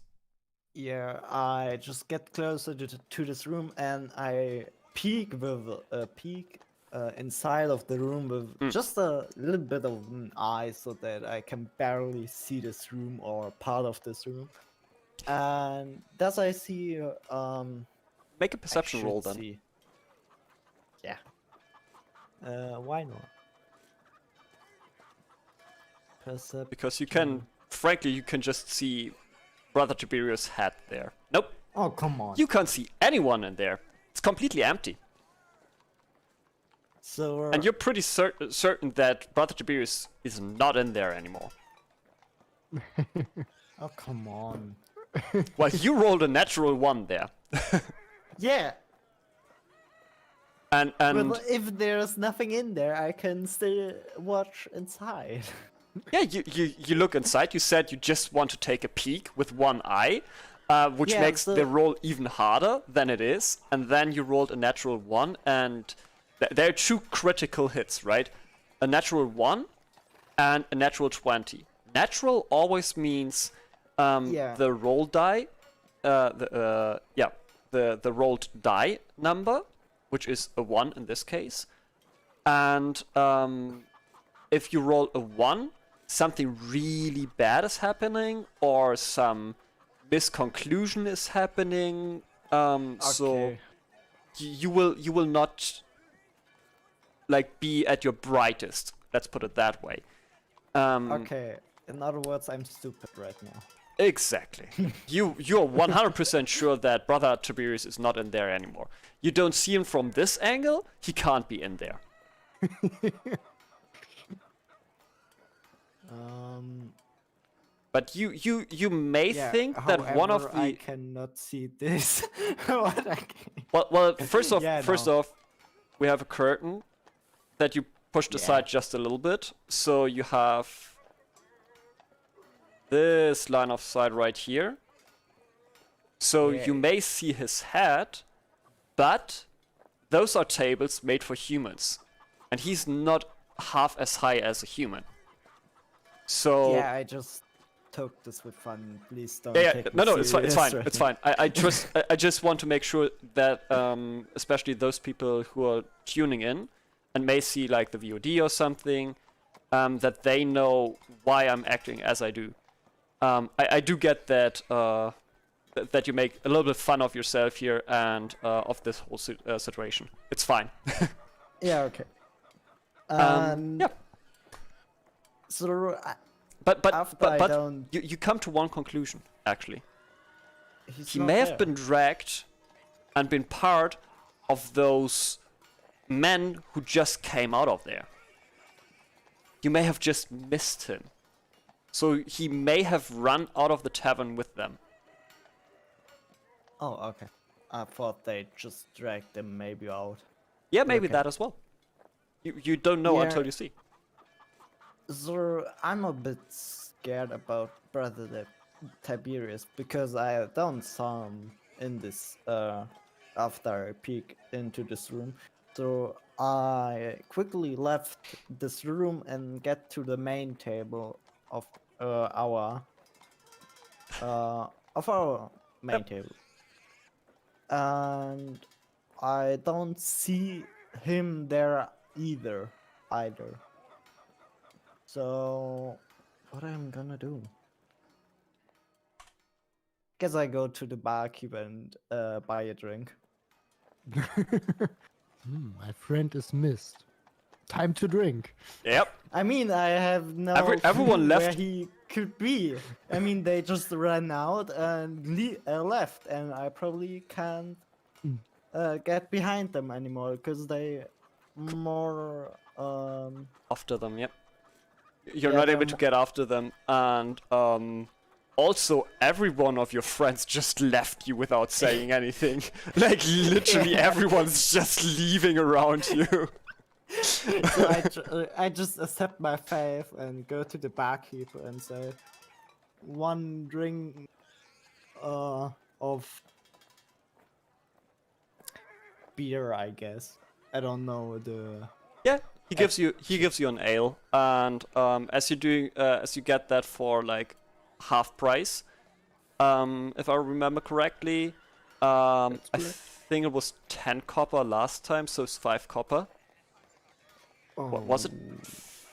Yeah, I just get closer to this room, and I peek inside of the room with just a little bit of an eye, so that I can barely see this room or part of this room. And thus I see Make a perception I roll should then. see. Yeah. Why not? Because you can, frankly, you can just see Brother Tiberius had there. Nope. Oh, come on. You can't see anyone in there. It's completely empty. So, And you're pretty certain that Brother Tiberius is not in there anymore. oh, come on. Well, you rolled a natural 1 there. Yeah. And Well, if there's nothing in there, I can still watch inside. yeah, you look inside. You said you just want to take a peek with one eye, which Yeah, makes so- the roll even harder than it is. And then you rolled a natural 1, and there are 2 critical hits, right? A natural 1 and a natural 20. Natural always means Yeah. the roll die, the rolled die number, which is a 1 in this case. And if you roll a 1, something really bad is happening, or some misconclusion is happening. So Okay. you will not like be at your brightest. Let's put it that way. Okay. In other words, I'm stupid right now. Exactly. You're 100% sure that Brother Tiberius is not in there anymore. You don't see him from this angle. He can't be in there. But you may Yeah, think that one of however, the I cannot see this. What I can... well first off Yeah, first no. off we have a curtain that you pushed aside just a little bit, so you have this line of sight right here. So Yeah. you may see his head, but those are tables made for humans, and he's not half as high as a human. So Yeah, I just took this with fun. Please don't yeah, take no, me it's fine, it's serious fine, right it's now. fine. I just want to make sure that, especially those people who are tuning in and may see like the VOD or something, that they know why I'm acting as I do. I do get that that you make a little bit fun of yourself here and of this whole situation. It's fine. Yeah, okay. Yeah, So, but After I but don't- you come to one conclusion actually. he's He not may have there. been dragged and been part of those men who just came out of there. You may have just missed him. So he may have run out of the tavern with them. Oh, okay. I thought they just dragged them maybe out. Yeah, maybe Okay. that as well. You don't know Yeah. until you see. So I'm a bit scared about Brother Tiberius because I don't saw him in this after I peek into this room. So I quickly left this room and get to the main table of our main Yep. table. And I don't see him there either. So what am I gonna do? Guess I go to the barkeep and buy a drink. My friend is missed. Time to drink. Yep. I mean, I have no everyone clue where left. he could be. I mean, they just ran out and left, and I probably can't get behind them anymore because they more After them, yep. You're Yeah, not able they're to get after them, and also every one of your friends just left you without saying anything. Like literally everyone's just leaving around you. So I just accept my fate and go to the barkeep and say, one drink of beer, I guess. I don't know the. Yeah, he gives you an ale, and as you get that for like half price, if I remember correctly, I think it was 10 copper last time, so it's 5 copper. Was it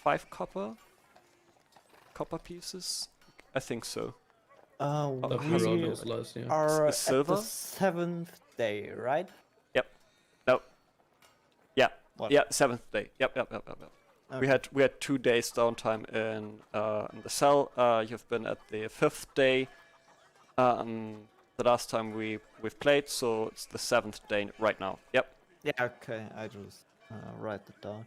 5 copper pieces? I think so. The We Herodos last year. are at silver? the 7th day, right? Yep. No. Yeah. What? Yeah. 7th day. Yep. We Okay. had 2 days downtime in the cell. You've been at the 5th day. the last time we've played, so it's the 7th day right now. Yep. Yeah, okay, I just write it down.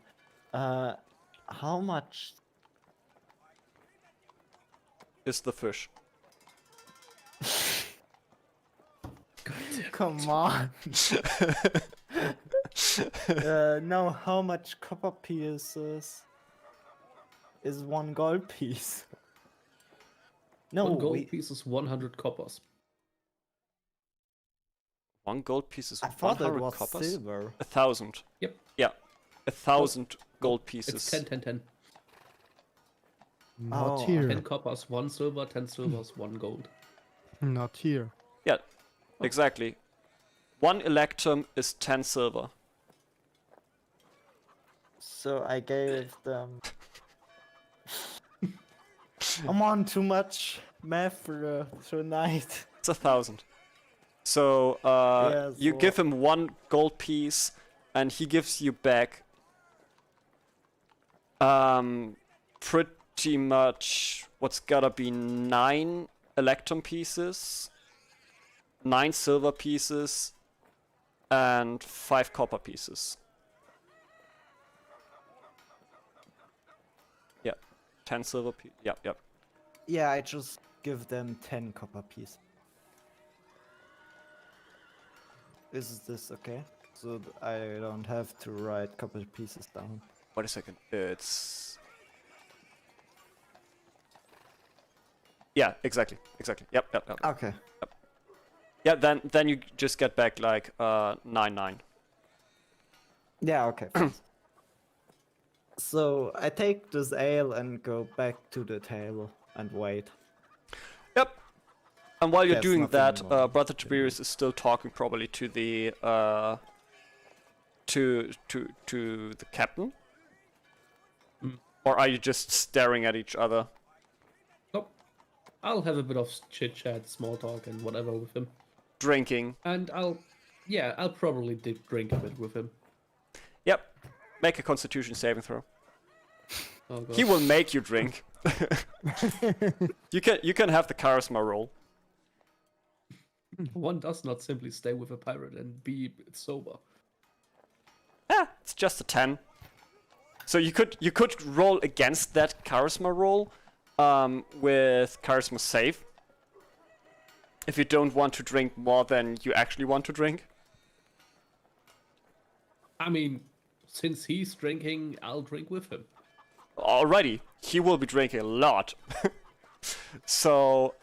How much? Is the fish. Come on. No, how much copper pieces is one gold piece? No, One gold piece is 100 coppers. One gold piece is I thought it 100 was coppers. silver. 1,000. Yep. Yeah, 1,000 gold pieces. It's 10, 10, 10. Not Oh, here. 10 coppers, 1 silver, 10 silvers, 1 gold. Not here. Yeah, exactly. 1 electrum is 10 silver. So I gave them. I'm on too much math for tonight. It's 1,000. So Yeah, you so- give him 1 gold piece, and he gives you back pretty much what's gotta be 9 electrum pieces, 9 silver pieces, and 5 copper pieces. Yeah, 10 silver pieces. Yep, yep. Yeah, I just give them 10 copper pieces. Is this okay? So I don't have to write copper pieces down. Wait a second. It's. Yeah, exactly. Exactly. Yep, yep, yep. Okay. Yeah, then you just get back like 9. Yeah, okay. So I take this ale and go back to the table and wait. Yep. And while you're There's doing nothing that, more. Brother Tiberius is still talking probably to the to the captain. Mm. Or are you just staring at each other? Nope. I'll have a bit of chit chat, small talk, and whatever with him. Drinking. And I'll probably drink a bit with him. Yep. Make a Constitution saving throw. Oh, God. He will make you drink. you can have the charisma roll. One does not simply stay with a pirate and be sober. It's just a 10. So you could roll against that charisma roll with charisma save. If you don't want to drink more than you actually want to drink. I mean, since he's drinking, I'll drink with him. Alrighty, he will be drinking a lot. So,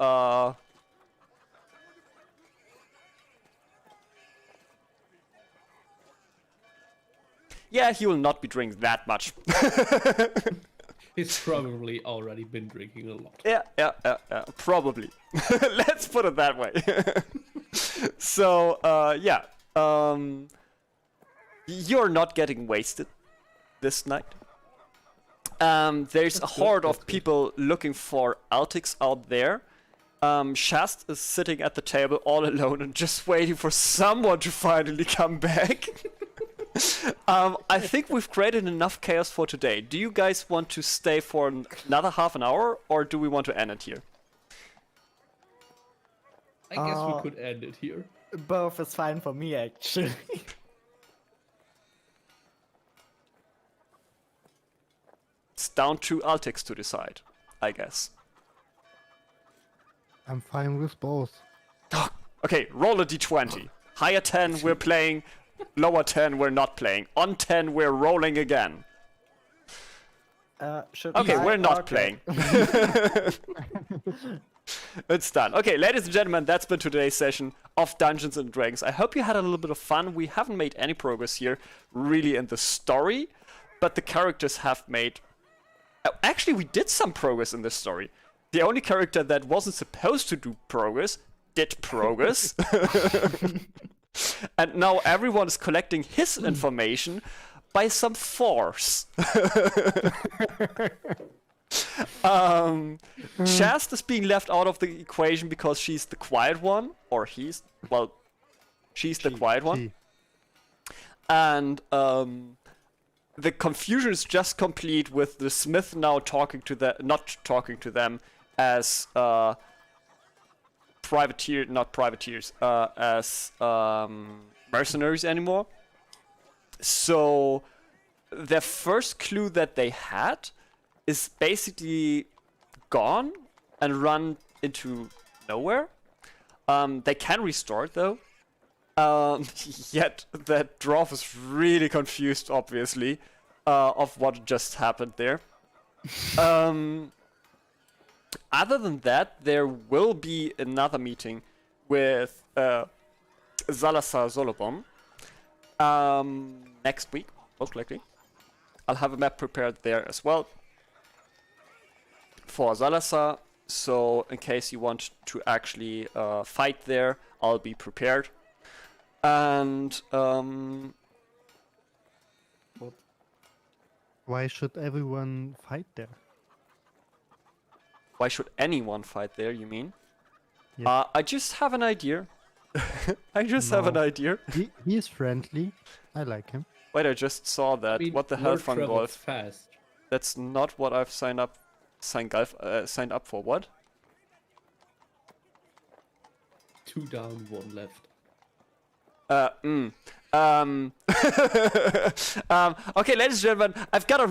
yeah, he will not be drinking that much. He's probably already been drinking a lot. Yeah, probably. Let's put it that way. So, yeah, you're not getting wasted this night. There's a horde of people looking for Altix out there. Shast is sitting at the table all alone and just waiting for someone to finally come back. I think we've created enough chaos for today. Do you guys want to stay for another half an hour, or do we want to end it here? I guess we could end it here. Both is fine for me, actually. It's down to Altix to decide, I guess. I'm fine with both. Okay, roll a d20. Higher 10, we're playing. Lower 10, we're not playing. On 10, we're rolling again. Should Okay, I? we're not Okay. playing. It's done. Okay, ladies and gentlemen, that's been today's session of Dungeons and Dragons. I hope you had a little bit of fun. We haven't made any progress here, really, in the story, but the characters have made... Actually, we did some progress in this story. The only character that wasn't supposed to do progress did progress. And now everyone is collecting his information by some force. Shast is being left out of the equation because she's the quiet one, or she's the quiet one. And the confusion is just complete with the Smith now not talking to them as not privateers, as mercenaries anymore. So their first clue that they had is basically gone and run into nowhere. They can restore it though. Yet that dwarf is really confused, obviously, of what just happened there. Other than that, there will be another meeting with Salazar Zolobom next week, most likely. I'll have a map prepared there as well for Salazar, so in case you want to actually fight there, I'll be prepared. And Why should everyone fight there? why should anyone fight there, you mean? Yeah. I just have an idea. I just have an No. idea. He is friendly. I like him. Wait, I just saw that. I mean, What the hell, word Fun travels Golf? fast. That's not what I've signed up for. What? 2 down, 1 left. Okay, ladies and gentlemen, I've got to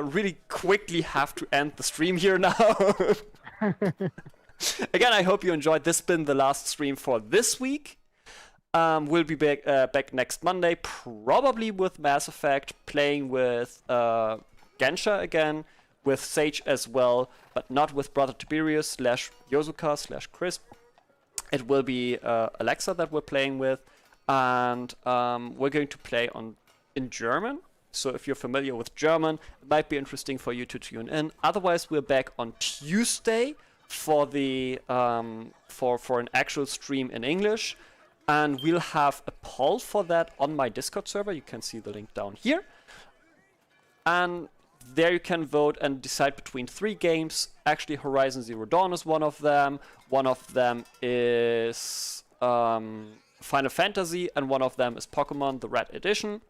really quickly have to end the stream here now. Again, I hope you enjoyed. This has been the last stream for this week. We'll be back next Monday, probably with Mass Effect, playing with Gensha again, with Sage as well, but not with Brother Tiberius / Yosuka / Chris. It will be Alexa that we're playing with, and we're going to play in German. So if you're familiar with German, it might be interesting for you to tune in. Otherwise, we're back on Tuesday for the for an actual stream in English, and we'll have a poll for that on my Discord server. You can see the link down here, and there you can vote and decide between 3 games. Actually, Horizon Zero Dawn is one of them. One of them is Final Fantasy, and one of them is Pokemon, the Red Edition,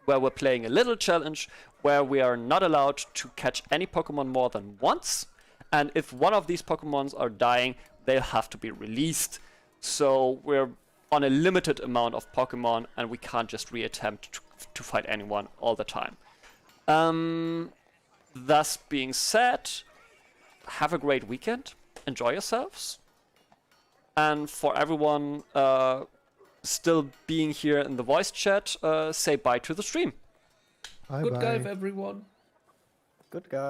where we're playing a little challenge where we are not allowed to catch any Pokemon more than once. And if one of these Pokemons are dying, they'll have to be released. So we're on a limited amount of Pokemon, and we can't just reattempt to fight anyone all the time. Thus being said, have a great weekend. Enjoy yourselves. And for everyone still being here in the voice chat, say bye to the stream. Bye Good bye. guy, everyone. Good guy.